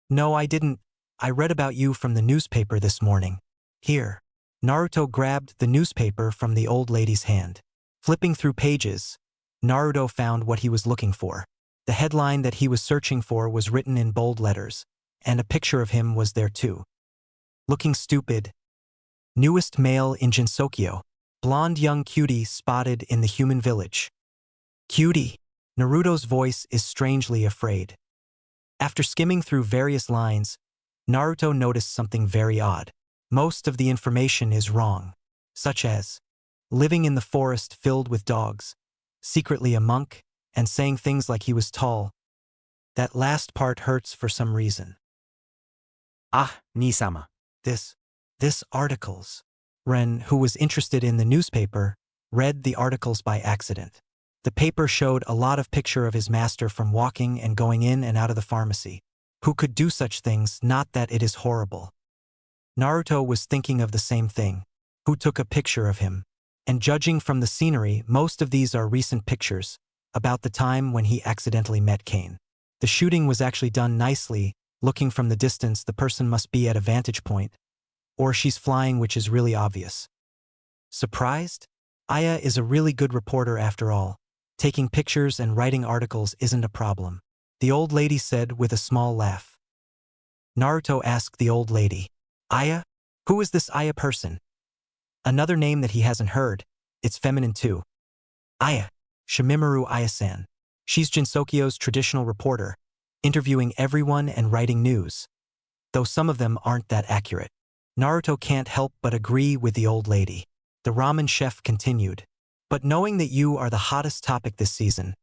No, I didn't. I read about you from the newspaper this morning. Here. Naruto grabbed the newspaper from the old lady's hand. Flipping through pages, Naruto found what he was looking for. The headline that he was searching for was written in bold letters, and a picture of him was there too. Looking stupid. Newest male in Jinsokyo. Blonde young cutie spotted in the human village. Cutie. Naruto's voice is strangely afraid. After skimming through various lines, Naruto noticed something very odd. Most of the information is wrong, such as living in the forest filled with dogs, secretly a monk, and saying things like he was tall. That last part hurts for some reason. Ni-sama. This articles. Ren, who was interested in the newspaper, read the articles by accident. The paper showed a lot of picture of his master from walking and going in and out of the pharmacy. Who could do such things, not that it is horrible. Naruto was thinking of the same thing. Who took a picture of him? And judging from the scenery, most of these are recent pictures, about the time when he accidentally met Kane. The shooting was actually done nicely. Looking from the distance, the person must be at a vantage point. Or she's flying, which is really obvious. Surprised? Aya is a really good reporter after all. Taking pictures and writing articles isn't a problem. The old lady said with a small laugh. Naruto asked the old lady, Aya? Who is this Aya person? Another name that he hasn't heard. It's feminine too. Aya. Shimimaru Aya-san. She's Jinsokyo's traditional reporter, interviewing everyone and writing news. Though some of them aren't that accurate. Naruto can't help but agree with the old lady. The ramen chef continued. But knowing that you are the hottest topic this season,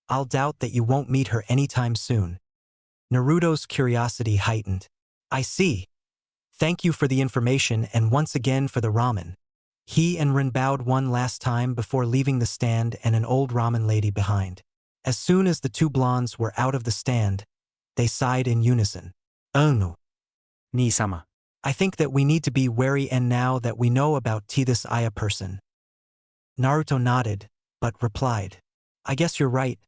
I'll doubt that you won't meet her anytime soon. Naruto's curiosity heightened. I see. Thank you for the information and once again for the ramen. He and Rin bowed one last time before leaving the stand and an old ramen lady behind. As soon as the 2 blondes were out of the stand, they sighed in unison. Oh no. Ni-sama. I think that we need to be wary and now that we know about this Aya person. Naruto nodded, but replied. I guess you're right.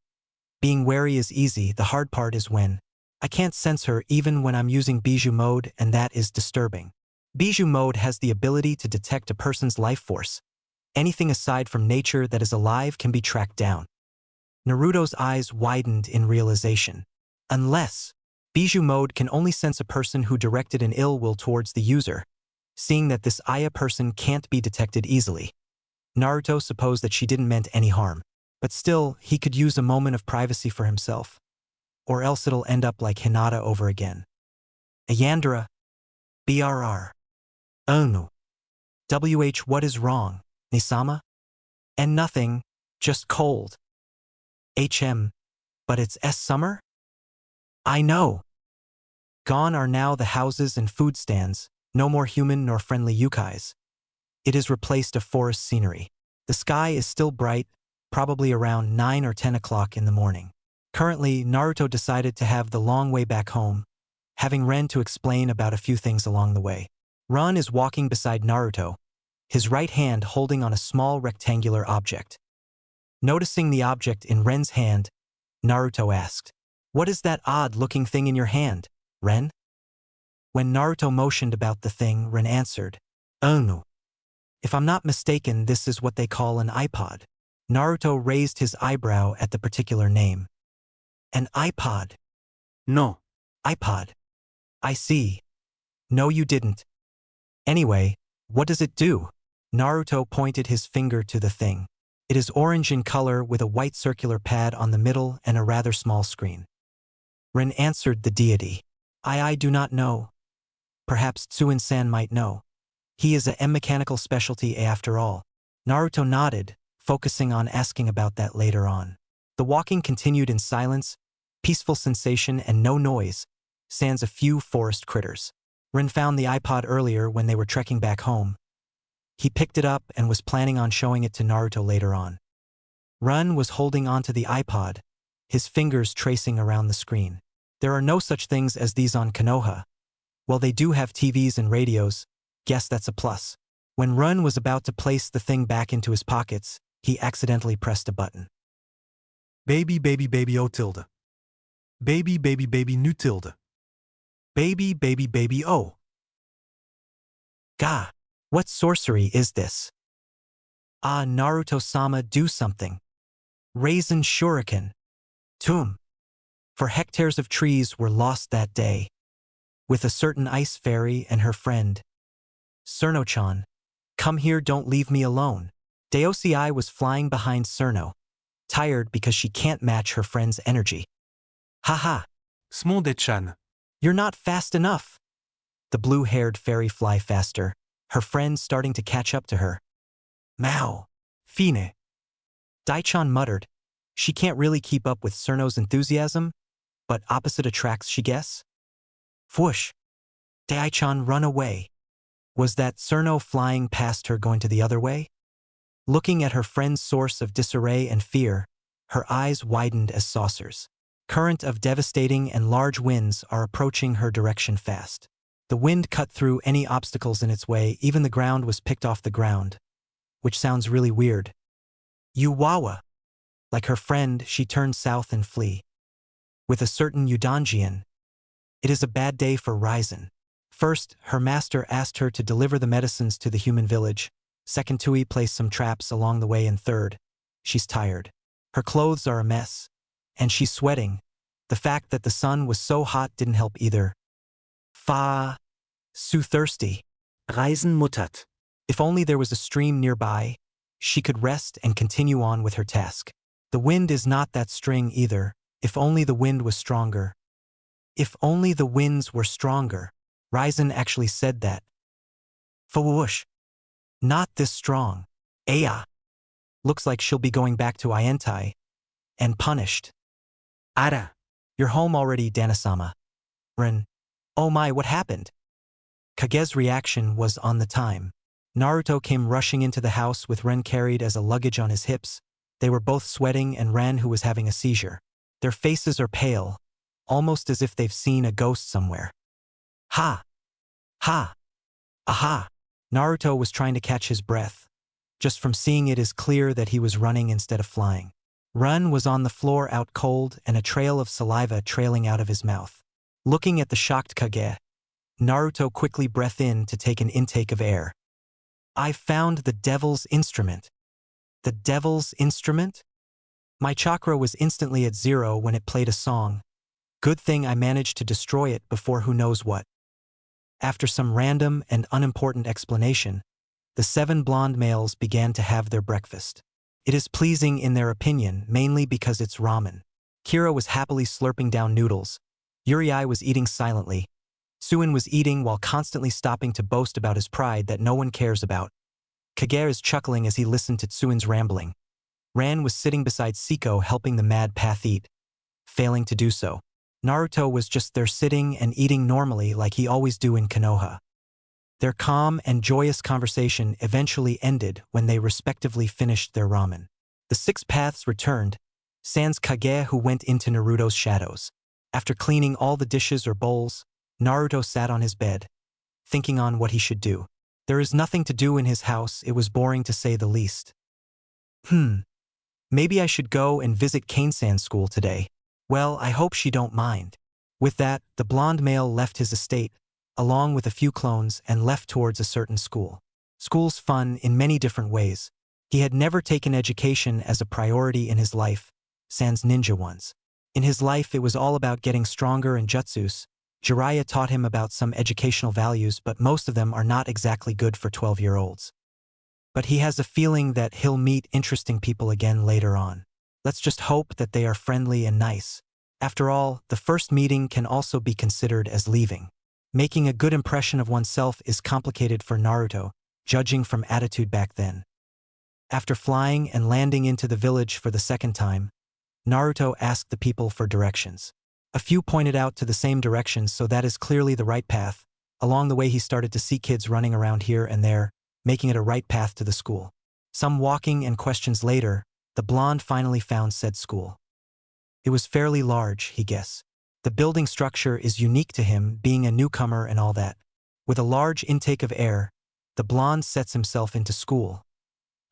Being wary is easy, the hard part is when I can't sense her even when I'm using bijou mode, and that is disturbing. Bijou mode has the ability to detect a person's life force. Anything aside from nature that is alive can be tracked down. Naruto's eyes widened in realization. Unless, Bijou mode can only sense a person who directed an ill will towards the user, seeing that this Aya person can't be detected easily. Naruto supposed that she didn't meant any harm, but still, he could use a moment of privacy for himself. Or else it'll end up like Hinata over again. Ayandra. BRR. No. What is wrong, Nisama? And nothing, just cold. But it's summer? I know. Gone are now the houses and food stands, no more human nor friendly yukais. It is replaced a forest scenery. The sky is still bright, probably around 9 or 10 o'clock in the morning. Currently, Naruto decided to have the long way back home, having Ren to explain about a few things along the way. Ren is walking beside Naruto, his right hand holding on a small rectangular object. Noticing the object in Ren's hand, Naruto asked, "What is that odd-looking thing in your hand, Ren?" When Naruto motioned about the thing, Ren answered, "Oh no. If I'm not mistaken, this is what they call an iPod." Naruto raised his eyebrow at the particular name. An iPod? No. iPod. I see. No, you didn't. Anyway, what does it do? Naruto pointed his finger to the thing. It is orange in color with a white circular pad on the middle and a rather small screen. Ren answered the deity. I do not know. Perhaps Tsuin-san might know. He is a mechanical specialty after all. Naruto nodded, focusing on asking about that later on. The walking continued in silence, peaceful sensation and no noise, sans a few forest critters. Ren found the iPod earlier when they were trekking back home. He picked it up and was planning on showing it to Naruto later on. Ren was holding onto the iPod, his fingers tracing around the screen. There are no such things as these on Konoha. While they do have TVs and radios, guess that's a plus. When Ren was about to place the thing back into his pockets, he accidentally pressed a button. Baby, baby, baby, oh tilde. Baby, baby, baby, nu tilde. Baby, baby, baby, oh. Gah, what sorcery is this? Ah, Naruto-sama, do something. Raisin shuriken. Tomb. For hectares of trees were lost that day. With a certain ice fairy and her friend. Cerno-chan. Come here, don't leave me alone. Deosei was flying behind Cerno, tired because she can't match her friend's energy. Haha. Smonde-chan. You're not fast enough. The blue-haired fairy fly faster, her friend starting to catch up to her. Mao. Fine. Daichan muttered. She can't really keep up with Cerno's enthusiasm, but opposite attracts, she guess? Whoosh. Daichan, run away. Was that Cerno flying past her going to the other way? Looking at her friend's source of disarray and fear, her eyes widened as saucers. Current of devastating and large winds are approaching her direction fast. The wind cut through any obstacles in its way, even the ground was picked off the ground. Which sounds really weird. Yuwawa. Like her friend, she turned south and flee. With a certain Udanjian. It is a bad day for Raisin. First, her master asked her to deliver the medicines to the human village. Second, Tui placed some traps along the way, and third, she's tired. Her clothes are a mess. And she's sweating. The fact that the sun was so hot didn't help either. So thirsty. Reisen muttert. If only there was a stream nearby, she could rest and continue on with her task. The wind is not that string either. If only the wind was stronger. If only the winds were stronger. Raisin actually said that. Fawoosh. Not this strong. Aya. Looks like she'll be going back to Ientai. And punished. Ara. You're home already, Danasama. Ren. Oh my, what happened? Kage's reaction was on the time. Naruto came rushing into the house with Ren carried as a luggage on his hips. They were both sweating and Ren who was having a seizure. Their faces are pale, almost as if they've seen a ghost somewhere. Ha! Ha! Aha! Naruto was trying to catch his breath. Just from seeing it is clear that he was running instead of flying. Ren was on the floor out cold and a trail of saliva trailing out of his mouth. Looking at the shocked Kage, Naruto quickly breathed in to take an intake of air. I found the devil's instrument. The devil's instrument? My chakra was instantly at 0 when it played a song. Good thing I managed to destroy it before who knows what. After some random and unimportant explanation, the 7 blonde males began to have their breakfast. It is pleasing in their opinion, mainly because it's ramen. Kira was happily slurping down noodles. Uri was eating silently. Suin was eating while constantly stopping to boast about his pride that no one cares about. Kage is chuckling as he listened to Tsuin's rambling. Ran was sitting beside Siko helping the mad path eat, failing to do so. Naruto was just there sitting and eating normally like he always do in Konoha. Their calm and joyous conversation eventually ended when they respectively finished their ramen. The 6 paths returned, sans Kage who went into Naruto's shadows. After cleaning all the dishes or bowls, Naruto sat on his bed, thinking on what he should do. There is nothing to do in his house, it was boring to say the least. Maybe I should go and visit Kane-san's school today. Well, I hope she don't mind. With that, the blonde male left his estate, along with a few clones, and left towards a certain school. School's fun in many different ways. He had never taken education as a priority in his life, sans ninja ones. In his life it was all about getting stronger and jutsus. Jiraiya taught him about some educational values, but most of them are not exactly good for 12-year-olds. But he has a feeling that he'll meet interesting people again later on. Let's just hope that they are friendly and nice. After all, the first meeting can also be considered as leaving. Making a good impression of oneself is complicated for Naruto, judging from attitude back then. After flying and landing into the village for the second time, Naruto asked the people for directions. A few pointed out to the same directions, so that is clearly the right path. Along the way he started to see kids running around here and there, making it a right path to the school. Some walking and questions later, the blonde finally found said school. It was fairly large, he guessed. The building structure is unique to him, being a newcomer and all that. With a large intake of air, the blonde sets himself into school,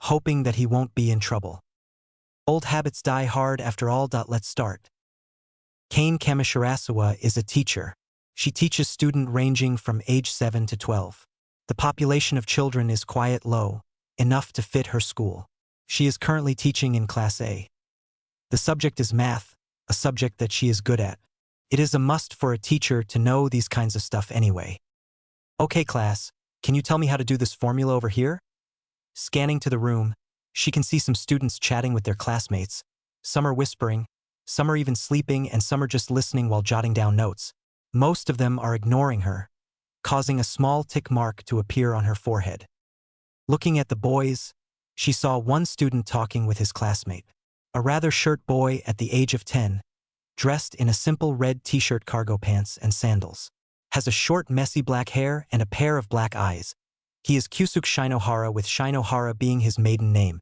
hoping that he won't be in trouble. Old habits die hard after all. Let's start. Kane Kamishirasawa is a teacher. She teaches students ranging from age 7 to 12. The population of children is quite low, enough to fit her school. She is currently teaching in Class A. The subject is math, a subject that she is good at. It is a must for a teacher to know these kinds of stuff anyway. Okay class, can you tell me how to do this formula over here? Scanning to the room, she can see some students chatting with their classmates. Some are whispering, some are even sleeping, and some are just listening while jotting down notes. Most of them are ignoring her, causing a small tick mark to appear on her forehead. Looking at the boys, she saw one student talking with his classmate. A rather short boy at the age of 10, dressed in a simple red t-shirt, cargo pants, and sandals. Has a short messy black hair and a pair of black eyes. He is Kyusuke Shinohara, with Shinohara being his maiden name.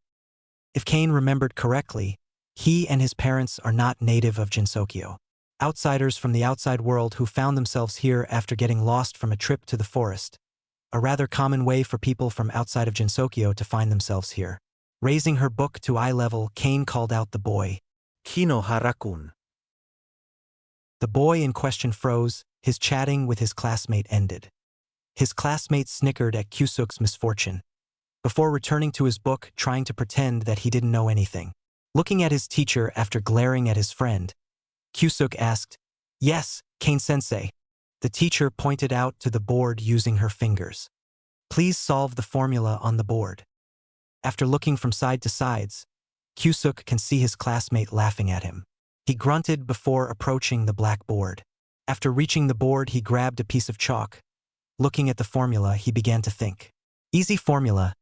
If Kane remembered correctly, he and his parents are not native of Jinsokyo. Outsiders from the outside world who found themselves here after getting lost from a trip to the forest. A rather common way for people from outside of Jinsokyo to find themselves here. Raising her book to eye level, Kane called out the boy. Kinohara-kun. The boy in question froze, his chatting with his classmate ended. His classmate snickered at Kyusuke's misfortune, before returning to his book, trying to pretend that he didn't know anything. Looking at his teacher after glaring at his friend, Kyusuke asked, "Yes, Kane-sensei." The teacher pointed out to the board using her fingers. "Please solve the formula on the board." After looking from side to sides, Kyusuke can see his classmate laughing at him. He grunted before approaching the blackboard. After reaching the board, he grabbed a piece of chalk. Looking at the formula, he began to think. Easy formula.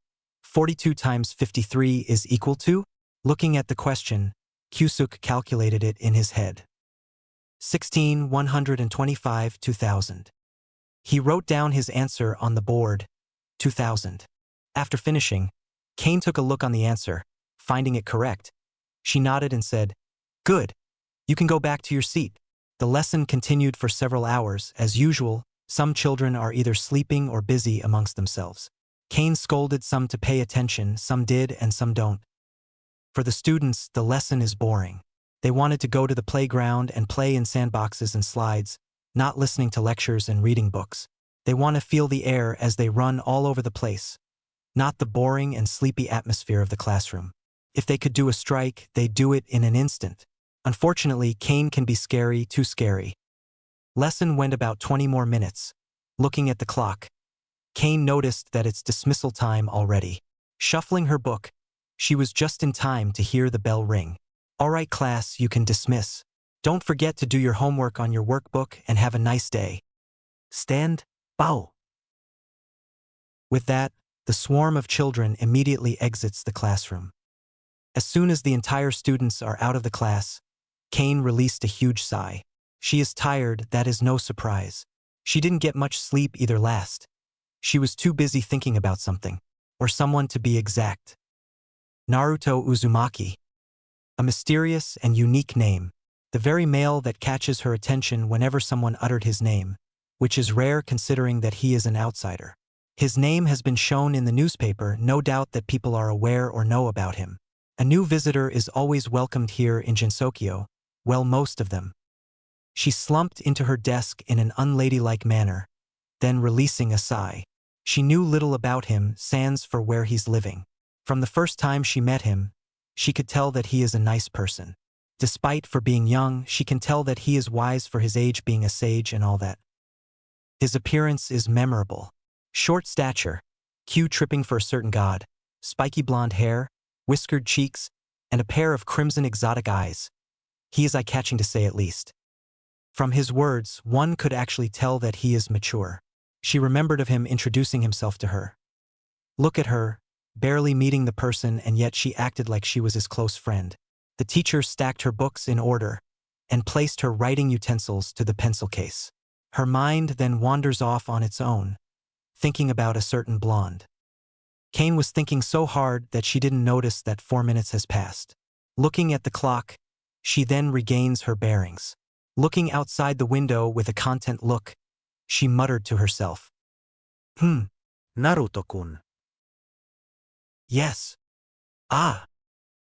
42 times 53 is equal to? Looking at the question, Kyusuke calculated it in his head. 16,125, 2000. He wrote down his answer on the board, 2000. After finishing, Kane took a look on the answer, finding it correct. She nodded and said, "Good. You can go back to your seat." The lesson continued for several hours. As usual, some children are either sleeping or busy amongst themselves. Kane scolded some to pay attention, some did and some don't. For the students, the lesson is boring. They wanted to go to the playground and play in sandboxes and slides, not listening to lectures and reading books. They want to feel the air as they run all over the place, not the boring and sleepy atmosphere of the classroom. If they could do a strike, they'd do it in an instant. Unfortunately, Kane can be scary, too scary. Lesson went about 20 more minutes. Looking at the clock, Kane noticed that it's dismissal time already. Shuffling her book, she was just in time to hear the bell ring. All right, class, you can dismiss. Don't forget to do your homework on your workbook and have a nice day. Stand, bow. With that, the swarm of children immediately exits the classroom. As soon as the entire students are out of the class, Kane released a huge sigh. She is tired, that is no surprise. She didn't get much sleep either last. She was too busy thinking about something, or someone to be exact. Naruto Uzumaki. A mysterious and unique name, the very male that catches her attention whenever someone uttered his name, which is rare considering that he is an outsider. His name has been shown in the newspaper, no doubt that people are aware or know about him. A new visitor is always welcomed here in Jinsokyo, well, most of them. She slumped into her desk in an unladylike manner, then releasing a sigh. She knew little about him, sans for where he's living. From the first time she met him, she could tell that he is a nice person. Despite for being young, she can tell that he is wise for his age, being a sage and all that. His appearance is memorable. Short stature, cue tripping for a certain god, spiky blonde hair, whiskered cheeks, and a pair of crimson exotic eyes. He is eye-catching to say at least. From his words, one could actually tell that he is mature. She remembered of him introducing himself to her. Look at her, barely meeting the person, and yet she acted like she was his close friend. The teacher stacked her books in order and placed her writing utensils to the pencil case. Her mind then wanders off on its own, thinking about a certain blonde. Kane was thinking so hard that she didn't notice that 4 minutes has passed. Looking at the clock, she then regains her bearings. Looking outside the window with a content look, she muttered to herself. Naruto-kun. Yes. Ah.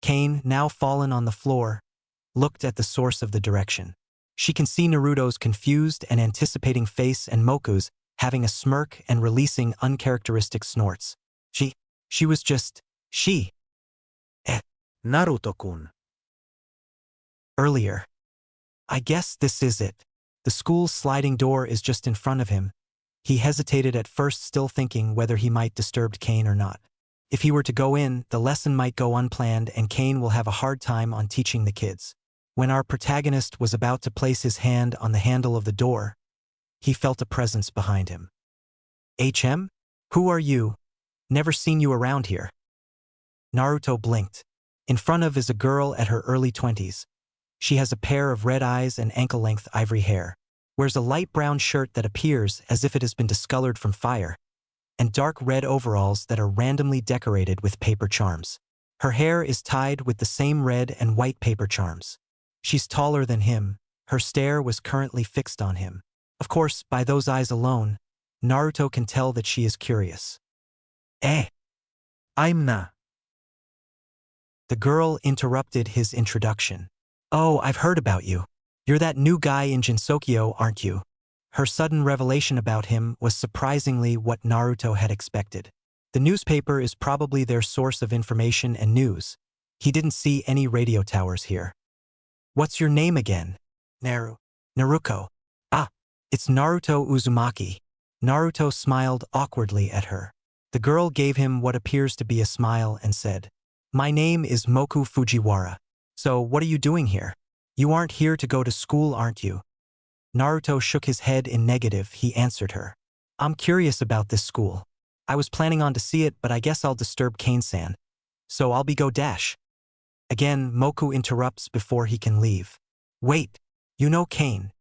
Kane, now fallen on the floor, looked at the source of the direction. She can see Naruto's confused and anticipating face and Moku's having a smirk and releasing uncharacteristic snorts. She was just, Naruto-kun. Earlier. I guess this is it. The school's sliding door is just in front of him. He hesitated at first, still thinking whether he might disturb Kane or not. If he were to go in, the lesson might go unplanned and Kane will have a hard time on teaching the kids. When our protagonist was about to place his hand on the handle of the door, he felt a presence behind him. HM? Who are you? Never seen you around here. Naruto blinked. In front of is a girl at her early 20s. She has a pair of red eyes and ankle-length ivory hair, wears a light brown shirt that appears as if it has been discolored from fire, and dark red overalls that are randomly decorated with paper charms. Her hair is tied with the same red and white paper charms. She's taller than him. Her stare was currently fixed on him. Of course, by those eyes alone, Naruto can tell that she is curious. I'm Na. The girl interrupted his introduction. Oh, I've heard about you. You're that new guy in Jinsokyo, aren't you? Her sudden revelation about him was surprisingly what Naruto had expected. The newspaper is probably their source of information and news. He didn't see any radio towers here. What's your name again? Naruko. Ah, it's Naruto Uzumaki. Naruto smiled awkwardly at her. The girl gave him what appears to be a smile and said, My name is Moku Fujiwara. So what are you doing here? You aren't here to go to school, aren't you? Naruto shook his head in negative. He answered her. I'm curious about this school. I was planning on to see it, but I guess I'll disturb Kane-san. So I'll be go dash. Again, Moku interrupts before he can leave. Wait, you know Kane?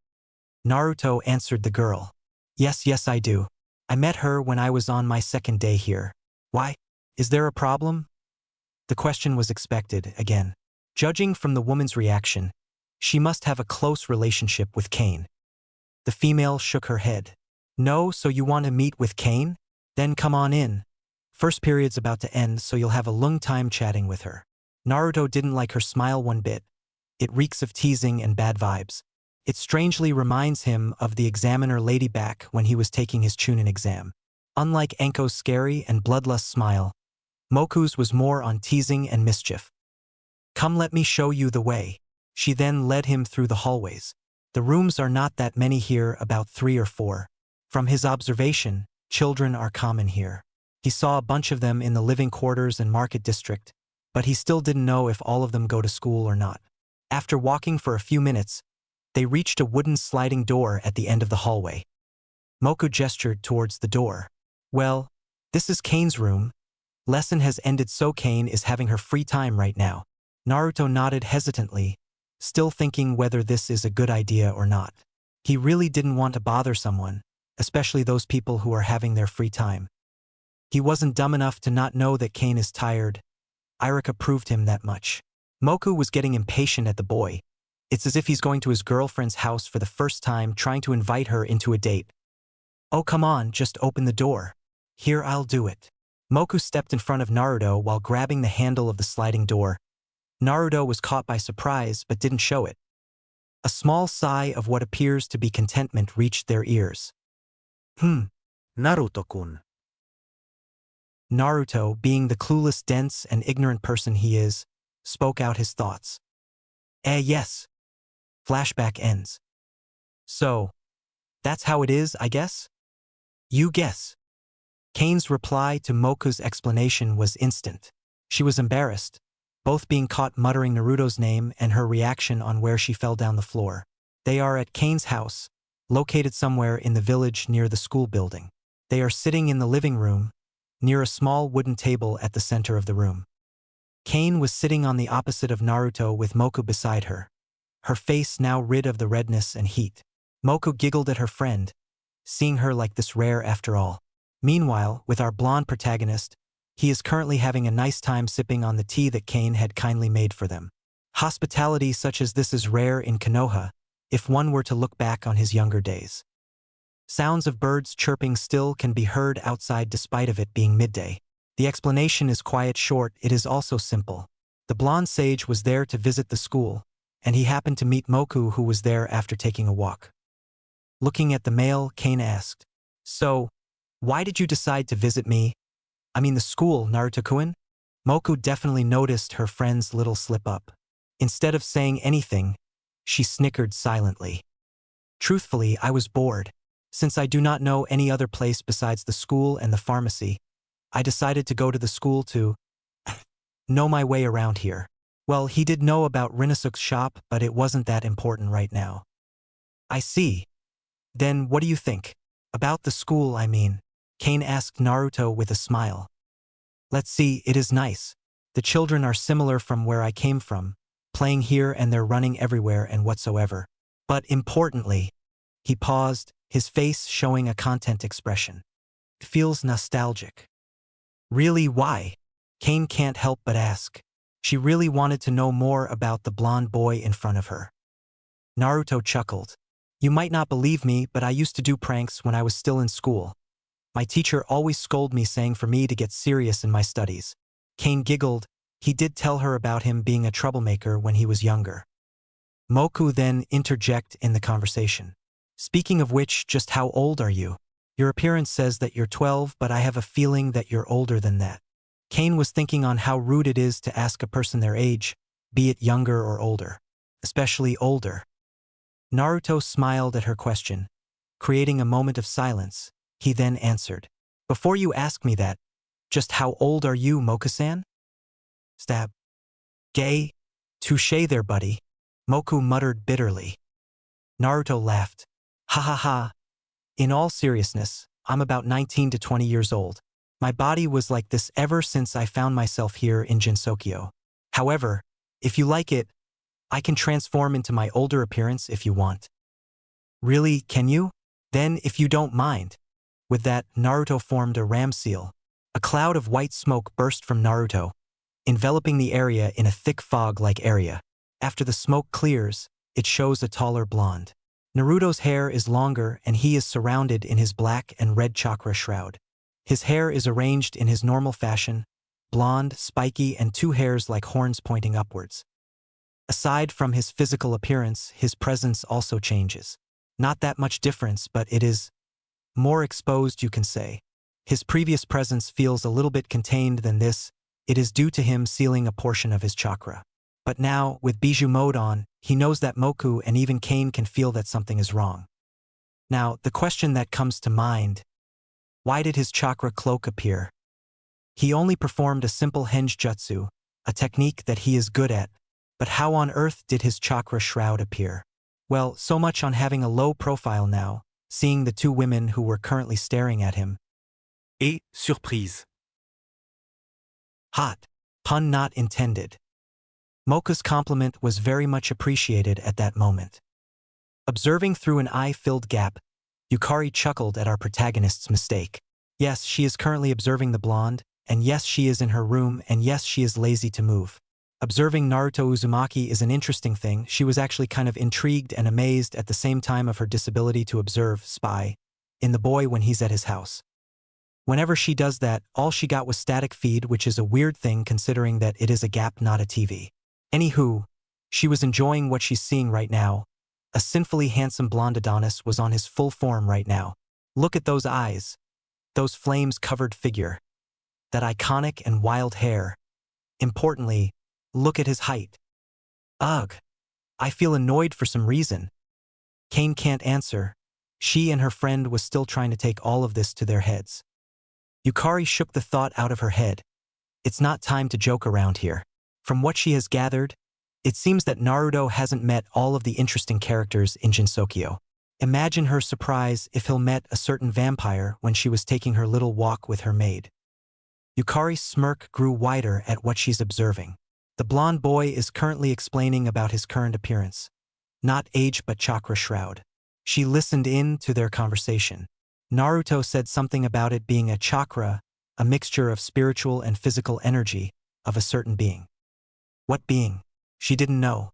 Naruto answered the girl. Yes, I do. I met her when I was on my second day here. Why? Is there a problem? The question was expected, again. Judging from the woman's reaction, she must have a close relationship with Kane. The female shook her head. No, so you want to meet with Kane? Then come on in. First period's about to end, so you'll have a long time chatting with her. Naruto didn't like her smile one bit. It reeks of teasing and bad vibes. It strangely reminds him of the examiner lady back when he was taking his Chunin exam. Unlike Enko's scary and bloodlust smile, Moku's was more on teasing and mischief. Come, let me show you the way. She then led him through the hallways. The rooms are not that many here, about 3 or 4. From his observation, children are common here. He saw a bunch of them in the living quarters and market district, but he still didn't know if all of them go to school or not. After walking for a few minutes, they reached a wooden sliding door at the end of the hallway. Moku gestured towards the door. Well, this is Kane's room. Lesson has ended, so Kane is having her free time right now. Naruto nodded hesitantly, still thinking whether this is a good idea or not. He really didn't want to bother someone, especially those people who are having their free time. He wasn't dumb enough to not know that Kane is tired. Irika proved him that much. Moku was getting impatient at the boy. It's as if he's going to his girlfriend's house for the first time, trying to invite her into a date. Oh, come on, just open the door. Here, I'll do it. Moku stepped in front of Naruto while grabbing the handle of the sliding door. Naruto was caught by surprise but didn't show it. A small sigh of what appears to be contentment reached their ears. Naruto-kun. Naruto, being the clueless, dense, and ignorant person he is, spoke out his thoughts. Yes. Flashback ends. So, that's how it is, I guess? You guess. Kane's reply to Moku's explanation was instant. She was embarrassed, both being caught muttering Naruto's name and her reaction on where she fell down the floor. They are at Kane's house, located somewhere in the village near the school building. They are sitting in the living room, near a small wooden table at the center of the room. Kane was sitting on the opposite of Naruto with Moku beside her, her face now rid of the redness and heat. Moku giggled at her friend, seeing her like this rare after all. Meanwhile, with our blonde protagonist, he is currently having a nice time sipping on the tea that Kane had kindly made for them. Hospitality such as this is rare in Konoha, if one were to look back on his younger days. Sounds of birds chirping still can be heard outside despite of it being midday. The explanation is quite short, it is also simple. The blonde sage was there to visit the school, and he happened to meet Moku, who was there after taking a walk. Looking at the mail, Kane asked, So, why did you decide to visit me? I mean the school, Naruto-kun? Moku definitely noticed her friend's little slip-up. Instead of saying anything, she snickered silently. Truthfully, I was bored. Since I do not know any other place besides the school and the pharmacy, I decided to go to the school to know my way around here. Well, he did know about Rinasuk's shop, but it wasn't that important right now. I see. Then what do you think? About the school, I mean. Kane asked Naruto with a smile. Let's see, it is nice. The children are similar from where I came from, playing here and they're running everywhere and whatsoever. But importantly, he paused, his face showing a content expression. It feels nostalgic. Really, why? Kane can't help but ask. She really wanted to know more about the blonde boy in front of her. Naruto chuckled. You might not believe me, but I used to do pranks when I was still in school. My teacher always scolded me, saying for me to get serious in my studies. Kane giggled. He did tell her about him being a troublemaker when he was younger. Moku then interjected in the conversation. Speaking of which, just how old are you? Your appearance says that you're 12, but I have a feeling that you're older than that. Kane was thinking on how rude it is to ask a person their age, be it younger or older. Especially older. Naruto smiled at her question, creating a moment of silence. He then answered. Before you ask me that, just how old are you, Moku-san? Stab. Gay? Touché there, buddy. Moku muttered bitterly. Naruto laughed. Ha ha ha. In all seriousness, I'm about 19 to 20 years old. My body was like this ever since I found myself here in Jinsokyo. However, if you like it, I can transform into my older appearance if you want. Really, can you? Then, if you don't mind. With that, Naruto formed a ram seal. A cloud of white smoke burst from Naruto, enveloping the area in a thick fog-like area. After the smoke clears, it shows a taller blonde. Naruto's hair is longer and he is surrounded in his black and red chakra shroud. His hair is arranged in his normal fashion, blonde, spiky, and 2 hairs like horns pointing upwards. Aside from his physical appearance, his presence also changes. Not that much difference, but it is more exposed, you can say. His previous presence feels a little bit contained than this. It is due to him sealing a portion of his chakra. But now, with Bijou mode on, he knows that Moku and even Kane can feel that something is wrong. Now, the question that comes to mind: why did his chakra cloak appear? He only performed a simple henjutsu, a technique that he is good at, but how on earth did his chakra shroud appear? Well, so much on having a low profile now, seeing the two women who were currently staring at him. Et surprise. Hot. Pun not intended. Moku's compliment was very much appreciated at that moment. Observing through an eye-filled gap, Yukari chuckled at our protagonist's mistake. Yes, she is currently observing the blonde, and yes, she is in her room, and yes, she is lazy to move. Observing Naruto Uzumaki is an interesting thing. She was actually kind of intrigued and amazed at the same time of her disability to observe, spy, in the boy when he's at his house. Whenever she does that, all she got was static feed, which is a weird thing considering that it is a gap, not a TV. Anywho, she was enjoying what she's seeing right now. A sinfully handsome blonde Adonis was on his full form right now. Look at those eyes. Those flames-covered figure. That iconic and wild hair. Importantly, look at his height. Ugh. I feel annoyed for some reason. Kane can't answer. She and her friend was still trying to take all of this to their heads. Yukari shook the thought out of her head. It's not time to joke around here. From what she has gathered, it seems that Naruto hasn't met all of the interesting characters in Jinsokyo. Imagine her surprise if he'll met a certain vampire when she was taking her little walk with her maid. Yukari's smirk grew wider at what she's observing. The blonde boy is currently explaining about his current appearance. Not age but chakra shroud. She listened in to their conversation. Naruto said something about it being a chakra, a mixture of spiritual and physical energy of a certain being. What being? She didn't know.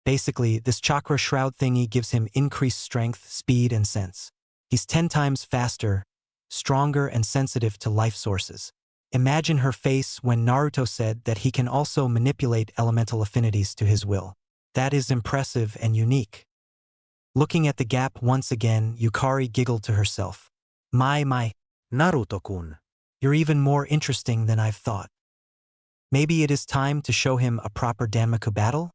Basically, this chakra shroud thingy gives him increased strength, speed, and sense. He's 10 times faster, stronger, and sensitive to life sources. Imagine her face when Naruto said that he can also manipulate elemental affinities to his will. That is impressive and unique. Looking at the gap once again, Yukari giggled to herself. My. Naruto-kun. You're even more interesting than I've thought. Maybe it is time to show him a proper Danmaku battle?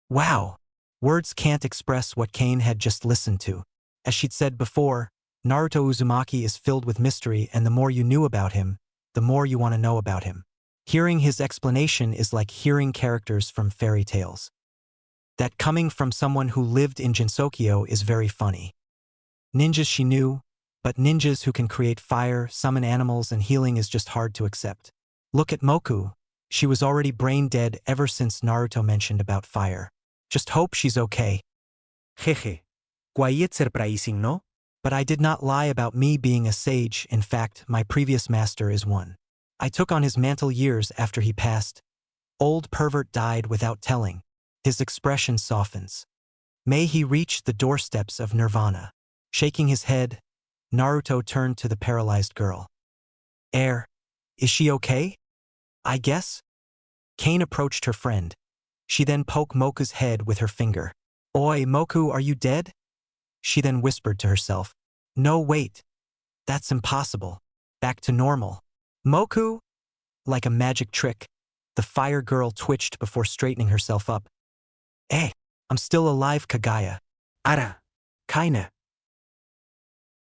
Wow. Words can't express what Kane had just listened to. As she'd said before, Naruto Uzumaki is filled with mystery, and the more you knew about him, the more you want to know about him. Hearing his explanation is like hearing characters from fairy tales. That coming from someone who lived in Jinsokyo is very funny. Ninjas she knew, but ninjas who can create fire, summon animals, and healing is just hard to accept. Look at Moku. She was already brain dead ever since Naruto mentioned about fire. Just hope she's okay. Jeje. Quite surprising, no? But I did not lie about me being a sage. In fact, my previous master is one. I took on his mantle years after he passed. Old pervert died without telling. His expression softens. May he reach the doorsteps of nirvana. Shaking his head, Naruto turned to the paralyzed girl. Is she okay? I guess? Kane approached her friend. She then poked Moku's head with her finger. Oi, Moku, are you dead? She then whispered to herself. No, wait. That's impossible. Back to normal. Moku? Like a magic trick, the fire girl twitched before straightening herself up. I'm still alive, Kagaya. Ara. Keine.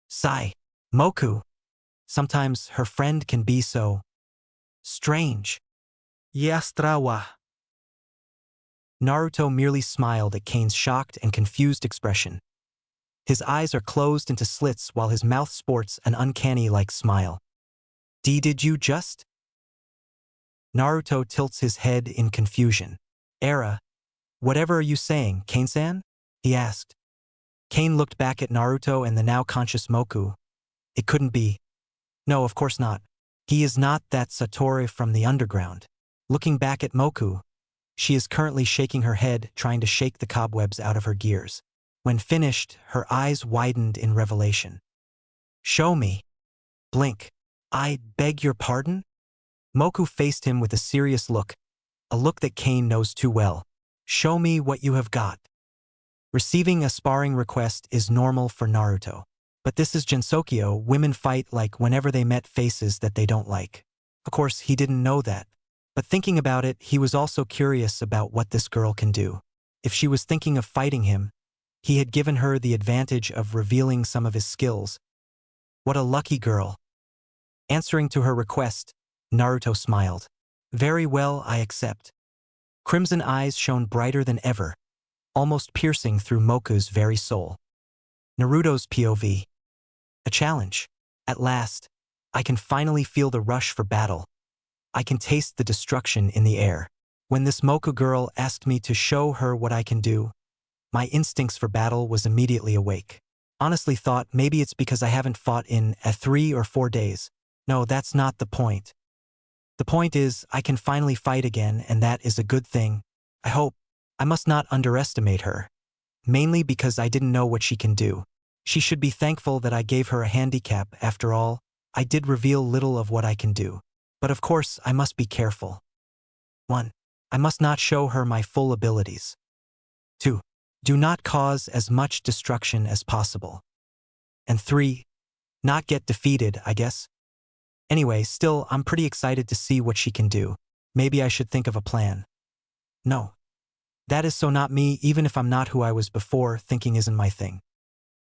Sigh. Moku. Sometimes her friend can be so strange. Yastrawa. Naruto merely smiled at Kane's shocked and confused expression. His eyes are closed into slits while his mouth sports an uncanny-like smile. Did you just? Naruto tilts his head in confusion. Whatever are you saying, Kane-san? He asked. Kane looked back at Naruto and the now conscious Moku. It couldn't be. No, of course not. He is not that Satori from the underground. Looking back at Moku, she is currently shaking her head, trying to shake the cobwebs out of her gears. When finished, her eyes widened in revelation. Show me. Blink. I beg your pardon? Moku faced him with a serious look, a look that Kane knows too well. Show me what you have got. Receiving a sparring request is normal for Naruto. But this is Jinsokyo, women fight like whenever they met faces that they don't like. Of course, he didn't know that. But thinking about it, he was also curious about what this girl can do. If she was thinking of fighting him, he had given her the advantage of revealing some of his skills. What a lucky girl. Answering to her request, Naruto smiled. Very well, I accept. Crimson eyes shone brighter than ever, almost piercing through Moku's very soul. Naruto's POV. A challenge. At last, I can finally feel the rush for battle. I can taste the destruction in the air. When this Moku girl asked me to show her what I can do, my instincts for battle was immediately awake. Honestly thought maybe it's because I haven't fought in 3 or 4 days. No, that's not the point. The point is, I can finally fight again, and that is a good thing. I hope. I must not underestimate her. Mainly because I didn't know what she can do. She should be thankful that I gave her a handicap. After all, I did reveal little of what I can do. But of course, I must be careful. 1. I must not show her my full abilities. 2. Do not cause as much destruction as possible. And 3. Not get defeated, I guess. Anyway, still, I'm pretty excited to see what she can do. Maybe I should think of a plan. No. That is so not me, even if I'm not who I was before, thinking isn't my thing.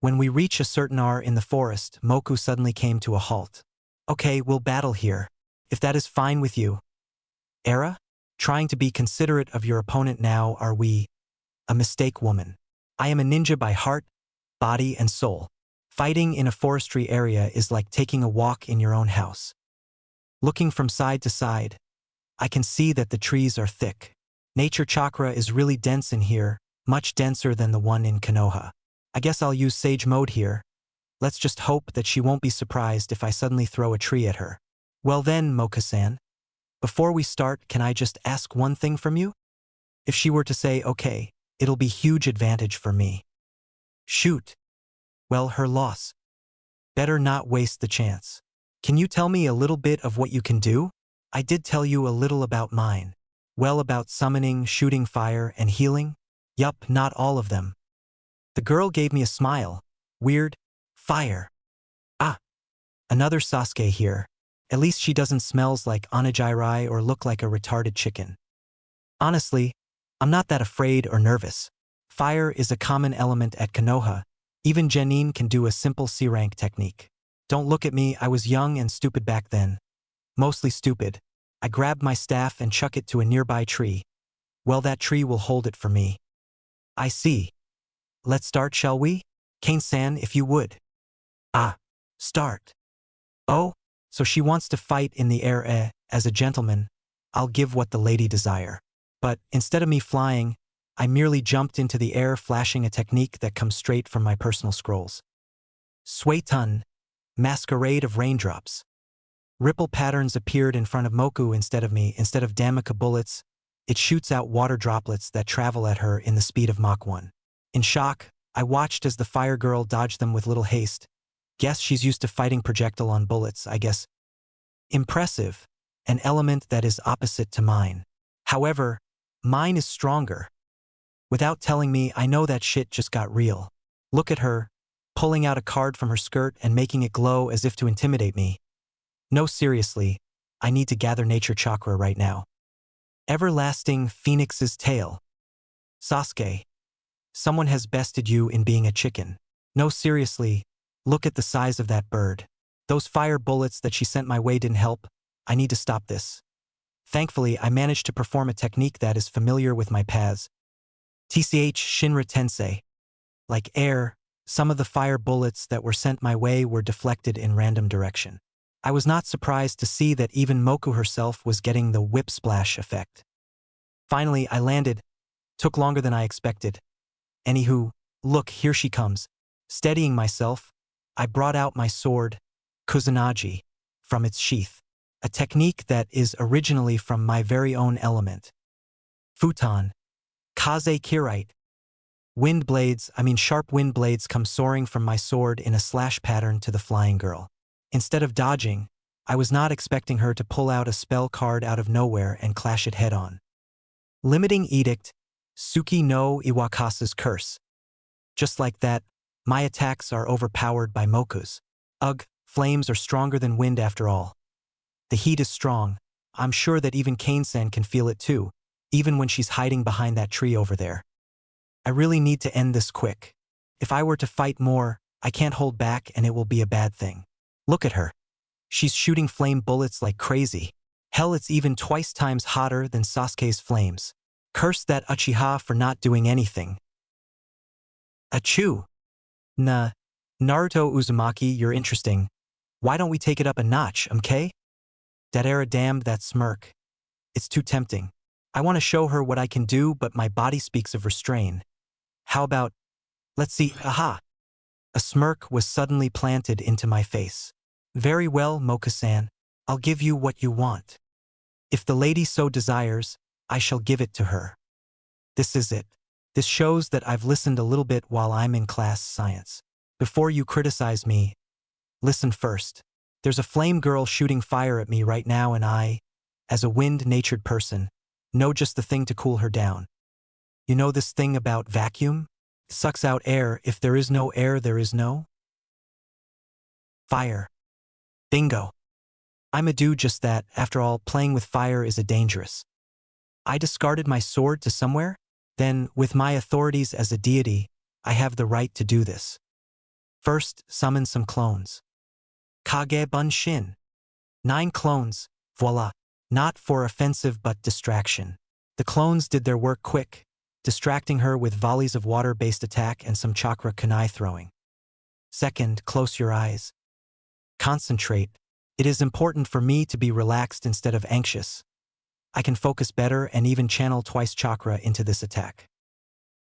When we reach a certain hour in the forest, Moku suddenly came to a halt. Okay, we'll battle here. If that is fine with you. Era? Trying to be considerate of your opponent now, are we? A mistake, woman. I am a ninja by heart, body, and soul. Fighting in a forestry area is like taking a walk in your own house. Looking from side to side, I can see that the trees are thick. Nature chakra is really dense in here, much denser than the one in Konoha. I guess I'll use Sage Mode here. Let's just hope that she won't be surprised if I suddenly throw a tree at her. Well then, Moka-san. Before we start, can I just ask one thing from you? If she were to say, okay, it'll be huge advantage for me. Shoot. Well, her loss. Better not waste the chance. Can you tell me a little bit of what you can do? I did tell you a little about mine. Well, about summoning, shooting fire, and healing? Yup, not all of them. The girl gave me a smile. Weird. Fire. Ah. Another Sasuke here. At least she doesn't smells like Onigiri or look like a retarded chicken. Honestly, I'm not that afraid or nervous. Fire is a common element at Konoha. Even Genin can do a simple C-rank technique. Don't look at me, I was young and stupid back then. Mostly stupid. I grabbed my staff and chuck it to a nearby tree. Well, that tree will hold it for me. I see. Let's start, shall we? Kane-san, if you would. Ah. Start. Oh, so she wants to fight in the air, as a gentleman, I'll give what the lady desire. But, instead of me flying, I merely jumped into the air, flashing a technique that comes straight from my personal scrolls. Suetun, masquerade of raindrops. Ripple patterns appeared in front of Moku instead of me. Instead of Damaka bullets, it shoots out water droplets that travel at her in the speed of Mach 1. In shock, I watched as the fire girl dodged them with little haste. Guess she's used to fighting projectile on bullets, I guess. Impressive, an element that is opposite to mine. However, mine is stronger. Without telling me, I know that shit just got real. Look at her, pulling out a card from her skirt and making it glow as if to intimidate me. No, seriously, I need to gather nature chakra right now. Everlasting Phoenix's tail. Sasuke, someone has bested you in being a chicken. No, seriously, look at the size of that bird. Those fire bullets that she sent my way didn't help. I need to stop this. Thankfully, I managed to perform a technique that is familiar with my paths. TCH Shinra Tensei. Like air, some of the fire bullets that were sent my way were deflected in random direction. I was not surprised to see that even Moku herself was getting the whip splash effect. Finally, I landed. Took longer than I expected. Anywho, look, here she comes. Steadying myself, I brought out my sword, Kusanagi, from its sheath. A technique that is originally from my very own element. Futon. Kaze Kirite. Sharp wind blades come soaring from my sword in a slash pattern to the flying girl. Instead of dodging, I was not expecting her to pull out a spell card out of nowhere and clash it head-on. Limiting Edict, Suki no Iwakasa's curse. Just like that, my attacks are overpowered by Moku's. Ugh, flames are stronger than wind after all. The heat is strong. I'm sure that even Kane-san can feel it too, even when she's hiding behind that tree over there. I really need to end this quick. If I were to fight more, I can't hold back and it will be a bad thing. Look at her. She's shooting flame bullets like crazy. Hell, it's even twice times hotter than Sasuke's flames. Curse that Uchiha for not doing anything. Achoo! Naruto Uzumaki, you're interesting. Why don't we take it up a notch, okay? That era damned that smirk. It's too tempting. I want to show her what I can do, but my body speaks of restrain. How about, let's see, aha! A smirk was suddenly planted into my face. Very well, Moka-san. I'll give you what you want. If the lady so desires, I shall give it to her. This is it. This shows that I've listened a little bit while I'm in class science. Before you criticize me, listen first. There's a flame girl shooting fire at me right now and I, as a wind-natured person, know just the thing to cool her down. You know this thing about vacuum? Sucks out air. If there is no air, there is no fire. Bingo. I'ma do just that. After all, playing with fire is a dangerous. I discarded my sword to somewhere? Then, with my authorities as a deity, I have the right to do this. First, summon some clones. Kage Bunshin. 9 clones, voila. Not for offensive but distraction. The clones did their work quick, distracting her with volleys of water-based attack and some chakra kunai throwing. Second, close your eyes. Concentrate. It is important for me to be relaxed instead of anxious. I can focus better and even channel twice chakra into this attack.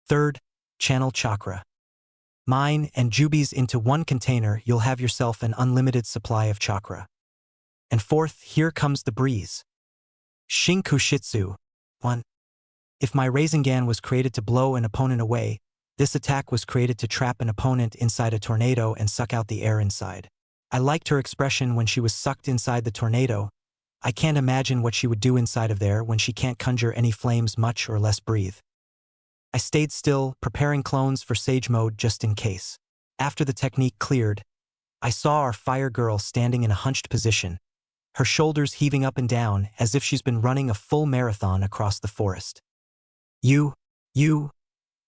Third, channel chakra. Mine and Jūbi's into one container, you'll have yourself an unlimited supply of chakra. And fourth, here comes the breeze. Shinkushitsu. 1. If my Rasengan was created to blow an opponent away, this attack was created to trap an opponent inside a tornado and suck out the air inside. I liked her expression when she was sucked inside the tornado. I can't imagine what she would do inside of there when she can't conjure any flames much or less breathe. I stayed still, preparing clones for Sage Mode just in case. After the technique cleared, I saw our fire girl standing in a hunched position, her shoulders heaving up and down as if she's been running a full marathon across the forest. You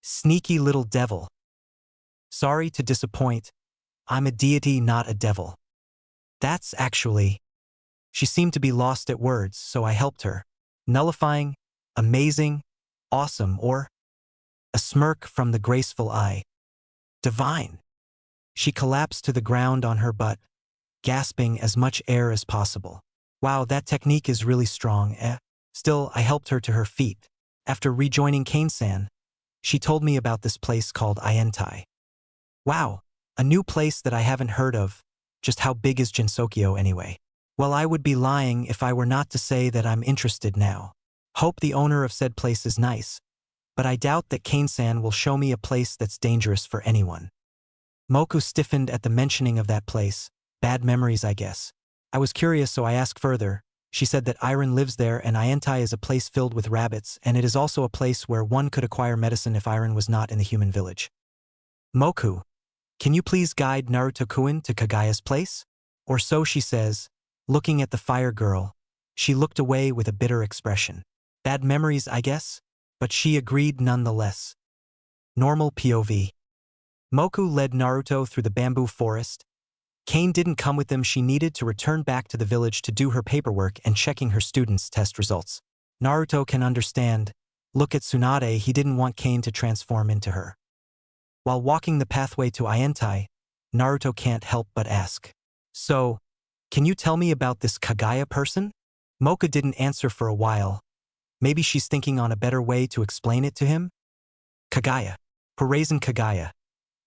sneaky little devil. Sorry to disappoint. I'm a deity, not a devil. That's actually... She seemed to be lost at words, so I helped her. Nullifying, amazing, awesome, or... A smirk from the graceful eye. Divine. She collapsed to the ground on her butt, gasping as much air as possible. Wow, that technique is really strong, eh? Still, I helped her to her feet. After rejoining Kane-san, she told me about this place called Ientai. Wow, a new place that I haven't heard of. Just how big is Jinsokyo anyway? Well, I would be lying if I were not to say that I'm interested now. Hope the owner of said place is nice, but I doubt that Kane-san will show me a place that's dangerous for anyone. Moku stiffened at the mentioning of that place. Bad memories, I guess. I was curious, so I asked further. She said that Iron lives there and Ientai is a place filled with rabbits, and it is also a place where one could acquire medicine if Iron was not in the human village. Moku, can you please guide Naruto-kun to Kagaya's place? Or so she says. Looking at the fire girl, she looked away with a bitter expression. Bad memories, I guess? But she agreed nonetheless. Normal POV. Moku led Naruto through the bamboo forest. Kane didn't come with them. She needed to return back to the village to do her paperwork and checking her students' test results. Naruto can understand. Look at Tsunade, he didn't want Kane to transform into her. While walking the pathway to Ientai, Naruto can't help but ask. So, can you tell me about this Kagaya person? Moka didn't answer for a while. Maybe she's thinking on a better way to explain it to him? Kagaya. Horizon Kagaya.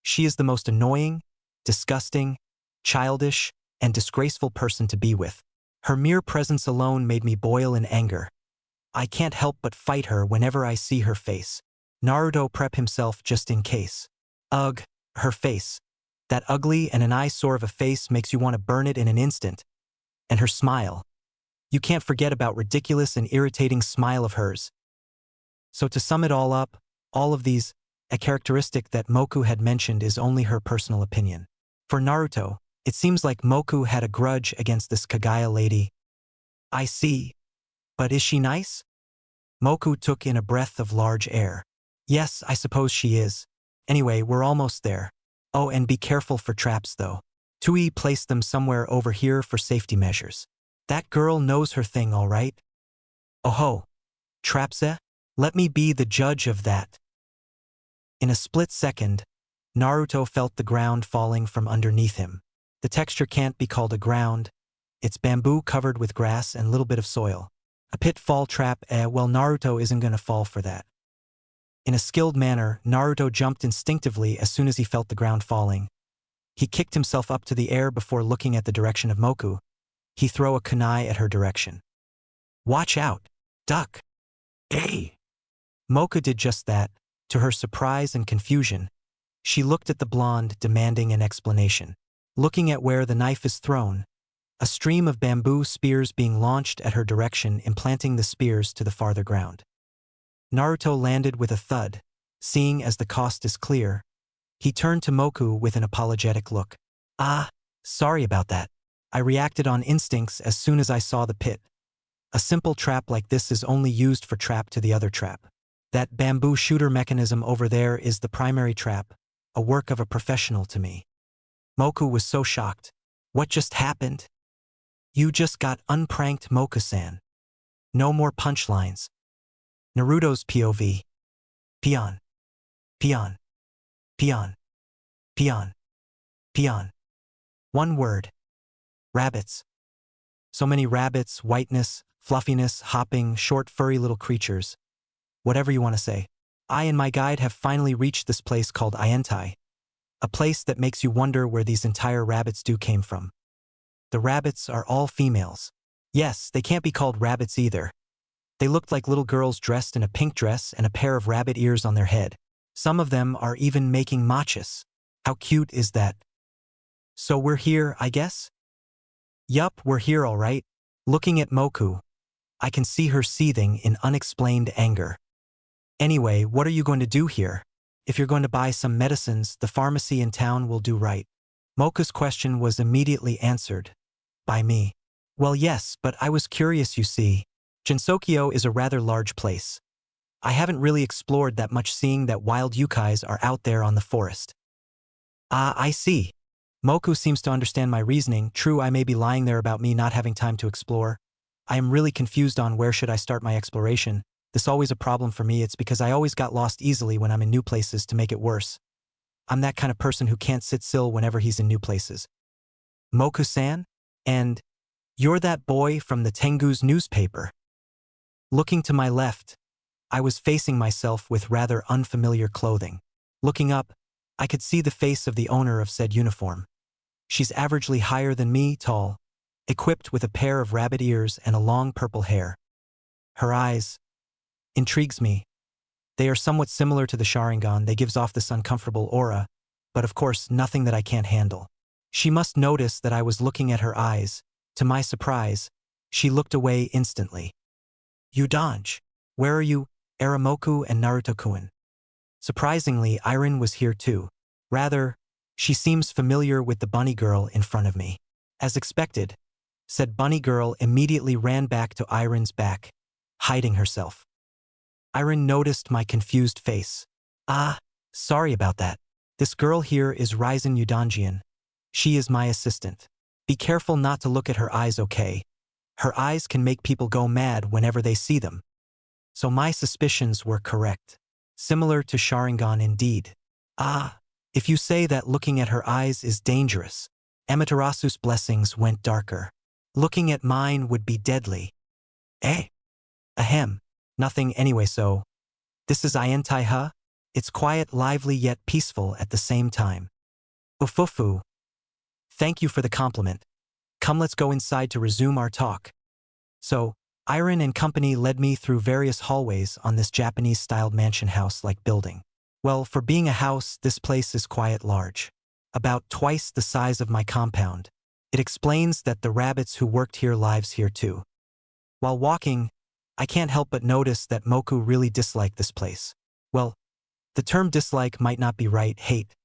She is the most annoying, disgusting, childish, and disgraceful person to be with. Her mere presence alone made me boil in anger. I can't help but fight her whenever I see her face. Naruto prep himself just in case. Ugh, her face. That ugly and an eyesore of a face makes you want to burn it in an instant. And her smile. You can't forget about ridiculous and irritating smile of hers. So to sum it all up, all of these, a characteristic that Moku had mentioned is only her personal opinion. For Naruto, it seems like Moku had a grudge against this Kagaya lady. I see. But is she nice? Moku took in a breath of large air. Yes, I suppose she is. Anyway, we're almost there. Oh, and be careful for traps though. Tui placed them somewhere over here for safety measures. That girl knows her thing, all right? Oh-ho. Traps, eh? Let me be the judge of that. In a split second, Naruto felt the ground falling from underneath him. The texture can't be called a ground. It's bamboo covered with grass and little bit of soil. A pitfall trap, well, Naruto isn't gonna fall for that. In a skilled manner, Naruto jumped instinctively as soon as he felt the ground falling. He kicked himself up to the air before looking at the direction of Moku. He threw a kunai at her direction. Watch out! Duck! Hey! Moku did just that. To her surprise and confusion, she looked at the blonde, demanding an explanation. Looking at where the knife is thrown, a stream of bamboo spears being launched at her direction, implanting the spears to the farther ground. Naruto landed with a thud. Seeing as the cost is clear, he turned to Moku with an apologetic look. Ah, sorry about that. I reacted on instincts as soon as I saw the pit. A simple trap like this is only used for trap to the other trap. That bamboo shooter mechanism over there is the primary trap, a work of a professional to me. Moku was so shocked. What just happened? You just got unpranked, Moku-san. No more punchlines. Naruto's POV. Peon. Peon. Peon. Peon. Peon. One word. Rabbits. So many rabbits, whiteness, fluffiness, hopping, short furry little creatures. Whatever you want to say. I and my guide have finally reached this place called Ientai. A place that makes you wonder where these entire rabbits came from. The rabbits are all females. Yes, they can't be called rabbits either. They looked like little girls dressed in a pink dress and a pair of rabbit ears on their head. Some of them are even making matchas. How cute is that? So we're here, I guess? Yup, we're here all right. Looking at Moku, I can see her seething in unexplained anger. Anyway, what are you going to do here? If you're going to buy some medicines, the pharmacy in town will do right. Moku's question was immediately answered. By me. Well, yes, but I was curious, you see. Jinsokyo is a rather large place. I haven't really explored that much, seeing that wild yukais are out there on the forest. Ah, I see. Moku seems to understand my reasoning. True, I may be lying there about me not having time to explore. I am really confused on where should I start my exploration. This always a problem for me. It's because I always got lost easily when I'm in new places. To make it worse, I'm that kind of person who can't sit still whenever he's in new places. Moku-san? And you're that boy from the Tengu's newspaper. Looking to my left, I was facing myself with rather unfamiliar clothing. Looking up, I could see the face of the owner of said uniform. She's averagely higher than me, tall, equipped with a pair of rabbit ears and a long purple hair. Her eyes intrigues me. They are somewhat similar to the Sharingan. They gives off this uncomfortable aura, but of course nothing that I can't handle. She must notice that I was looking at her eyes. To my surprise, she looked away instantly. Udanji, where are you? Aramoku and Naruto-kun. Surprisingly, Irin was here too. Rather, she seems familiar with the bunny girl in front of me. As expected, said bunny girl immediately ran back to Irin's back, hiding herself. Irin noticed my confused face. Ah, sorry about that. This girl here is Raizen Udanjian. She is my assistant. Be careful not to look at her eyes, okay? Her eyes can make people go mad whenever they see them. So my suspicions were correct. Similar to Sharingan indeed. Ah, if you say that looking at her eyes is dangerous. Amaterasu's blessings went darker. Looking at mine would be deadly. Eh? Ahem. Nothing anyway, so. This is Ientai, huh? It's quiet, lively, yet peaceful at the same time. Ufufu. Thank you for the compliment. Come, let's go inside to resume our talk. So, Irin and company led me through various hallways on this Japanese-styled mansion house-like building. Well, for being a house, this place is quite large. About twice the size of my compound. It explains that the rabbits who worked here lives here too. While walking, I can't help but notice that Moku really disliked this place. Well, the term dislike might not be right, hate.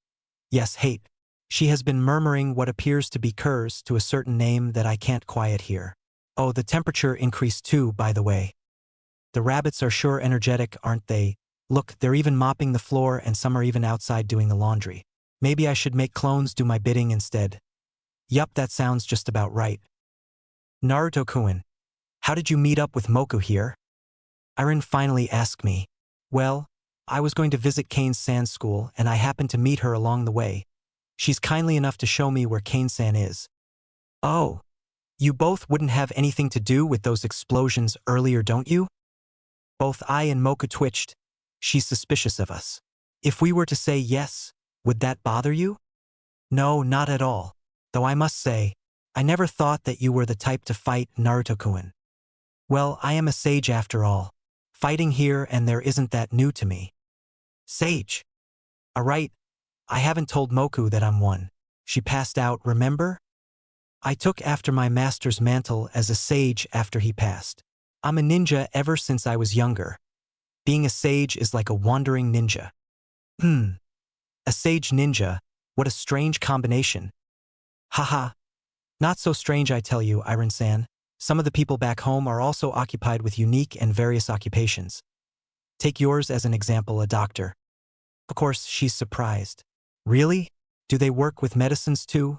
Yes, hate. She has been murmuring what appears to be curs to a certain name that I can't quiet here. Oh, the temperature increased too, by the way. The rabbits are sure energetic, aren't they? Look, they're even mopping the floor and some are even outside doing the laundry. Maybe I should make clones do my bidding instead. Yup, that sounds just about right. Naruto-kun, how did you meet up with Moku here? Irin finally asked me. Well, I was going to visit Kane-san's school and I happened to meet her along the way. She's kindly enough to show me where Kane-san is. Oh, you both wouldn't have anything to do with those explosions earlier, don't you? Both I and Moku twitched. She's suspicious of us. If we were to say yes, would that bother you? No, not at all. Though I must say, I never thought that you were the type to fight, Naruto-kun. Well, I am a sage after all. Fighting here and there isn't that new to me. Sage. Alright, I haven't told Moku that I'm one. She passed out, remember? I took after my master's mantle as a sage after he passed. I'm a ninja ever since I was younger. Being a sage is like a wandering ninja. A sage ninja, what a strange combination. Haha. Not so strange, I tell you, Irin-san. Some of the people back home are also occupied with unique and various occupations. Take yours as an example, a doctor. Of course, she's surprised. Really? Do they work with medicines too?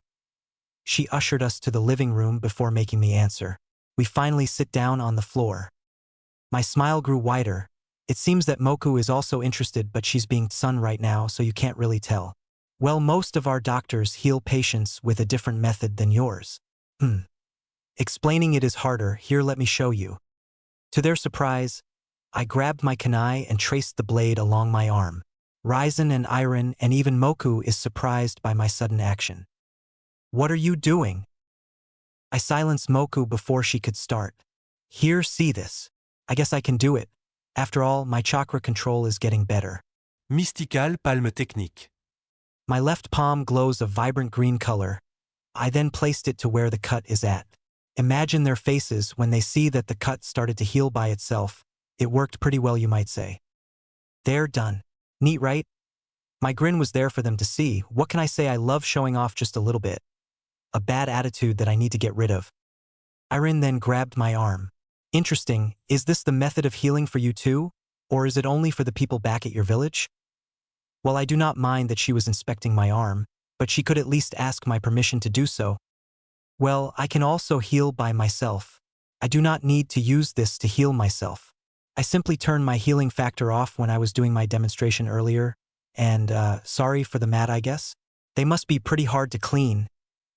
She ushered us to the living room before making me answer. We finally sit down on the floor. My smile grew wider. It seems that Moku is also interested, but she's being Sun right now, so you can't really tell. Well, most of our doctors heal patients with a different method than yours. Explaining it is harder, here let me show you. To their surprise, I grabbed my kunai and traced the blade along my arm. Ryzen and Irin and even Moku is surprised by my sudden action. What are you doing? I silenced Moku before she could start. Here, see this. I guess I can do it. After all, my chakra control is getting better. Mystical palme technique. My left palm glows a vibrant green color. I then placed it to where the cut is at. Imagine their faces when they see that the cut started to heal by itself. It worked pretty well, you might say. They're done. Neat, right? My grin was there for them to see. What can I say? I love showing off just a little bit. A bad attitude that I need to get rid of. Irin then grabbed my arm. Interesting, is this the method of healing for you too? Or is it only for the people back at your village? Well, I do not mind that she was inspecting my arm, but she could at least ask my permission to do so. Well, I can also heal by myself. I do not need to use this to heal myself. I simply turned my healing factor off when I was doing my demonstration earlier, and sorry for the mat, I guess. They must be pretty hard to clean,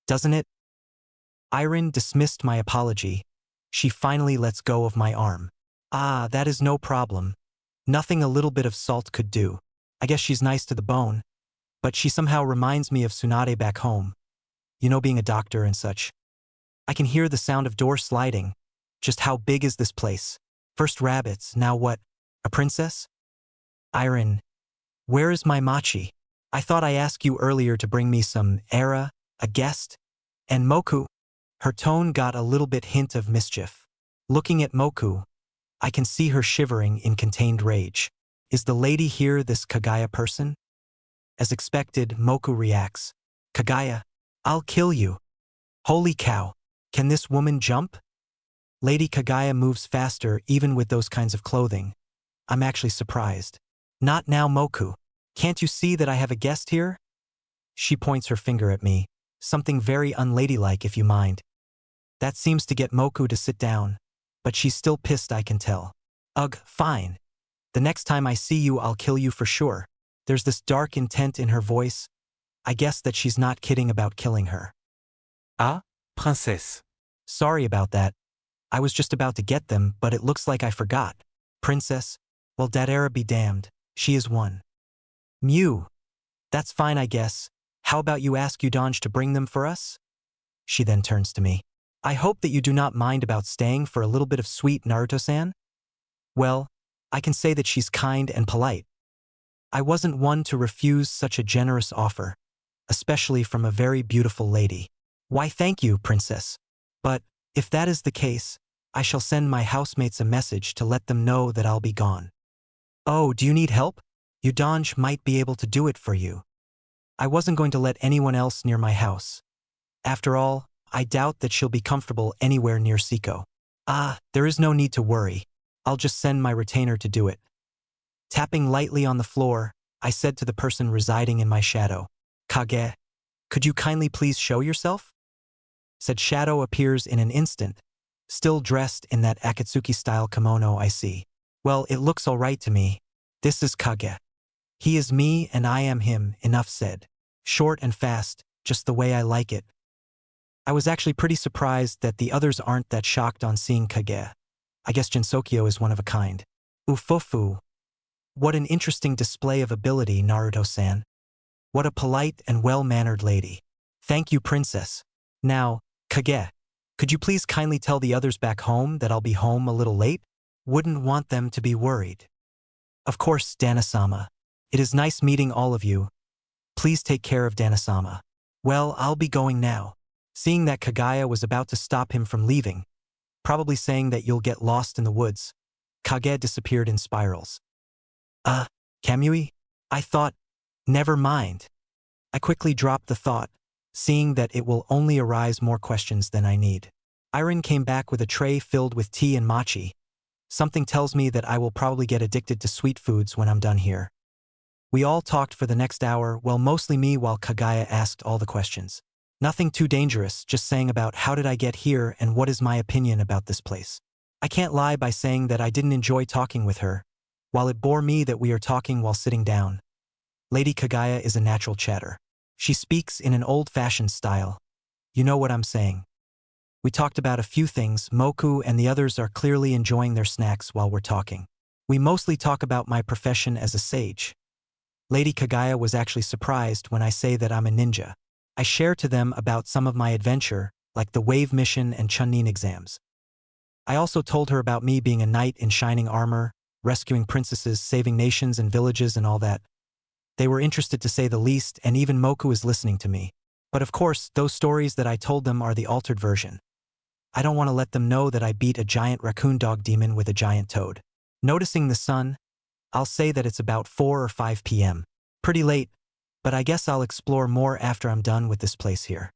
doesn't it? Irin dismissed my apology. She finally lets go of my arm. Ah, that is no problem. Nothing a little bit of salt could do. I guess she's nice to the bone. But she somehow reminds me of Tsunade back home. You know, being a doctor and such. I can hear the sound of doors sliding. Just how big is this place? First rabbits, now what? A princess? Irin, where is my machi? I thought I asked you earlier to bring me some era, a guest? And Moku? Her tone got a little bit hint of mischief. Looking at Moku, I can see her shivering in contained rage. Is the lady here this Kagaya person? As expected, Moku reacts. Kagaya, I'll kill you. Holy cow, can this woman jump? Lady Kagaya moves faster even with those kinds of clothing. I'm actually surprised. Not now, Moku. Can't you see that I have a guest here? She points her finger at me. Something very unladylike, if you mind. That seems to get Moku to sit down, but she's still pissed, I can tell. Ugh, fine. The next time I see you, I'll kill you for sure. There's this dark intent in her voice. I guess that she's not kidding about killing her. Ah, princesse. Sorry about that. I was just about to get them, but it looks like I forgot. Princess? Well, Dadera be damned. She is one. Mew. That's fine, I guess. How about you ask Udange to bring them for us? She then turns to me. I hope that you do not mind about staying for a little bit of sweet Naruto-san? Well, I can say that she's kind and polite. I wasn't one to refuse such a generous offer, especially from a very beautiful lady. Why, thank you, princess. But, if that is the case, I shall send my housemates a message to let them know that I'll be gone. Oh, do you need help? Udanj might be able to do it for you. I wasn't going to let anyone else near my house. After all, I doubt that she'll be comfortable anywhere near Siko. There is no need to worry. I'll just send my retainer to do it. Tapping lightly on the floor, I said to the person residing in my shadow, Kage, could you kindly please show yourself? Said shadow appears in an instant, still dressed in that Akatsuki-style kimono I see. Well, it looks all right to me. This is Kage. He is me and I am him, enough said. Short and fast, just the way I like it. I was actually pretty surprised that the others aren't that shocked on seeing Kage. I guess Jinsokyo is one of a kind. Ufufu. What an interesting display of ability, Naruto-san. What a polite and well-mannered lady. Thank you, princess. Now, Kage, could you please kindly tell the others back home that I'll be home a little late? Wouldn't want them to be worried. Of course, Dana-sama. It is nice meeting all of you. Please take care of Dana-sama. Well, I'll be going now. Seeing that Kagaya was about to stop him from leaving, probably saying that you'll get lost in the woods, Kage disappeared in spirals. Kamui? I thought, never mind. I quickly dropped the thought, seeing that it will only arise more questions than I need. Iron came back with a tray filled with tea and mochi. Something tells me that I will probably get addicted to sweet foods when I'm done here. We all talked for the next hour, well, mostly me, while Kagaya asked all the questions. Nothing too dangerous, just saying about how did I get here and what is my opinion about this place. I can't lie by saying that I didn't enjoy talking with her, while it bore me that we are talking while sitting down. Lady Kagaya is a natural chatter. She speaks in an old-fashioned style. You know what I'm saying. We talked about a few things. Moku and the others are clearly enjoying their snacks while we're talking. We mostly talk about my profession as a sage. Lady Kagaya was actually surprised when I say that I'm a ninja. I share to them about some of my adventure, like the wave mission and Chunin exams. I also told her about me being a knight in shining armor, rescuing princesses, saving nations and villages and all that. They were interested to say the least, and even Moku is listening to me. But of course, those stories that I told them are the altered version. I don't want to let them know that I beat a giant raccoon dog demon with a giant toad. Noticing the sun, I'll say that it's about 4 or 5 p.m. Pretty late, but I guess I'll explore more after I'm done with this place here.